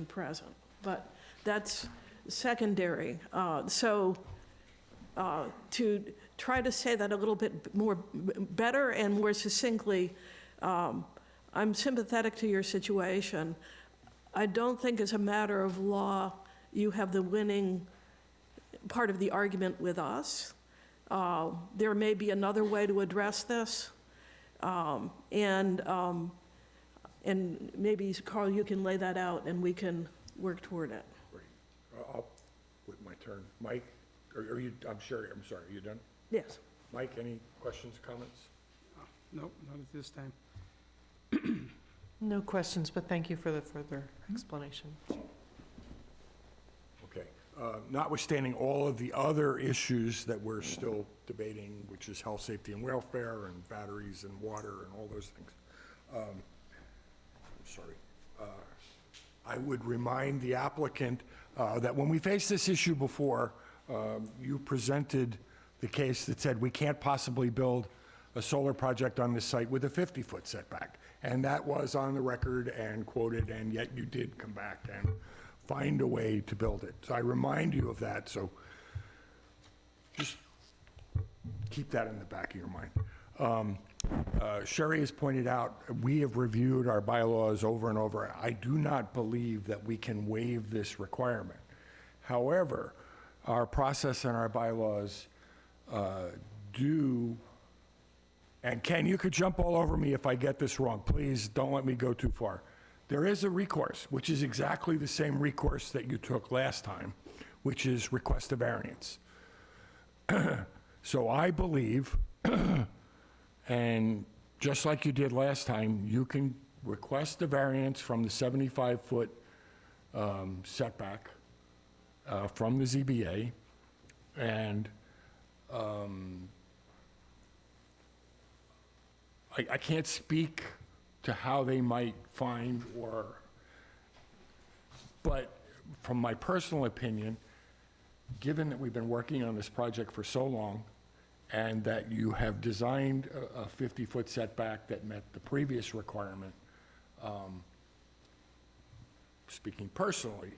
Speaker 2: present. But that's secondary. So to try to say that a little bit more better and more succinctly, I'm sympathetic to your situation. I don't think as a matter of law you have the winning part of the argument with us. There may be another way to address this. And maybe, Carl, you can lay that out and we can work toward it.
Speaker 1: Great. I'll wait my turn. Mike, are you, I'm sorry, are you done?
Speaker 2: Yes.
Speaker 1: Mike, any questions, comments?
Speaker 7: Nope, not at this time.
Speaker 8: No questions, but thank you for the further explanation.
Speaker 1: Okay. Notwithstanding all of the other issues that we're still debating, which is health, safety, and welfare, and batteries, and water, and all those things, I would remind the applicant that when we faced this issue before, you presented the case that said we can't possibly build a solar project on this site with a 50-foot setback. And that was on the record and quoted, and yet you did come back and find a way to build it. So I remind you of that, so just keep that in the back of your mind. Sherry has pointed out, we have reviewed our bylaws over and over. I do not believe that we can waive this requirement. However, our process and our bylaws do, and Ken, you could jump all over me if I get this wrong. Please don't let me go too far. There is a recourse, which is exactly the same recourse that you took last time, which is request a variance. So I believe, and just like you did last time, you can request a variance from the 75-foot setback from the ZBA, and I can't speak to how they might find but from my personal opinion, given that we've been working on this project for so long, and that you have designed a 50-foot setback that met the previous requirement, speaking personally,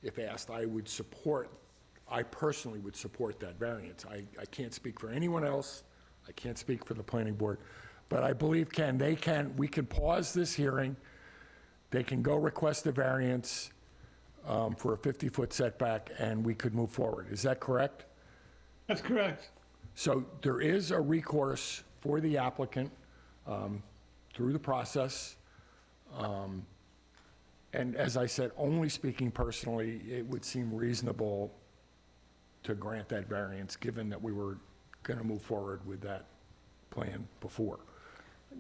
Speaker 1: if asked, I personally would support that variance. I can't speak for anyone else. I can't speak for the planning board. But I believe, Ken, we can pause this hearing. They can go request a variance for a 50-foot setback, and we could move forward. Is that correct?
Speaker 3: That's correct.
Speaker 1: So there is a recourse for the applicant through the process. And as I said, only speaking personally, it would seem reasonable to grant that variance, given that we were going to move forward with that plan before.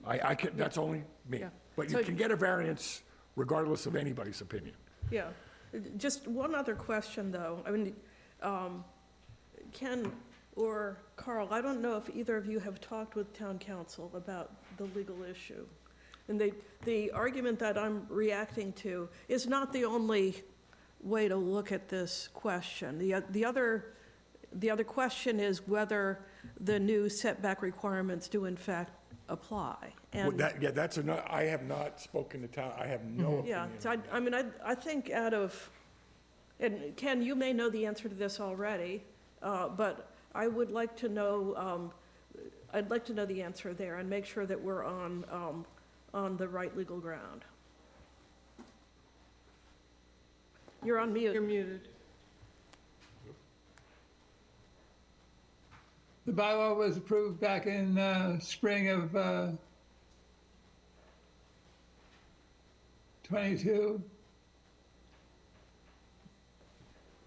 Speaker 1: I can, that's only me.
Speaker 2: Yeah.
Speaker 1: But you
Speaker 2: So-
Speaker 1: can get a variance regardless of anybody's opinion.
Speaker 2: Yeah. Just one other question, though. I mean, Ken or Carl, I don't know if either of you have talked with town council about the legal issue. And the argument that I'm reacting to is not the only way to look at this question. The other question is whether the new setback requirements do in fact apply.
Speaker 1: Well,
Speaker 2: And
Speaker 1: yeah, that's another, I have not spoken to town, I have no
Speaker 2: yeah,
Speaker 1: opinion.
Speaker 2: so I mean, I think out of, and Ken, you may know the answer to this already, but I would like to know, I'd like to know the answer there and make sure that we're on the right legal ground. You're on mute.
Speaker 8: You're muted.
Speaker 3: The bylaw was approved back in spring of 22.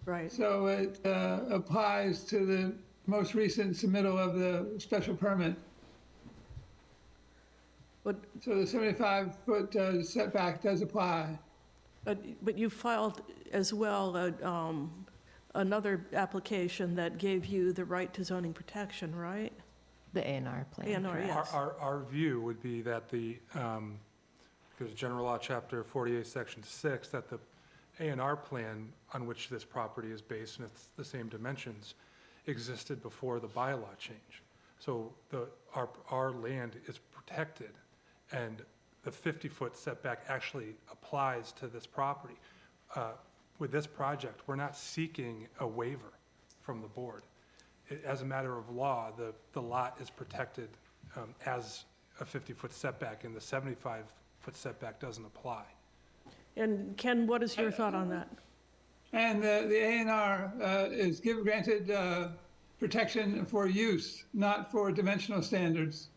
Speaker 2: Right.
Speaker 3: So it applies to the most recent submittal of the special permit.
Speaker 2: But,
Speaker 3: So the 75-foot setback does apply.
Speaker 2: but you filed as well another application that gave you the right to zoning protection, right?
Speaker 9: The A&R plan.
Speaker 2: A&R,
Speaker 9: correct.
Speaker 2: yes.
Speaker 22: Our view would be that because General Law, Chapter 48, Section 6, that the A&R plan on which this property is based, and it's the same dimensions, existed before the bylaw change. So our land is protected, and the 50-foot setback actually applies to this property. With this project, we're not seeking a waiver from the board. As a matter of law, the lot is protected as a 50-foot setback, and the 75-foot setback doesn't apply.
Speaker 2: And Ken, what is your thought on that?
Speaker 3: And the A&R is granted protection for use, not for dimensional standards.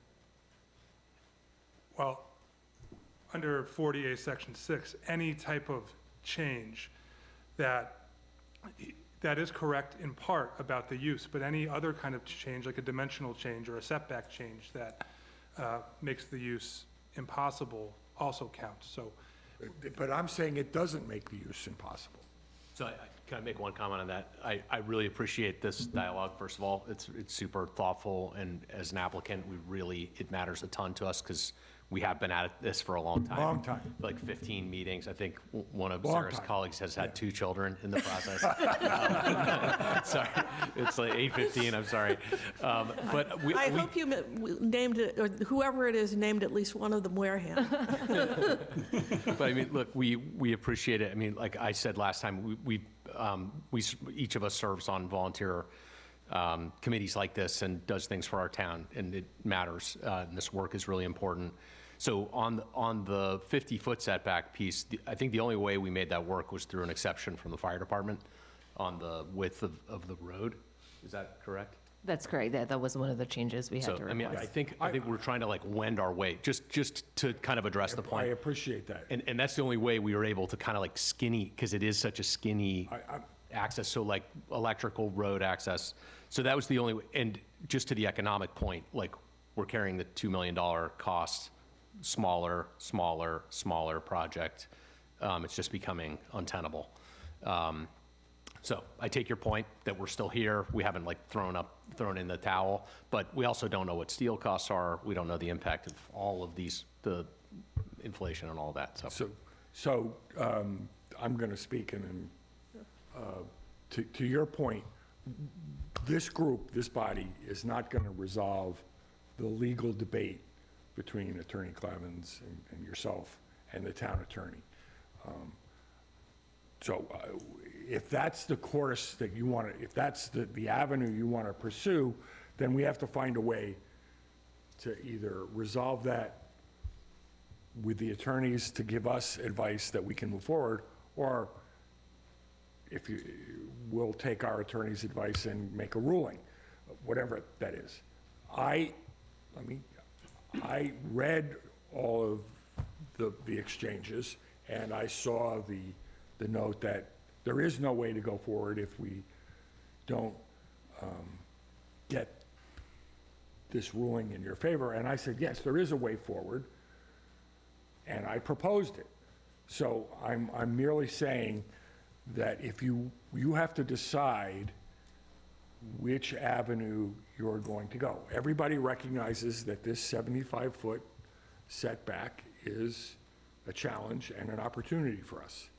Speaker 22: Well, under 48, Section 6, any type of change that is correct in part about the use, but any other kind of change, like a dimensional change or a setback change that makes the use impossible also counts. So,
Speaker 1: But I'm saying it doesn't make the use impossible.
Speaker 10: So can I make one comment on that? I really appreciate this dialogue, first of all. It's super thoughtful, and as an applicant, it matters a ton to us because we have been at this for a long time.
Speaker 1: Long time.
Speaker 10: Like 15 meetings. I think one of
Speaker 1: Long
Speaker 10: Sarah's
Speaker 1: time.
Speaker 10: colleagues has had 2 children in the process. Sorry, it's like 8:15, I'm sorry. But
Speaker 2: I hope you named it, or whoever it is named at least one of them Wareham.
Speaker 10: But I mean, look, we appreciate it. I mean, like I said last time, we each of us serves on volunteer committees like this and does things for our town, and it matters. And this work is really important. So on the 50-foot setback piece, I think the only way we made that work was through an exception from the fire department on the width of the road. Is that correct?
Speaker 9: That's correct. That was one of the changes we had
Speaker 10: So,
Speaker 9: to
Speaker 10: I mean,
Speaker 9: request.
Speaker 10: I think we're trying to like wend our way, just to kind of address the
Speaker 1: I
Speaker 10: point.
Speaker 1: appreciate that.
Speaker 10: And that's the only way we were able to kind of like skinny, because it is such a skinny access, so like electrical road access. So that was the only, and just to the economic point, like we're carrying the $2 million cost, smaller project. It's just becoming untenable. So I take your point that we're still here. We haven't like thrown in the towel, but we also don't know what steel costs are. We don't know the impact of all of these, the inflation and all that, so.
Speaker 1: So I'm going to speak, and to your point, this group, this body, is not going to resolve the legal debate between Attorney Clevens and yourself and the town attorney. So if that's the course that you want to, if that's the avenue you want to pursue, then we have to find a way to either resolve that with the attorneys to give us advice that we can move forward, or if you, we'll take our attorney's advice and make a ruling, whatever that is. I I mean, I read all of the exchanges, and I saw the note that there is no way to go forward if we don't get this ruling in your favor. And I said, yes, there is a way forward, and I proposed it. So I'm merely saying that if you have to decide which avenue you're going to go. Everybody recognizes that this 75-foot setback is a challenge and an opportunity for us.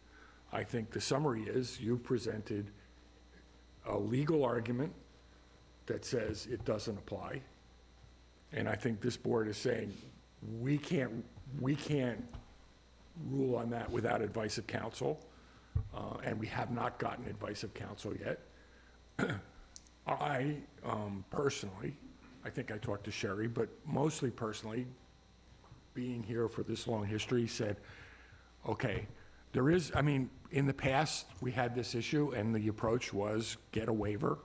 Speaker 1: I think the summary is you've presented a legal argument that says it doesn't apply. And I think this board is saying we can't rule on that without advice of counsel, and we have not gotten advice of counsel yet. I personally, I think I talked to Sherry, but mostly personally, being here for this long history, said, okay, there is, I mean, in the past, we had this issue, and the approach was get a waiver.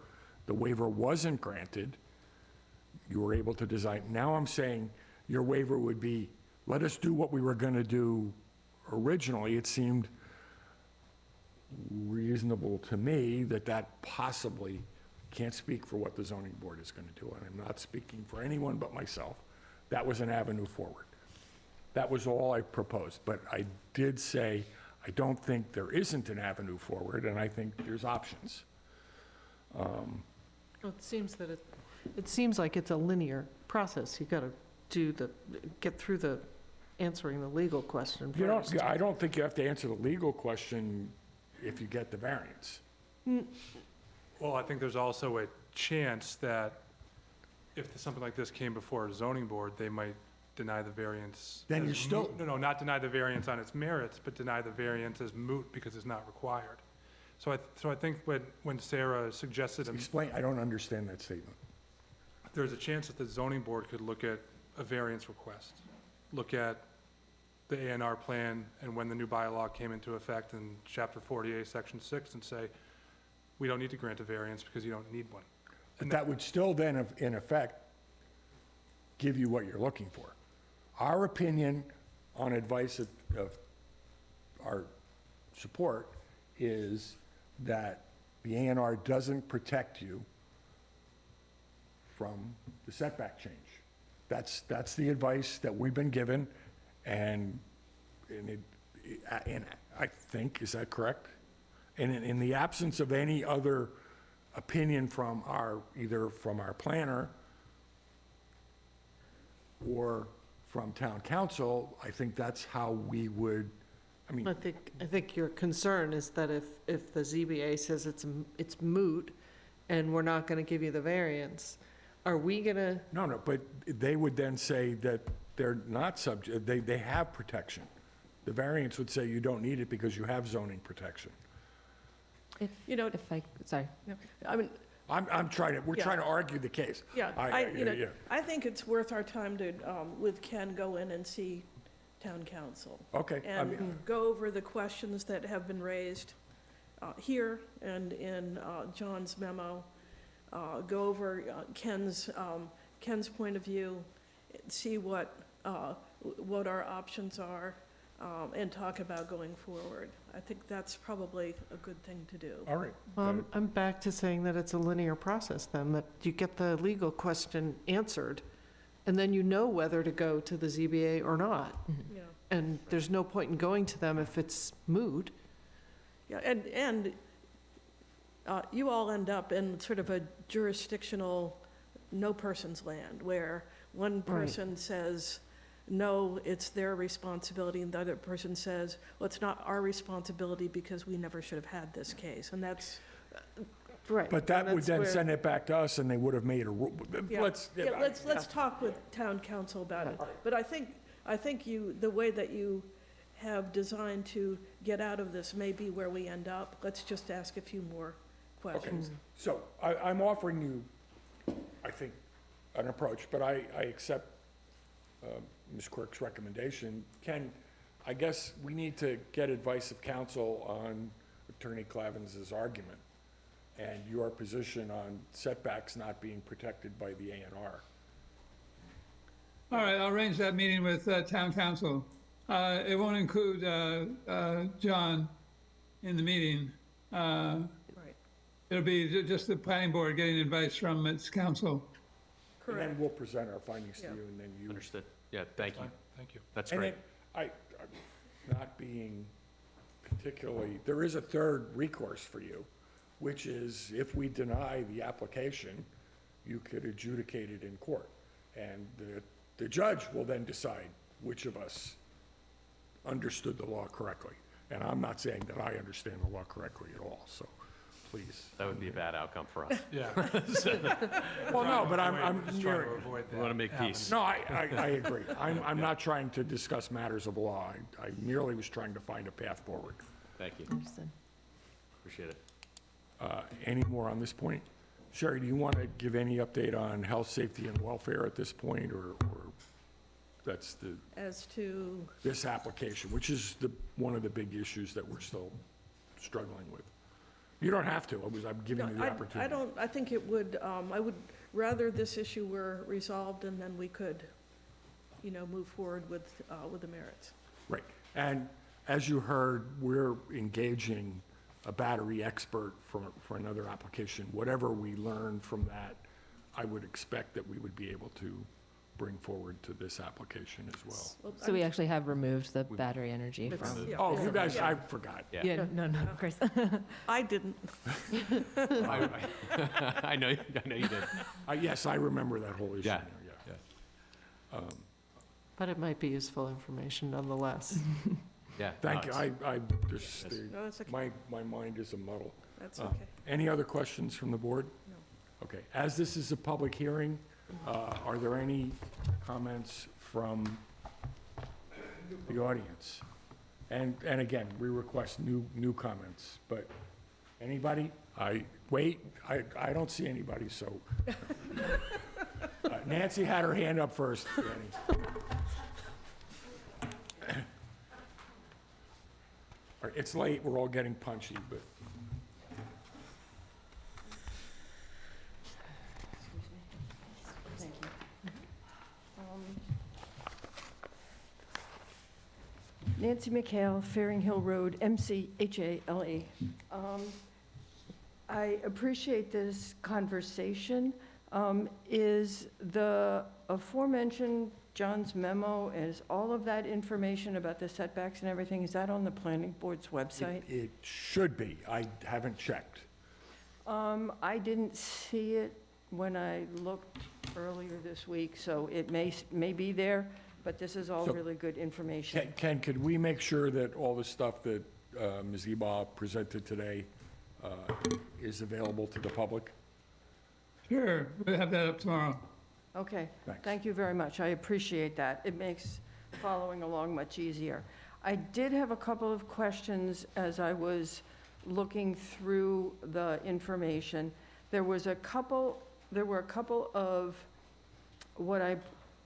Speaker 1: The waiver wasn't granted. You were able to design. Now I'm saying your waiver would be, let us do what we were going to do originally. It seemed reasonable to me that possibly, can't speak for what the zoning board is going to do, and I'm not speaking for anyone but myself. That was an avenue forward. That was all I proposed, but I did say I don't think there isn't an avenue forward, and I think there's options.
Speaker 8: Well, it seems like it's a linear process. You got to get through the answering the legal question first.
Speaker 1: I don't think you have to answer the legal question if you get the variance.
Speaker 22: Well, I think there's also a chance that if something like this came before a zoning board, they might deny the variance.
Speaker 1: Then you're still...
Speaker 22: No, not deny the variance on its merits, but deny the variance as moot because it's not required. So I think when Sarah suggested...
Speaker 1: Explain, I don't understand that statement.
Speaker 22: There's a chance that the zoning board could look at a variance request, look at the A&R plan and when the new bylaw came into effect in Chapter 48, Section 6, and say, we don't need to grant a variance because you don't need one.
Speaker 1: But that would still then, in effect, give you what you're looking for. Our opinion on advice of our support is that the A&R doesn't protect you from the setback change. That's the advice that we've been given, and I think, is that correct? And in the absence of any other opinion from either from our planner or from town council, I think that's how we would, I mean...
Speaker 8: I think your concern is that if the ZBA says it's moot and we're not going to give you the variance, are we going to...
Speaker 1: No, but they would then say that they're not subject, they have protection. The variance would say you don't need it because you have zoning protection.
Speaker 9: Sorry.
Speaker 2: I mean,
Speaker 1: we're trying to argue the case.
Speaker 2: Yeah, I think it's worth our time to, with Ken, go in and see town council.
Speaker 1: Okay.
Speaker 2: And go over the questions that have been raised here and in John's memo. Go over Ken's point of view, see what our options are, and talk about going forward. I think that's probably a good thing to do.
Speaker 1: All right.
Speaker 8: I'm back to saying that it's a linear process then, that you get the legal question answered, and then you know whether to go to the ZBA or not.
Speaker 2: Yeah.
Speaker 8: And there's no point in going to them if it's moot.
Speaker 2: Yeah, and you all end up in sort of a jurisdictional no person's land, where one person says, no, it's their responsibility, and the other person says, well, it's not our responsibility because we never should have had this case, and that's...
Speaker 8: Right.
Speaker 1: But that would then send it back to us, and they would have made a rule.
Speaker 2: Let's talk with town council about it. But I think the way that you have designed to get out of this may be where we end up. Let's just ask a few more questions.
Speaker 1: Okay. So I'm offering you, I think, an approach, but I accept Ms. Quirk's recommendation. Ken, I guess we need to get advice of counsel on Attorney Clavins's argument and your position on setbacks not being protected by the A&R.
Speaker 3: All right, I'll arrange that meeting with town council. It won't include John in the meeting.
Speaker 2: Right.
Speaker 3: It'll be just the planning board getting advice from its council.
Speaker 1: And
Speaker 2: Correct.
Speaker 1: then we'll present our findings to
Speaker 2: Yeah.
Speaker 1: you, and then you.
Speaker 10: Understood. Yeah, thank you.
Speaker 22: Thank you.
Speaker 10: That's
Speaker 1: And
Speaker 10: great.
Speaker 1: then, not being particularly, there is a third recourse for you, which is if we deny the application, you could adjudicate it in court. And the judge will then decide which of us understood the law correctly. And I'm not saying that I understand the law correctly at all, so please.
Speaker 10: That would be a bad outcome for us.
Speaker 22: Yeah.
Speaker 1: Well, no, but I'm
Speaker 22: Just trying to
Speaker 1: near,
Speaker 22: avoid that.
Speaker 10: We want to make peace.
Speaker 1: no, I agree. I'm not trying to discuss matters of law. I merely was trying to find a path forward.
Speaker 10: Thank you.
Speaker 9: Understood.
Speaker 10: Appreciate it.
Speaker 1: Any more on this point? Sherry, do you want to give any update on health, safety, and welfare at this point, or that's
Speaker 2: As to,
Speaker 1: this application, which is one of the big issues that we're still struggling with? You don't have to, I'm giving you the opportunity.
Speaker 2: I think it would, I would rather this issue were resolved and then we could, move forward with the merits.
Speaker 1: Right, and as you heard, we're engaging a battery expert for another application. Whatever we learn from that, I would expect that we would be able to bring forward to this application as well.
Speaker 9: So we actually have removed the battery energy from.
Speaker 2: Yeah.
Speaker 1: Oh, you guys, I forgot.
Speaker 9: Yeah, no, of course.
Speaker 2: I didn't.
Speaker 10: I know you did.
Speaker 1: Yes, I remember that whole issue
Speaker 10: Yeah.
Speaker 1: there, yeah.
Speaker 8: But it might be useful information nonetheless.
Speaker 10: Yeah.
Speaker 1: Thank you,
Speaker 10: no,
Speaker 1: I just,
Speaker 2: No, that's okay.
Speaker 1: my mind is a muddle.
Speaker 2: That's okay.
Speaker 1: Any other questions from the board?
Speaker 2: No.
Speaker 1: Okay, as this is a public hearing, are there any comments from the audience? And again, we request new comments, but anybody? I don't see anybody, so. Nancy had her hand up first, Danny. All right, it's late, we're all getting punchy, but.
Speaker 5: Thank you. Nancy McHale, Fairing Hill Road, MCHALE. I appreciate this conversation. Is the aforementioned John's memo, is all of that information about the setbacks and everything, is that on the planning board's website?
Speaker 1: It should be, I haven't checked.
Speaker 5: I didn't see it when I looked earlier this week, so it may be there, but this is all
Speaker 1: So-
Speaker 5: really good information.
Speaker 1: Ken, could we make sure that all the stuff that Ms. Eba presented today is available to the public?
Speaker 3: Sure, we'll have that up tomorrow.
Speaker 5: Okay,
Speaker 1: Thanks.
Speaker 5: thank you very much. I appreciate that. It makes following along much easier. I did have a couple of questions as I was looking through the information. There were a couple of what I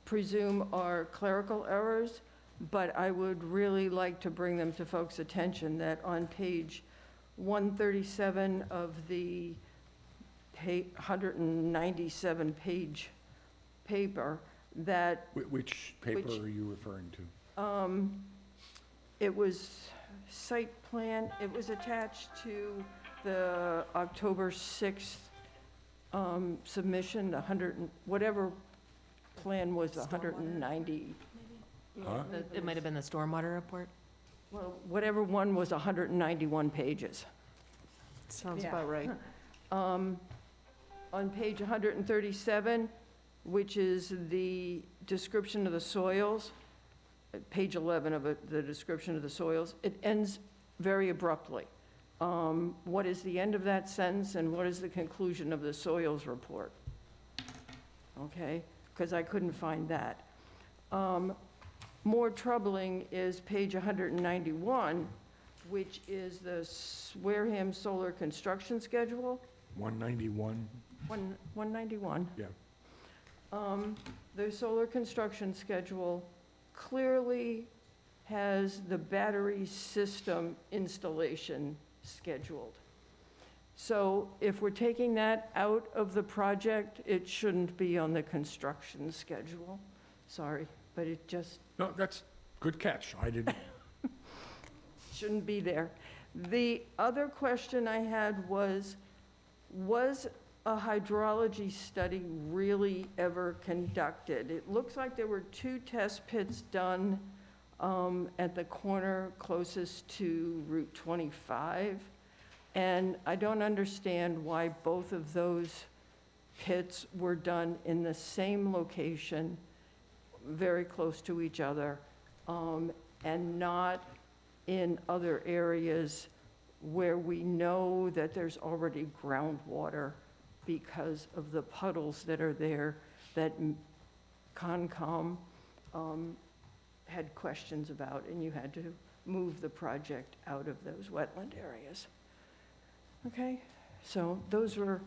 Speaker 5: presume are clerical errors, but I would really like to bring them to folks' attention that on page 137 of the 197-page paper, that
Speaker 1: Which paper
Speaker 5: Which-
Speaker 1: are you referring to?
Speaker 5: it was site plan, it was attached to the October 6th submission, whatever plan was 190.
Speaker 1: Huh?
Speaker 9: It might have been the stormwater report.
Speaker 5: Well, whatever one was 191 pages.
Speaker 8: Sounds
Speaker 5: Yeah.
Speaker 8: about right.
Speaker 5: On page 137, which is the description of the soils, page 11 of it, the description of the soils, it ends very abruptly. What is the end of that sentence, and what is the conclusion of the soils report? Okay, because I couldn't find that. More troubling is page 191, which is the Wareham Solar Construction Schedule.
Speaker 1: 191?
Speaker 5: 191.
Speaker 1: Yeah.
Speaker 5: The solar construction schedule clearly has the battery system installation scheduled. So if we're taking that out of the project, it shouldn't be on the construction schedule. Sorry, but it just
Speaker 1: No, that's good catch. I didn't,
Speaker 5: shouldn't be there. The other question I had was a hydrology study really ever conducted? It looks like there were 2 test pits done at the corner closest to Route 25. And I don't understand why both of those pits were done in the same location, very close to each other, and not in other areas where we know that there's already groundwater because of the puddles that are there that Concom had questions about, and you had to move the project out of those wetland areas. Okay, so those were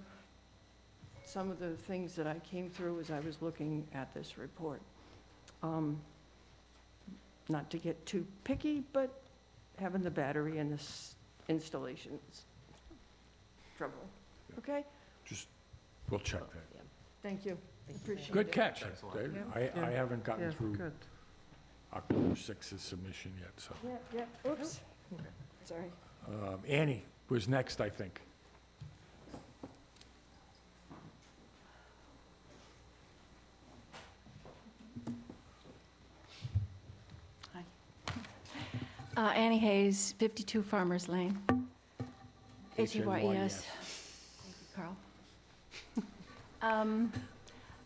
Speaker 5: some of the things that I came through as I was looking at this report. Not to get too picky, but having the battery in this installation is trouble. Okay,
Speaker 1: we'll check that.
Speaker 5: thank you. Appreciate it.
Speaker 1: Good catch.
Speaker 10: Excellent.
Speaker 1: Dave. I
Speaker 5: Yeah.
Speaker 1: haven't gotten
Speaker 5: Yeah,
Speaker 1: through
Speaker 5: good.
Speaker 1: October 6th's submission yet, so.
Speaker 5: Yeah, oops, sorry.
Speaker 1: Annie was next, I think.
Speaker 19: Annie Hayes, 52 Farmers Lane. H-A-Y-E-S. Thank you, Carl.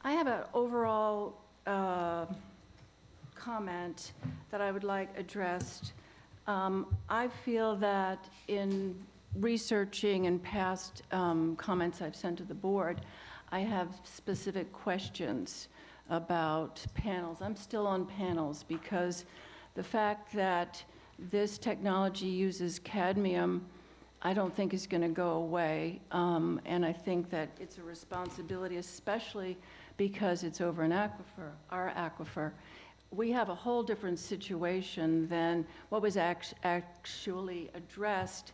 Speaker 19: I have an overall comment that I would like addressed. I feel that in researching and past comments I've sent to the board, I have specific questions about panels. I'm still on panels because the fact that this technology uses cadmium, I don't think is going to go away. And I think that it's a responsibility, especially because it's over an aquifer, our aquifer. We have a whole different situation than what was actually addressed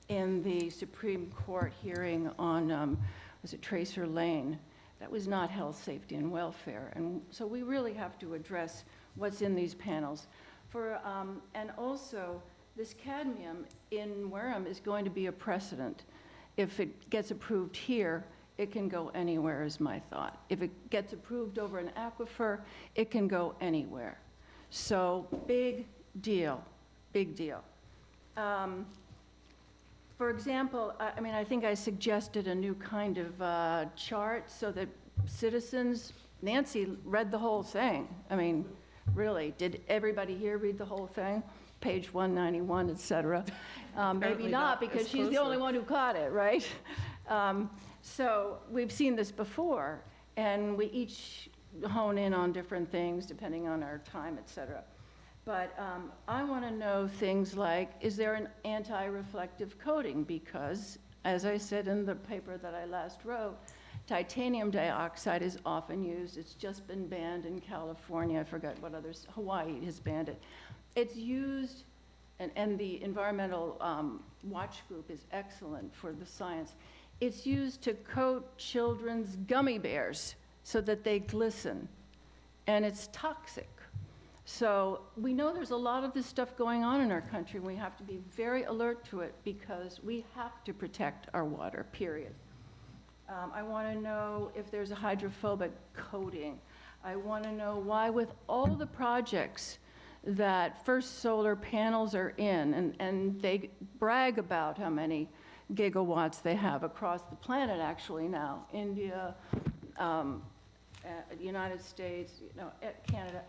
Speaker 19: in the Supreme Court hearing on, was it Tracer Lane? That was not health, safety, and welfare. And so we really have to address what's in these panels. And also, this cadmium in Wareham is going to be a precedent. If it gets approved here, it can go anywhere, is my thought. If it gets approved over an aquifer, it can go anywhere. So, big deal, big deal. For example, I think I suggested a new kind of chart so that citizens, Nancy read the whole thing. I mean, really, did everybody here read the whole thing? Page 191, et cetera. Maybe not, because she's the only one who caught it, right? So we've seen this before, and we each hone in on different things depending on our time, et cetera. But I want to know things like, is there an anti-reflective coating? Because, as I said in the paper that I last wrote, titanium dioxide is often used. It's just been banned in California. I forgot what others, Hawaii has banned it. It's used, and the environmental watch group is excellent for the science. It's used to coat children's gummy bears so that they glisten, and it's toxic. So we know there's a lot of this stuff going on in our country. We have to be very alert to it because we have to protect our water, period. I want to know if there's a hydrophobic coating. I want to know why, with all the projects that First Solar panels are in, and they brag about how many gigawatts they have across the planet actually now, India, United States, Canada.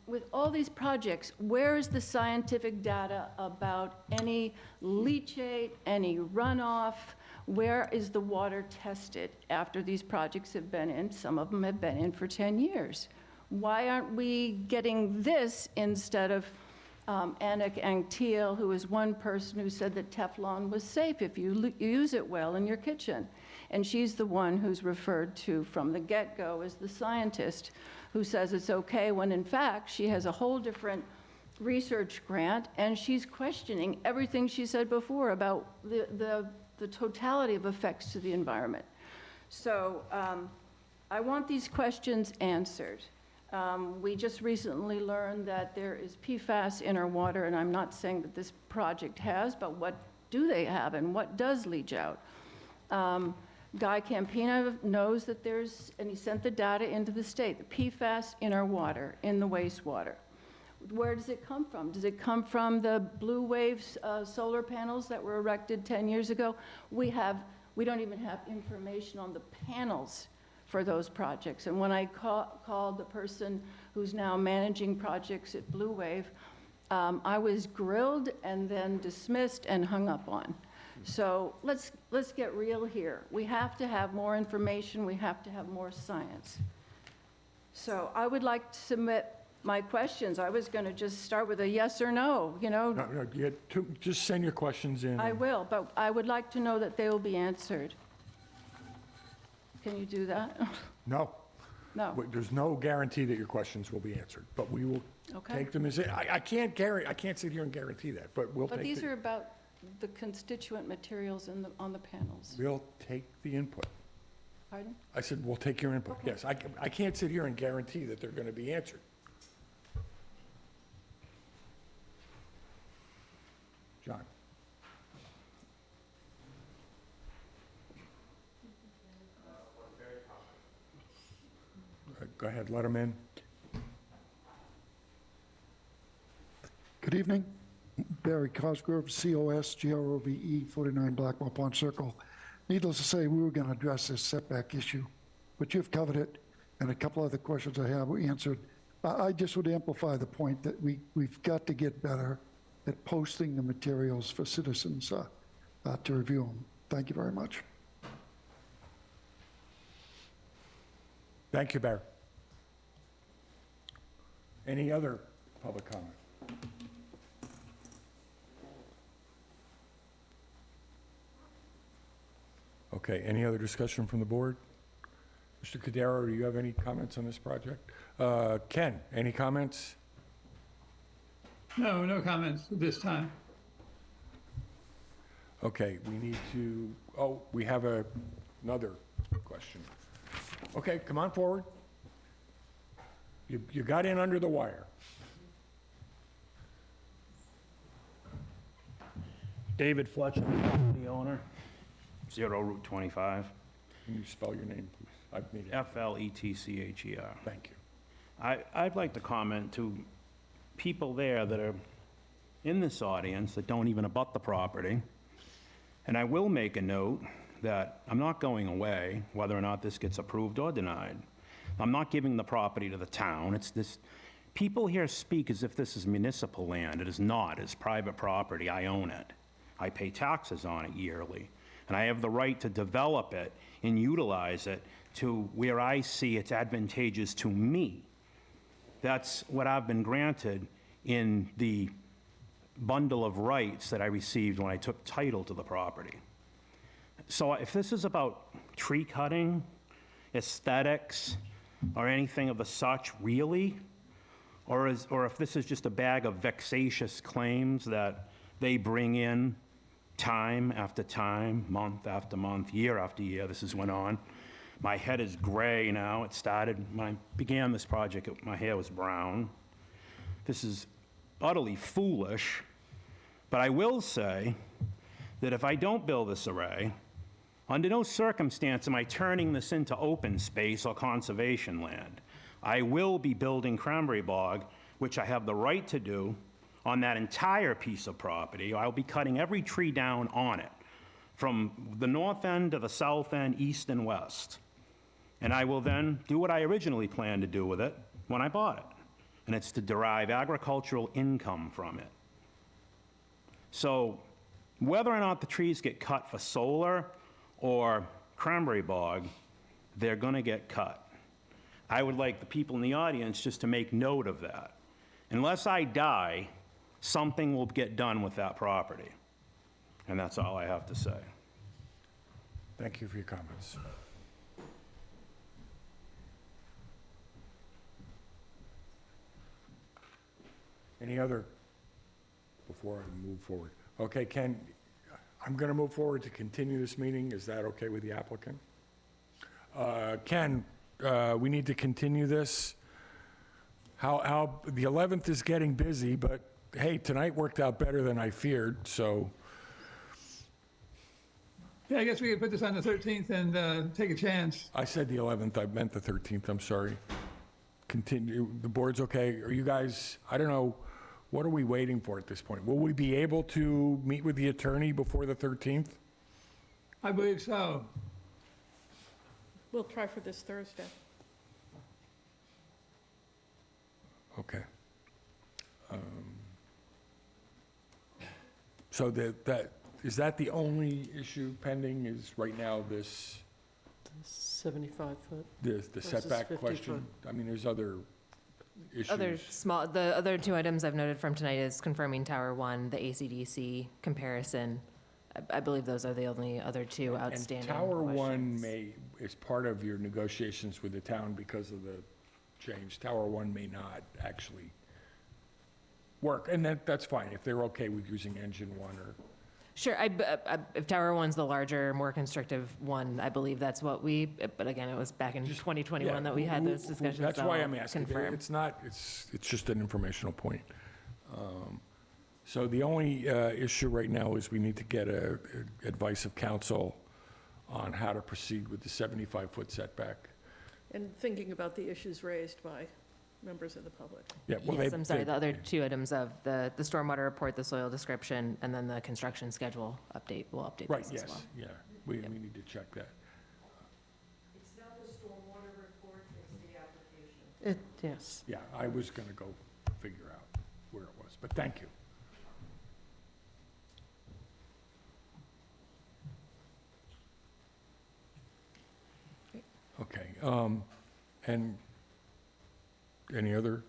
Speaker 19: With all these projects, where is the scientific data about any leachate, any runoff? Where is the water tested after these projects have been in? Some of them have been in for 10 years. Why aren't we getting this instead of Anik Angtiel, who is one person who said that Teflon was safe if you use it well in your kitchen? And she's the one who's referred to from the get-go as the scientist who says it's okay, when in fact she has a whole different research grant, and she's questioning everything she said before about the totality of effects to the environment. So I want these questions answered. We just recently learned that there is PFAS in our water, and I'm not saying that this project has, but what do they have and what does leach out? Guy Campina knows that there's, and he sent the data into the state, the PFAS in our water, in the wastewater. Where does it come from? Does it come from the Blue Waves solar panels that were erected 10 years ago? We don't even have information on the panels for those projects. And when I called the person who's now managing projects at Blue Wave, I was grilled and then dismissed and hung up on. So let's get real here. We have to have more information. We have to have more science. So I would like to submit my questions. I was going to just start with a yes or no, you know.
Speaker 1: No, just send your questions in.
Speaker 19: I will, but I would like to know that they will be answered. Can you do that?
Speaker 1: No.
Speaker 19: No.
Speaker 1: There's no guarantee that your questions will be answered, but we will
Speaker 19: Okay.
Speaker 1: take them as, I can't sit here and guarantee that, but we'll
Speaker 19: But
Speaker 1: take
Speaker 19: these
Speaker 1: the-
Speaker 19: are about the constituent materials on the panels.
Speaker 1: We'll take the input.
Speaker 19: Pardon?
Speaker 1: I said, we'll take your input, yes. I can't sit here and guarantee that they're going to be answered. John? Go ahead, let them in.
Speaker 13: Good evening. Barry Cosgrove, COSGROVE, 49 Blackwell Pond Circle. Needless to say, we were going to address this setback issue, but you've covered it, and a couple other questions I have were answered. I just would amplify the point that we've got to get better at posting the materials for citizens to review them. Thank you very much.
Speaker 1: Thank you, Barry. Any other public comment? Okay, any other discussion from the board? Mr. Cudero, do you have any comments on this project? Ken, any comments?
Speaker 3: No, no comments at this time.
Speaker 1: Okay, we need to, we have another question. Okay, come on forward. You got in under the wire.
Speaker 14: David Fletcher, property owner, 0 Route 25.
Speaker 1: Can you spell your name, please? I've needed.
Speaker 14: Fletcher.
Speaker 1: Thank you.
Speaker 14: I'd like to comment to people there that are in this audience that don't even abut the property. And I will make a note that I'm not going away, whether or not this gets approved or denied. I'm not giving the property to the town. It's this, people here speak as if this is municipal land. It is not. It's private property. I own it. I pay taxes on it yearly. And I have the right to develop it and utilize it to where I see it's advantageous to me. That's what I've been granted in the bundle of rights that I received when I took title to the property. So if this is about tree cutting, aesthetics, or anything of the such, really, or if this is just a bag of vexatious claims that they bring in time after time, month after month, year after year, this has went on. My head is gray now. It started, when I began this project, my hair was brown. This is utterly foolish, but I will say that if I don't build this array, under no circumstance am I turning this into open space or conservation land. I will be building cranberry bog, which I have the right to do, on that entire piece of property. I'll be cutting every tree down on it, from the north end to the south end, east and west. And I will then do what I originally planned to do with it when I bought it, and it's to derive agricultural income from it. So whether or not the trees get cut for solar or cranberry bog, they're going to get cut. I would like the people in the audience just to make note of that. Unless I die, something will get done with that property. And that's all I have to say.
Speaker 1: Thank you for your comments. Any other, before I move forward? Okay, Ken, I'm going to move forward to continue this meeting. Is that okay with the applicant? Ken, we need to continue this how, the 11th is getting busy, but hey, tonight worked out better than I feared, so,
Speaker 3: Yeah, I guess we could put this on the 13th and take a chance.
Speaker 1: I said the 11th, I meant the 13th, I'm sorry. Continue, the board's okay? Are you guys, I don't know, what are we waiting for at this point? Will we be able to meet with the attorney before the 13th?
Speaker 3: I believe so.
Speaker 2: We'll try for this Thursday.
Speaker 1: Okay. So is that the only issue pending is right now this,
Speaker 8: 75-foot.
Speaker 1: the
Speaker 8: Versus
Speaker 1: setback
Speaker 8: 50
Speaker 1: question? I mean, there's other issues.
Speaker 9: The other two items I've noted from tonight is confirming Tower 1, the ACDC comparison. I believe those are the only other two outstanding
Speaker 1: And Tower 1
Speaker 9: questions.
Speaker 1: is part of your negotiations with the town because of the change. Tower 1 may not actually work, and that's fine, if they're okay with using engine 1 or...
Speaker 9: Sure, if Tower 1's the larger, more constrictive one, I believe that's what but again, it was back in 2021
Speaker 1: Yeah,
Speaker 9: that we had those discussions.
Speaker 1: That's
Speaker 9: so
Speaker 1: why
Speaker 9: I'll
Speaker 1: I'm asking.
Speaker 9: confirm.
Speaker 1: It's not, it's just an informational point. So the only issue right now is we need to get advice of counsel on how to proceed with the 75-foot setback.
Speaker 2: And thinking about the issues raised by members of the public.
Speaker 1: Yeah, well,
Speaker 9: Yes, I'm sorry, the other two items of the stormwater report, the soil description, and then the construction schedule update, we'll update
Speaker 1: Right,
Speaker 9: those as
Speaker 1: yes,
Speaker 9: well.
Speaker 1: yeah, we need to check that.
Speaker 5: It's not the stormwater report, it's the application.
Speaker 8: Yes.
Speaker 1: Yeah, I was going to go figure out where it was, but thank you. Okay, and any other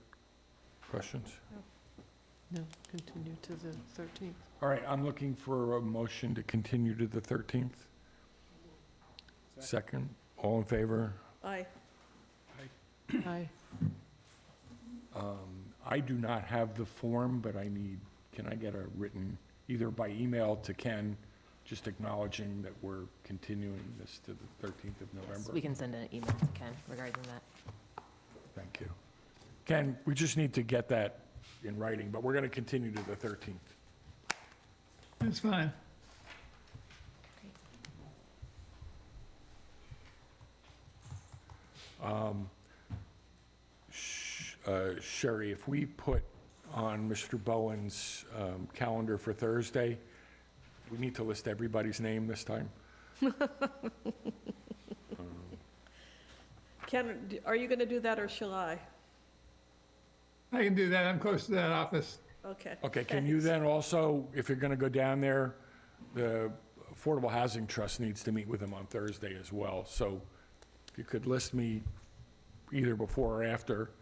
Speaker 1: questions?
Speaker 8: No, continue to the 13th.
Speaker 1: All right, I'm looking for a motion to continue to the 13th. Second, all in favor?
Speaker 2: Aye.
Speaker 8: Aye.
Speaker 1: I do not have the form, but can I get a written, either by email to Ken, just acknowledging that we're continuing this to the 13th of November?
Speaker 9: We can send an email to Ken regarding that.
Speaker 1: Thank you. Ken, we just need to get that in writing, but we're going to continue to the 13th.
Speaker 3: That's fine.
Speaker 1: Sherry, if we put on Mr. Bowen's calendar for Thursday, we need to list everybody's name this time.
Speaker 2: Ken, are you going to do that, or shall I?
Speaker 3: I can do that. I'm close to that office.
Speaker 2: Okay.
Speaker 1: Okay, can you
Speaker 2: thanks.
Speaker 1: then also, if you're going to go down there, the Affordable Housing Trust needs to meet with him on Thursday as well. So if you could list me either before or after.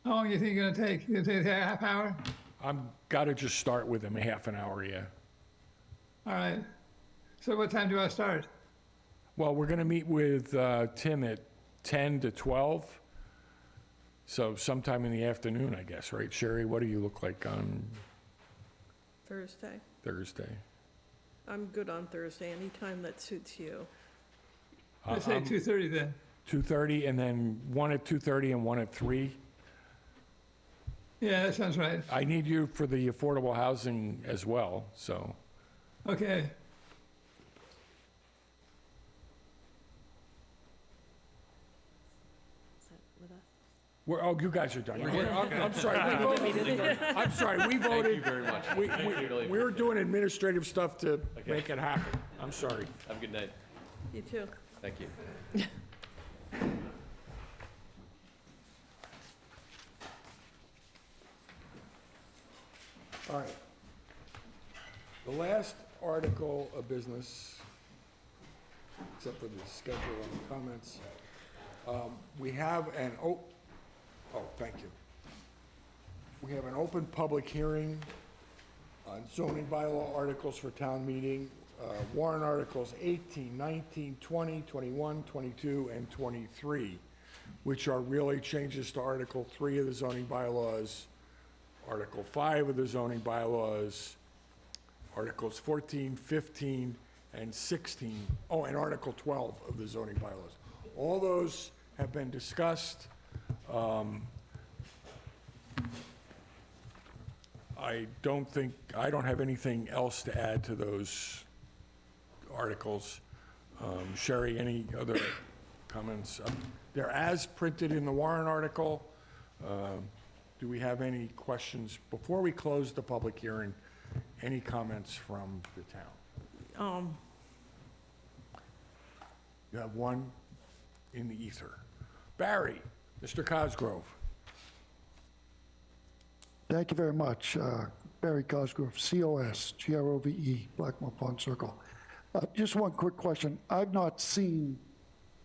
Speaker 3: How long do you think it's gonna take? You take a half hour?
Speaker 1: I'm got to just start with him, a half an hour, yeah.
Speaker 3: All right. So what time do I start?
Speaker 1: Well, we're going to meet with Tim at 10 to 12. So sometime in the afternoon, I guess, right? Sherry, what do you look like on
Speaker 2: Thursday.
Speaker 1: Thursday?
Speaker 2: I'm good on Thursday, anytime that suits you.
Speaker 3: Let's say 2:30 then.
Speaker 1: 2:30, and then one at 2:30 and one at 3.
Speaker 3: Yeah, that sounds right.
Speaker 1: I need you for the affordable housing as well, so.
Speaker 3: Okay.
Speaker 1: Oh, you guys are done.
Speaker 9: Yeah.
Speaker 1: I'm sorry, we voted. I'm sorry, we voted.
Speaker 10: Thank you very much.
Speaker 1: We were doing administrative stuff to make it happen. I'm sorry.
Speaker 10: Have a good night.
Speaker 2: You too.
Speaker 10: Thank you.
Speaker 1: All right. The last article of business, except for the schedule and comments, we have thank you. We have an open public hearing on zoning bylaw articles for town meeting, warrant articles 18, 19, 20, 21, 22, and 23, which are really changes to Article 3 of the zoning bylaws, Article 5 of the zoning bylaws, Articles 14, 15, and 16, and Article 12 of the zoning bylaws. All those have been discussed. I don't have anything else to add to those articles. Sherry, any other comments? They're as printed in the warrant article. Do we have any questions? Before we close the public hearing, any comments from the town? You have one in the ether. Barry, Mr. Cosgrove.
Speaker 13: Thank you very much. Barry Cosgrove, COSGROVE, Blackmore Pond Circle. Just one quick question. I've not seen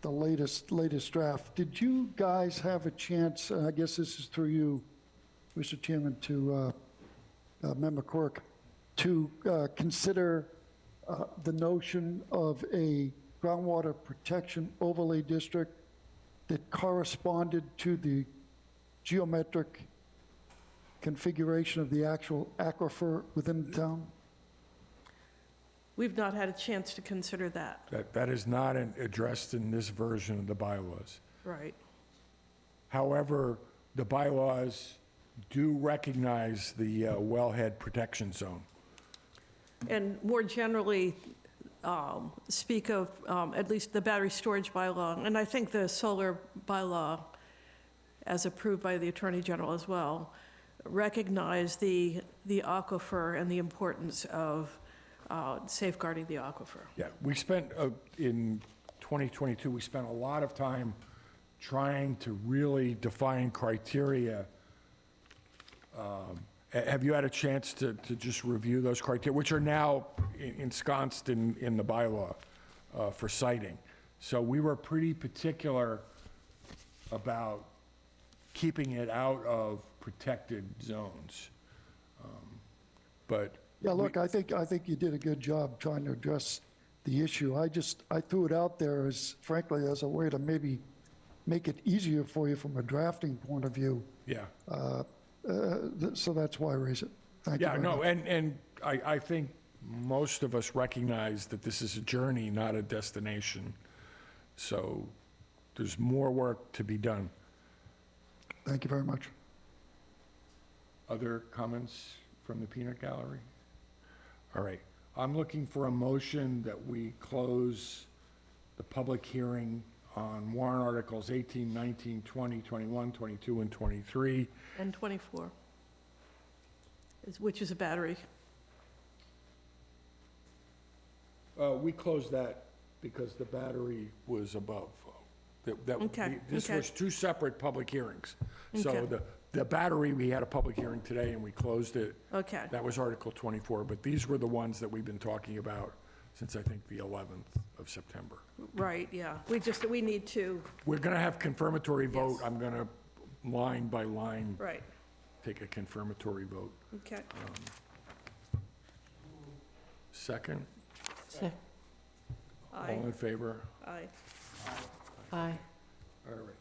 Speaker 13: the latest draft. Did you guys have a chance, and I guess this is through you, Mr. Chairman, to Member Quirk, to consider the notion of a groundwater protection overlay district that corresponded to the geometric configuration of the actual aquifer within the town?
Speaker 2: We've not had a chance to consider that.
Speaker 1: That is not addressed in this version of the bylaws.
Speaker 2: Right.
Speaker 1: However, the bylaws do recognize the wellhead protection zone.
Speaker 2: And more generally, speak of at least the battery storage bylaw, and I think the solar bylaw, as approved by the Attorney General as well, recognize the aquifer and the importance of safeguarding the aquifer.
Speaker 1: Yeah, we spent, in 2022, we spent a lot of time trying to really define criteria. Have you had a chance to just review those criteria, which are now ensconced in the bylaw for citing? So we were pretty particular about keeping it out of protected zones. But
Speaker 13: yeah, look, I think you did a good job trying to address the issue. I threw it out there as, frankly, as a way to maybe make it easier for you from a drafting point of view.
Speaker 1: Yeah.
Speaker 13: So that's why I raise it. Thank you.
Speaker 1: Yeah,
Speaker 13: very
Speaker 1: no,
Speaker 13: much.
Speaker 1: and I think most of us recognize that this is a journey, not a destination. So there's more work to be done.
Speaker 13: Thank you very much.
Speaker 1: Other comments from the peanut gallery? All right. I'm looking for a motion that we close the public hearing on warrant articles 18, 19, 20, 21, 22, and 23.
Speaker 2: And 24, which is a battery.
Speaker 1: We closed that because the battery was above.
Speaker 2: Okay,
Speaker 1: This
Speaker 2: okay.
Speaker 1: was two separate public hearings. So
Speaker 2: Okay.
Speaker 1: the battery, we had a public hearing today and we closed it.
Speaker 2: Okay.
Speaker 1: That was Article 24, but these were the ones that we've been talking about since, I think, the 11th of September.
Speaker 2: Right, yeah. We need to,
Speaker 1: We're going to have confirmatory vote.
Speaker 2: Yes.
Speaker 1: I'm going to, line by line,
Speaker 2: right,
Speaker 1: take a confirmatory vote.
Speaker 2: okay.
Speaker 1: Second? All
Speaker 2: Aye.
Speaker 1: in favor?
Speaker 2: Aye.
Speaker 5: Aye.
Speaker 1: All right.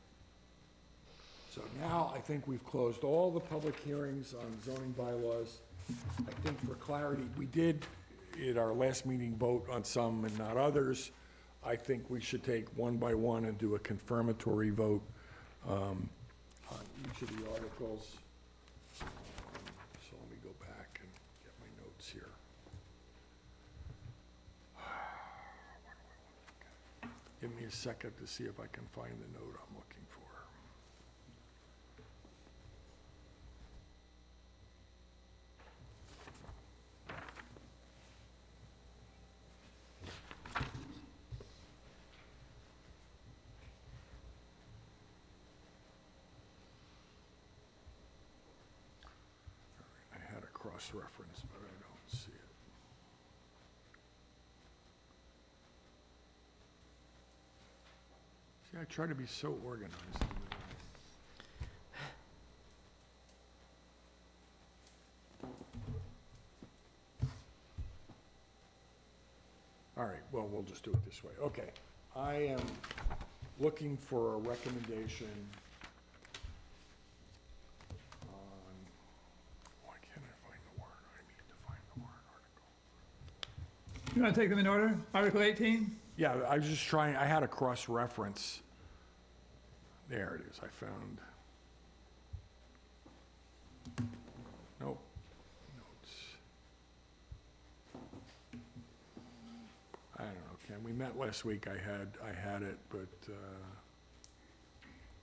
Speaker 1: So now I think we've closed all the public hearings on zoning bylaws. I think for clarity, we did, at our last meeting, vote on some and not others. I think we should take one by one and do a confirmatory vote on each of the articles. So let me go back and get my notes here. Give me a second to see if I can find the note I'm looking for. I had a cross-reference, but I don't see it. See, I try to be so organized. All right, well, we'll just do it this way. Okay, I am looking for a recommendation on, why can't I find the warrant? I need to find the warrant article.
Speaker 3: You want to take them in order? Article 18?
Speaker 1: Yeah, I was just trying, I had a cross-reference. There it is, I found. Nope. Notes. I don't know, Ken, we met last week, I had it, but,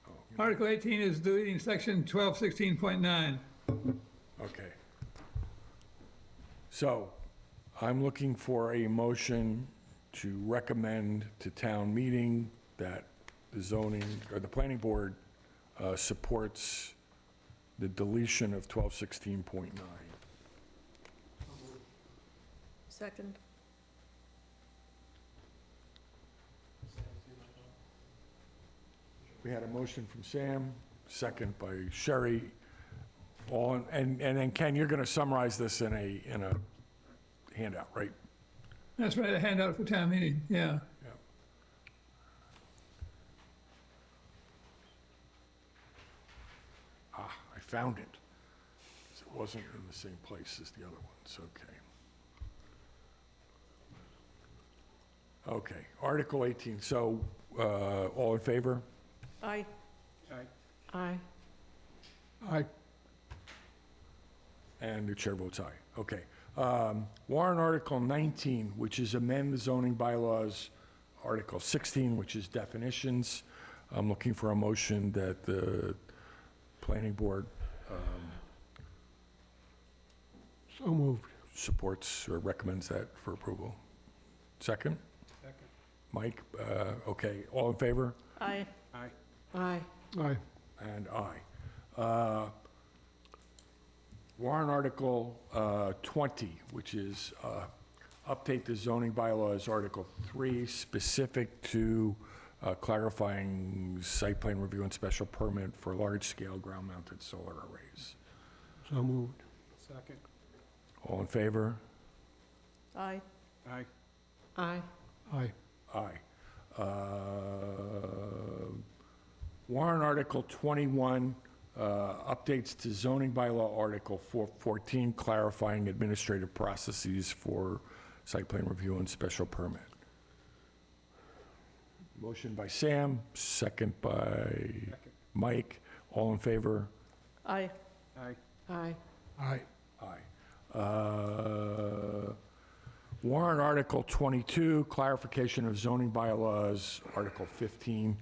Speaker 1: oh, you know,
Speaker 3: Article 18 is deleting section 1216.9.
Speaker 1: okay. So, I'm looking for a motion to recommend to town meeting that the zoning, or the planning board, supports the deletion of 1216.9.
Speaker 2: Second.
Speaker 1: We had a motion from Sam, second by Sherry. And then Ken, you're going to summarize this in a handout, right?
Speaker 3: That's right, a handout for town meeting, yeah.
Speaker 1: I found it. It wasn't in the same place as the other ones, okay. Okay, Article 18, so, all in favor?
Speaker 2: Aye.
Speaker 8: Aye.
Speaker 11: Aye.
Speaker 1: And the chair votes aye, okay. Warrant Article 19, which is amend the zoning bylaws. Article 16, which is definitions. I'm looking for a motion that the planning board
Speaker 11: So moved.
Speaker 1: supports or recommends that for approval. Second?
Speaker 3: Second.
Speaker 1: Mike, okay, all in favor?
Speaker 2: Aye.
Speaker 3: Aye.
Speaker 8: Aye.
Speaker 11: Aye.
Speaker 1: And aye. Warrant Article 20, which is update the zoning bylaws, Article 3, specific to clarifying site plan review and special permit for large-scale ground-mounted solar arrays.
Speaker 11: So moved.
Speaker 3: Second.
Speaker 1: All in favor?
Speaker 2: Aye.
Speaker 3: Aye.
Speaker 8: Aye.
Speaker 11: Aye.
Speaker 1: Aye. Warrant Article 21, updates to zoning bylaw Article 414, clarifying administrative processes for site plan review and special permit. Motion by Sam, second by Mike. All in favor?
Speaker 2: Aye.
Speaker 3: Aye.
Speaker 8: Aye.
Speaker 11: Aye.
Speaker 1: Aye. Warrant Article 22, clarification of zoning bylaws, Article 15,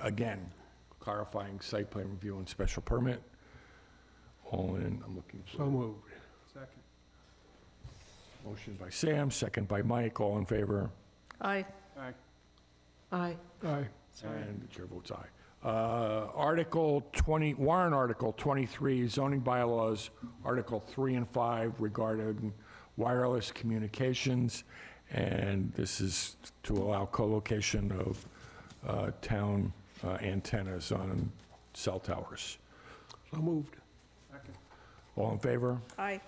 Speaker 1: again, clarifying site plan review and special permit. All in, I'm looking for.
Speaker 11: So moved.
Speaker 3: Second.
Speaker 1: Motion by Sam, second by Mike, all in favor?
Speaker 2: Aye.
Speaker 3: Aye.
Speaker 8: Aye.
Speaker 11: Aye.
Speaker 1: And the chair votes aye. Article 20, warrant Article 23, zoning bylaws, Article 3 and 5 regarding wireless communications, and this is to allow co-location of town antennas on cell towers.
Speaker 11: So moved.
Speaker 3: Second.
Speaker 1: All in favor?
Speaker 2: Aye.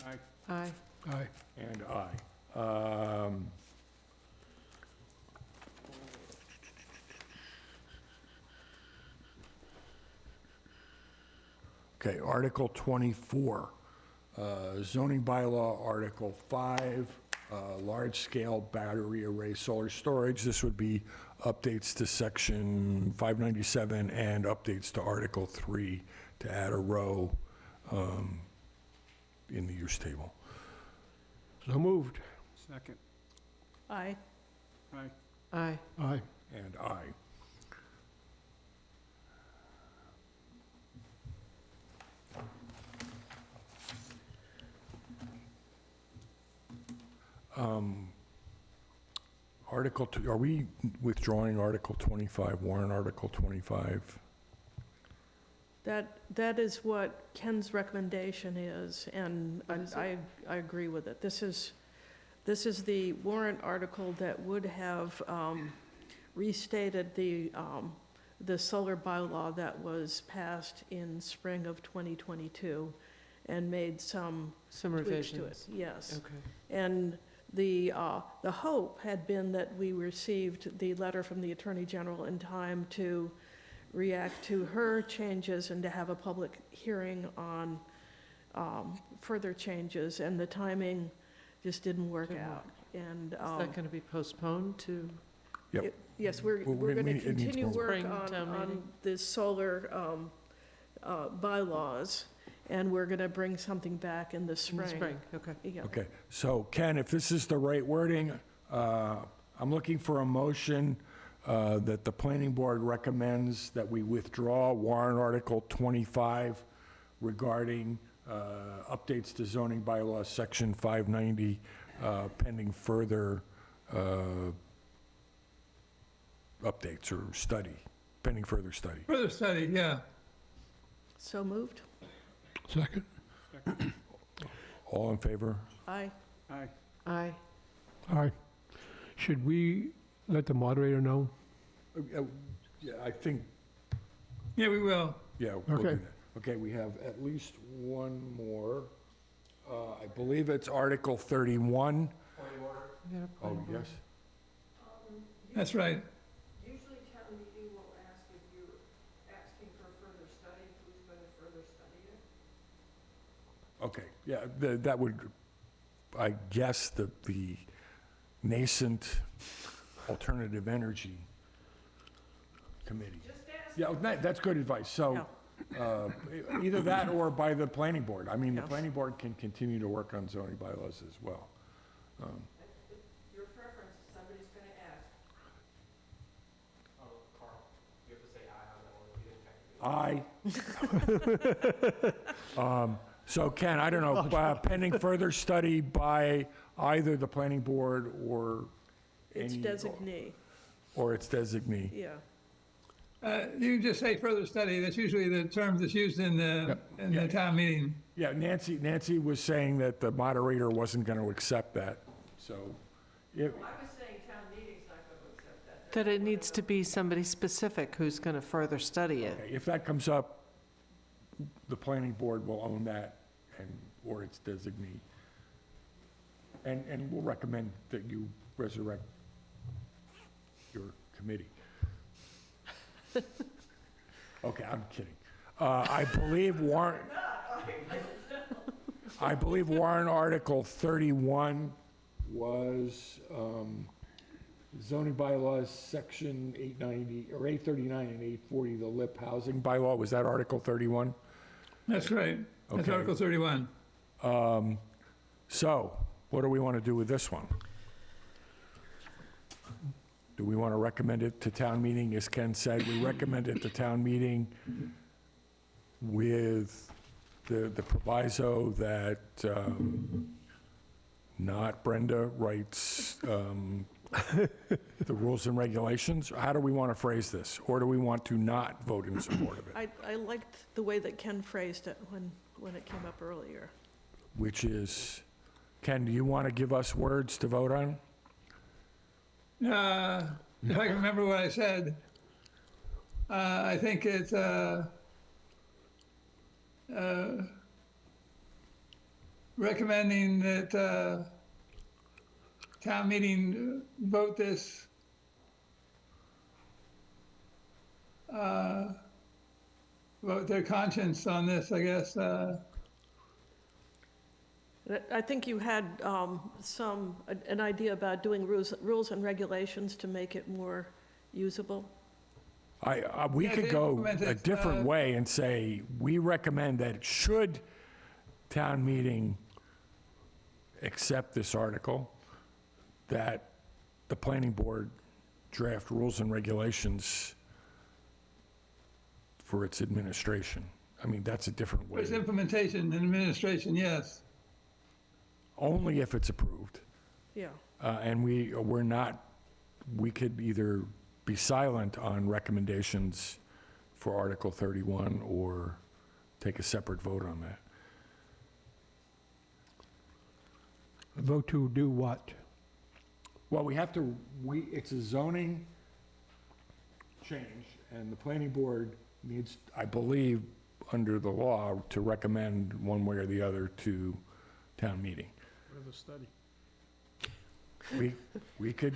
Speaker 3: Aye.
Speaker 8: Aye.
Speaker 11: Aye.
Speaker 1: And aye. Okay, Article 24, zoning bylaw, Article 5, large-scale battery array solar storage. This would be updates to Section 597 and updates to Article 3 to add a row in the use table.
Speaker 11: So moved.
Speaker 3: Second.
Speaker 2: Aye.
Speaker 3: Aye.
Speaker 8: Aye.
Speaker 11: Aye.
Speaker 1: And aye. Article, are we withdrawing Article 25, warrant Article 25?
Speaker 2: That is what Ken's recommendation is, and I agree with it. This is the warrant article that would have restated the solar bylaw that was passed in spring of 2022 and made some
Speaker 8: Some
Speaker 2: tweaks to it.
Speaker 8: revisions.
Speaker 2: Yes.
Speaker 8: Okay.
Speaker 2: And the hope had been that we received the letter from the Attorney General in time to react to her changes and to have a public hearing on further changes, and the timing just didn't work
Speaker 8: Didn't
Speaker 2: out. And
Speaker 8: Is that going to be postponed to
Speaker 1: Yep.
Speaker 2: Yes, we're
Speaker 1: We're
Speaker 2: going to
Speaker 1: it needs
Speaker 2: continue
Speaker 1: more
Speaker 2: work
Speaker 8: Spring town
Speaker 2: on
Speaker 8: meeting.
Speaker 2: the solar bylaws, and we're going to bring something back in the
Speaker 8: In
Speaker 2: spring.
Speaker 8: the spring, okay.
Speaker 2: Yeah.
Speaker 1: Okay, so Ken, if this is the right wording, I'm looking for a motion that the planning board recommends that we withdraw warrant article 25 regarding updates to zoning bylaws, section 590, pending further updates or study, pending further study.
Speaker 3: Further study, yeah.
Speaker 2: So moved?
Speaker 11: Second?
Speaker 1: All in favor?
Speaker 2: Aye.
Speaker 7: Aye.
Speaker 8: Aye.
Speaker 11: Aye. Should we let the moderator know?
Speaker 1: Yeah, I think,
Speaker 3: Yeah, we will.
Speaker 1: yeah. we'll do
Speaker 11: Okay.
Speaker 1: that. Okay, we have at least one more. I believe it's Article 31. Oh, yes?
Speaker 3: That's right.
Speaker 5: Usually town meeting will ask if you're asking for further study, who's going to further study it?
Speaker 1: Okay, yeah, that would, I guess, the nascent alternative energy committee. Yeah, that's good advice. So either that or by the planning board. I mean, the
Speaker 2: Yeah.
Speaker 1: planning board can continue to work on zoning bylaws as well.
Speaker 5: Your preference, somebody's going to ask.
Speaker 1: Aye. So Ken, I don't know, pending further study by either the planning board or
Speaker 2: It's
Speaker 1: any...
Speaker 2: designee,
Speaker 1: Or its designee.
Speaker 2: yeah.
Speaker 3: You can just say further study. That's usually the term that's used in the town meeting.
Speaker 1: Yeah, Nancy was saying that the moderator wasn't going to accept that, so... if-
Speaker 5: I was saying town meeting's not going to accept that.
Speaker 8: That it needs to be somebody specific who's going to further study it.
Speaker 1: Okay, if that comes up, the planning board will own that, or its designee. And we'll recommend that you resurrect your committee. Okay, I'm kidding. I believe warrant Article 31 was zoning bylaws, section 890, or 839 and 840, the LIP housing bylaw. Was that Article 31?
Speaker 3: That's right. That's
Speaker 1: Okay.
Speaker 3: Article 31.
Speaker 1: So, what do we want to do with this one? Do we want to recommend it to town meeting? As Ken said, we recommend it to town meeting with the proviso that not Brenda writes the rules and regulations. How do we want to phrase this? Or do we want to not vote in support of it?
Speaker 2: I liked the way that Ken phrased it when it came up earlier.
Speaker 1: Which is, Ken, do you want to give us words to vote on?
Speaker 3: If I can remember what I said, I think it's recommending that town meeting vote this vote their conscience on this, I guess.
Speaker 2: I think you had an idea about doing rules and regulations to make it more usable.
Speaker 1: We
Speaker 3: Yeah,
Speaker 1: could
Speaker 3: they
Speaker 1: go
Speaker 3: implement
Speaker 1: a
Speaker 3: it,
Speaker 1: different way and say, we recommend that should town meeting accept this article, that the planning board draft rules and regulations for its administration. I mean, that's a different way.
Speaker 3: There's implementation and administration, yes.
Speaker 1: Only if it's approved.
Speaker 2: Yeah.
Speaker 1: And we're not, we could either be silent on recommendations for Article 31 or take a separate vote on that.
Speaker 11: Vote to do what?
Speaker 1: Well, we have to, it's a zoning change, and the planning board needs, I believe, under the law, to recommend one way or the other to town meeting.
Speaker 7: Further study.
Speaker 1: We could,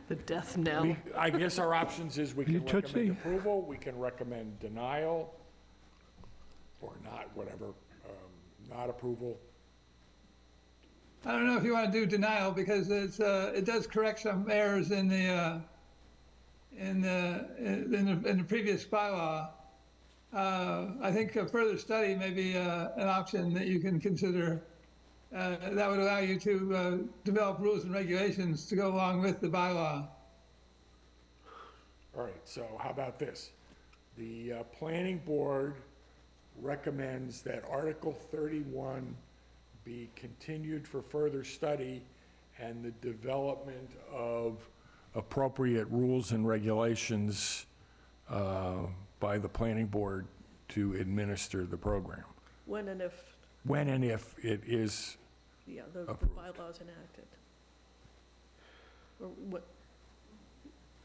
Speaker 8: The death knell.
Speaker 1: I guess our options is we
Speaker 11: You
Speaker 1: can
Speaker 11: tootsie.
Speaker 1: recommend approval, we can recommend denial, or not, whatever, not approval.
Speaker 3: I don't know if you want to do denial because it does correct some errors in the in the previous bylaw. I think a further study may be an option that you can consider. That would allow you to develop rules and regulations to go along with the bylaw.
Speaker 1: All right, so how about this? The planning board recommends that Article 31 be continued for further study and the development of appropriate rules and regulations by the planning board to administer the program.
Speaker 2: When and if,
Speaker 1: When and if it is,
Speaker 2: yeah, the
Speaker 1: Approved.
Speaker 2: bylaw's enacted. Or what,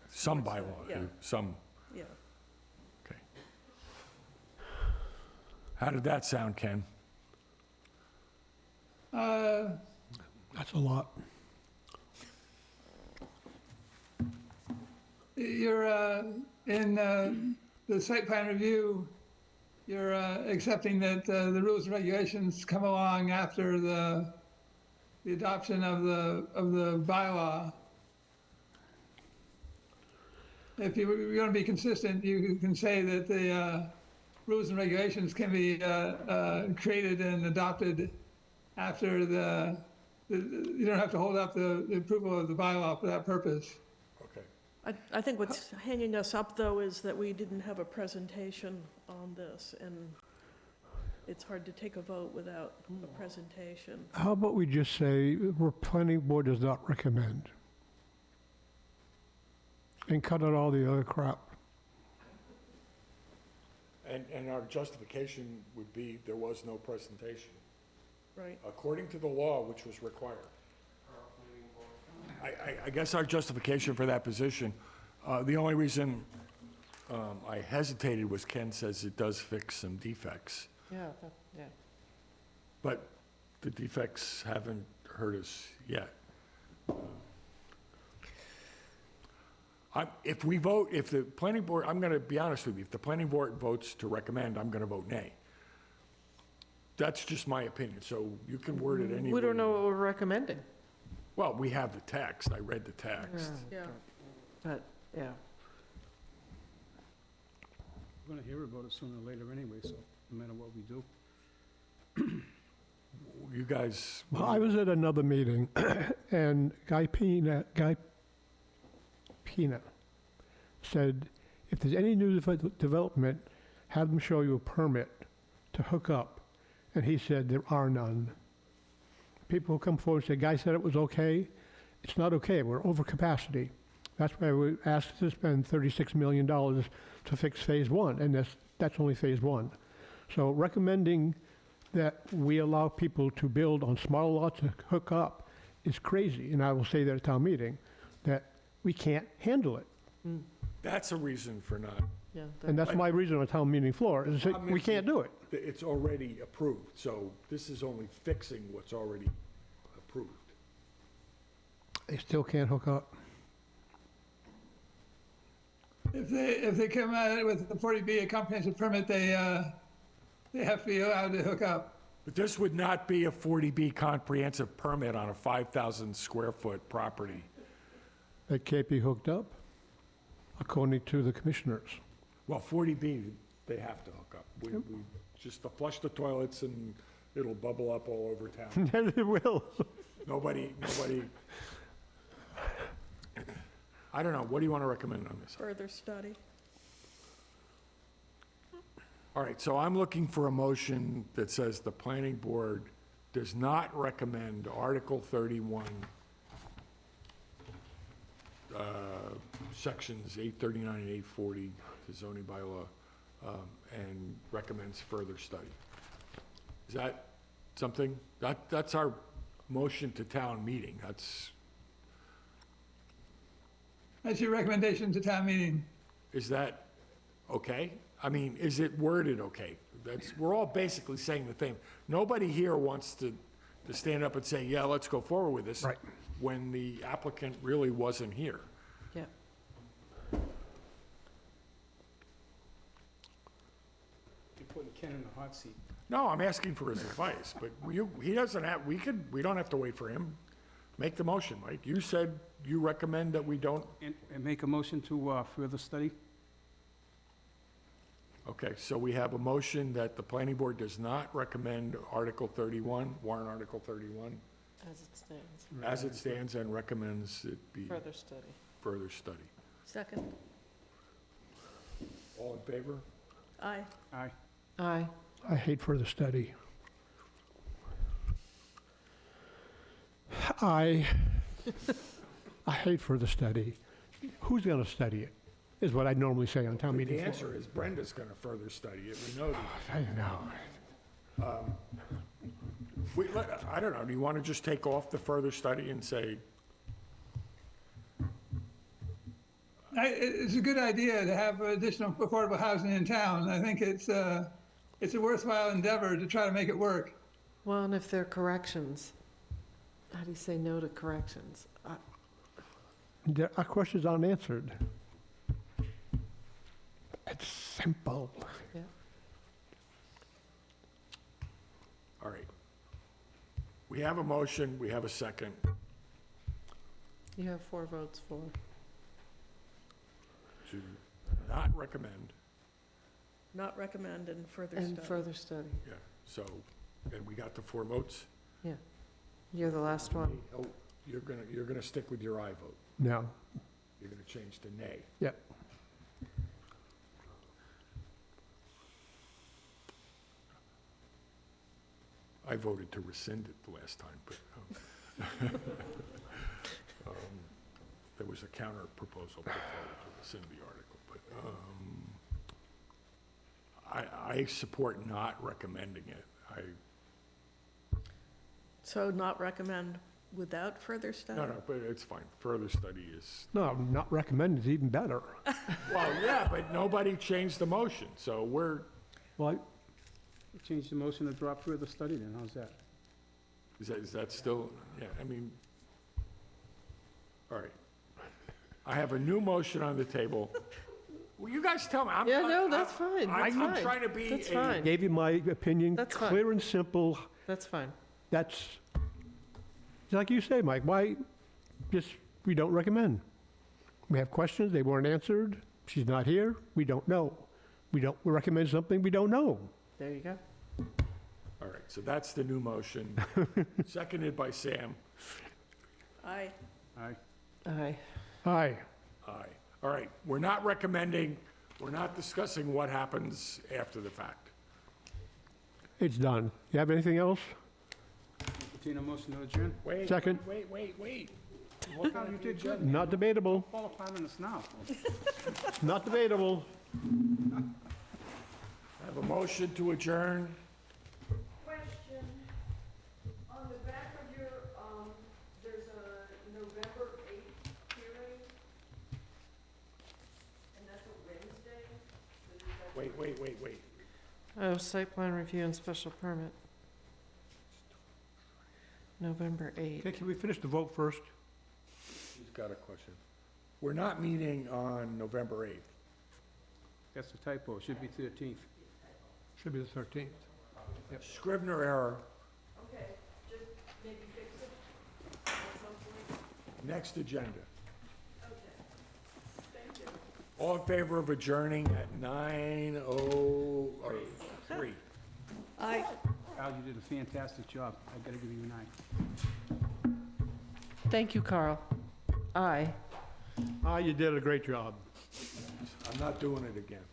Speaker 1: some
Speaker 2: Yes,
Speaker 1: bylaw,
Speaker 2: yeah.
Speaker 1: some,
Speaker 2: yeah.
Speaker 1: okay. How did that sound, Ken?
Speaker 11: That's a lot.
Speaker 3: You're in the site plan review, you're accepting that the rules and regulations come along after the adoption of the bylaw. If you're going to be consistent, you can say that the rules and regulations can be created and adopted after you don't have to hold up the approval of the bylaw for that purpose.
Speaker 1: Okay.
Speaker 2: I think what's hanging us up, though, is that we didn't have a presentation on this, and it's hard to take a vote without a presentation.
Speaker 11: How about we just say, the planning board does not recommend? And cut out all the other crap.
Speaker 1: And our justification would be there was no presentation,
Speaker 2: Right.
Speaker 1: according to the law, which was required. I guess our justification for that position, the only reason I hesitated was Ken says it does fix some defects,
Speaker 8: Yeah, yeah.
Speaker 1: but the defects haven't hurt us yet. If we vote, if the planning board, I'm going to be honest with you, if the planning board votes to recommend, I'm going to vote nay. That's just my opinion, so you can word it any way.
Speaker 8: We don't know what we're recommending.
Speaker 1: Well, we have the text, I read the text.
Speaker 2: Yeah.
Speaker 8: But, yeah.
Speaker 7: We're going to hear about it sooner or later anyway, so no matter what we do.
Speaker 1: You guys,
Speaker 11: Well, I was at another meeting, and Guy Pena said, if there's any new development, have them show you a permit to hook up. And he said there are none. People who come forward and say, Guy said it was okay. It's not okay, we're over capacity. That's why we asked to spend $36 million to fix phase one, and that's only phase one. So recommending that we allow people to build on small lots to hook up is crazy, and I will say that at town meeting, that we can't handle it.
Speaker 1: that's a reason for not.
Speaker 8: Yeah.
Speaker 11: And that's my reason on town meeting floor, is that we can't do it.
Speaker 1: It's already approved, so this is only fixing what's already approved.
Speaker 11: They still can't hook up.
Speaker 3: If they come at it with the 40B, a comprehensive permit, they have to be allowed to hook up.
Speaker 1: But this would not be a 40B comprehensive permit on a 5,000 square foot property.
Speaker 11: They can't be hooked up, according to the commissioners.
Speaker 1: Well, 40B, they have to hook up. We just to flush the toilets and it'll bubble up all over town.
Speaker 11: Yes, it will.
Speaker 1: Nobody, I don't know, what do you want to recommend on this?
Speaker 2: Further study.
Speaker 1: All right, so I'm looking for a motion that says the planning board does not recommend Article 31, sections 839 and 840, the zoning bylaw, and recommends further study. Is that something? That's our motion to town meeting.
Speaker 3: That's your recommendation to town meeting.
Speaker 1: Is that okay? I mean, is it worded okay? We're all basically saying the thing. Nobody here wants to stand up and say, yeah, let's go forward with this.
Speaker 11: Right.
Speaker 1: When the applicant really wasn't here.
Speaker 8: Yeah.
Speaker 7: You're putting Ken in the hot seat.
Speaker 1: No, I'm asking for his advice, but he doesn't have, we don't have to wait for him. Make the motion, Mike. You said you recommend that we don't,
Speaker 7: And make a motion to further study?
Speaker 1: okay, so we have a motion that the planning board does not recommend Article 31, warrant Article 31,
Speaker 8: As it stands,
Speaker 1: as it stands, and recommends it be
Speaker 8: further study.
Speaker 1: further study.
Speaker 2: Second.
Speaker 1: All in favor?
Speaker 2: Aye.
Speaker 7: Aye.
Speaker 8: Aye.
Speaker 11: I hate further study. I hate further study. Who's going to study it, is what I normally say on town meeting
Speaker 1: The
Speaker 11: floor.
Speaker 1: answer is Brenda's going to further study it. We know that.
Speaker 11: I know.
Speaker 1: I don't know, do you want to just take off the further study and say,
Speaker 3: It's a good idea to have additional affordable housing in town. I think it's a worthwhile endeavor to try to make it work.
Speaker 8: Well, and if there are corrections, how do you say no to corrections?
Speaker 11: Our questions aren't answered. It's simple.
Speaker 8: Yeah.
Speaker 1: all right. We have a motion, we have a second.
Speaker 8: You have 4 votes for.
Speaker 1: To not recommend,
Speaker 2: Not recommend and further
Speaker 8: And
Speaker 2: study.
Speaker 8: further study.
Speaker 1: yeah, so, and we got the 4 votes?
Speaker 8: Yeah. You're the last one.
Speaker 1: Oh, you're gonna stick with your aye vote.
Speaker 11: No.
Speaker 1: You're gonna change to nay.
Speaker 11: Yep.
Speaker 1: I voted to rescind it the last time, but there was a counter proposal put forward to rescind the article, but I support not recommending it.
Speaker 2: So not recommend without further study?
Speaker 1: No, but it's fine. Further study is,
Speaker 11: No, not recommended is even better.
Speaker 1: well, yeah, but nobody changed the motion, so we're,
Speaker 11: Well,
Speaker 7: Change the motion to drop further study then, how's that?
Speaker 1: is that still, yeah, I mean, all right. I have a new motion on the table. Well, you guys tell me.
Speaker 8: Yeah, no, that's fine. That's
Speaker 1: I'm
Speaker 8: fine.
Speaker 1: trying to be
Speaker 8: That's
Speaker 1: a,
Speaker 8: fine.
Speaker 11: gave you my opinion,
Speaker 8: That's fine.
Speaker 11: clear and simple.
Speaker 8: That's fine.
Speaker 11: That's, like you say, Mike, why, just, we don't recommend. We have questions, they weren't answered, she's not here, we don't know. We recommend something we don't know.
Speaker 8: There you go.
Speaker 1: all right, so that's the new motion, seconded by Sam.
Speaker 2: Aye.
Speaker 7: Aye.
Speaker 8: Aye.
Speaker 11: Aye.
Speaker 1: Aye. All right, we're not recommending, we're not discussing what happens after the fact.
Speaker 11: It's done. You have anything else?
Speaker 7: Entertain a motion to adjourn?
Speaker 1: Wait,
Speaker 11: Second.
Speaker 1: wait.
Speaker 7: Oh, you did good.
Speaker 11: Not debatable,
Speaker 7: Fall apart on us now.
Speaker 11: not debatable.
Speaker 1: I have a motion to adjourn.
Speaker 5: Question, on the back of your, there's a November 8th hearing, and that's a Wednesday?
Speaker 1: Wait.
Speaker 8: Oh, site plan review and special permit. November 8th.
Speaker 11: Okay, can we finish the vote first?
Speaker 1: He's got a question. We're not meeting on November 8th.
Speaker 7: That's a typo, it should be 13th.
Speaker 11: Should be the 13th.
Speaker 1: Scrivener error.
Speaker 5: Okay, just maybe fix it at some point.
Speaker 1: Next agenda.
Speaker 5: Okay, thank you.
Speaker 1: All in favor of adjourning at 9:03?
Speaker 2: Aye.
Speaker 7: Al, you did a fantastic job. I gotta give you an eye.
Speaker 8: Thank you, Carl. Aye.
Speaker 11: You did a great job.
Speaker 1: I'm not doing it again.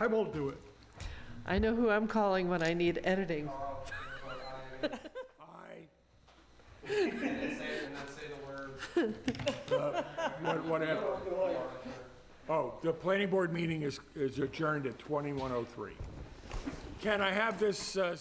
Speaker 11: I won't do it.
Speaker 8: I know who I'm calling when I need editing.
Speaker 1: Aye. Whatever. Oh, the planning board meeting is adjourned at 21:03. Can I have this signed?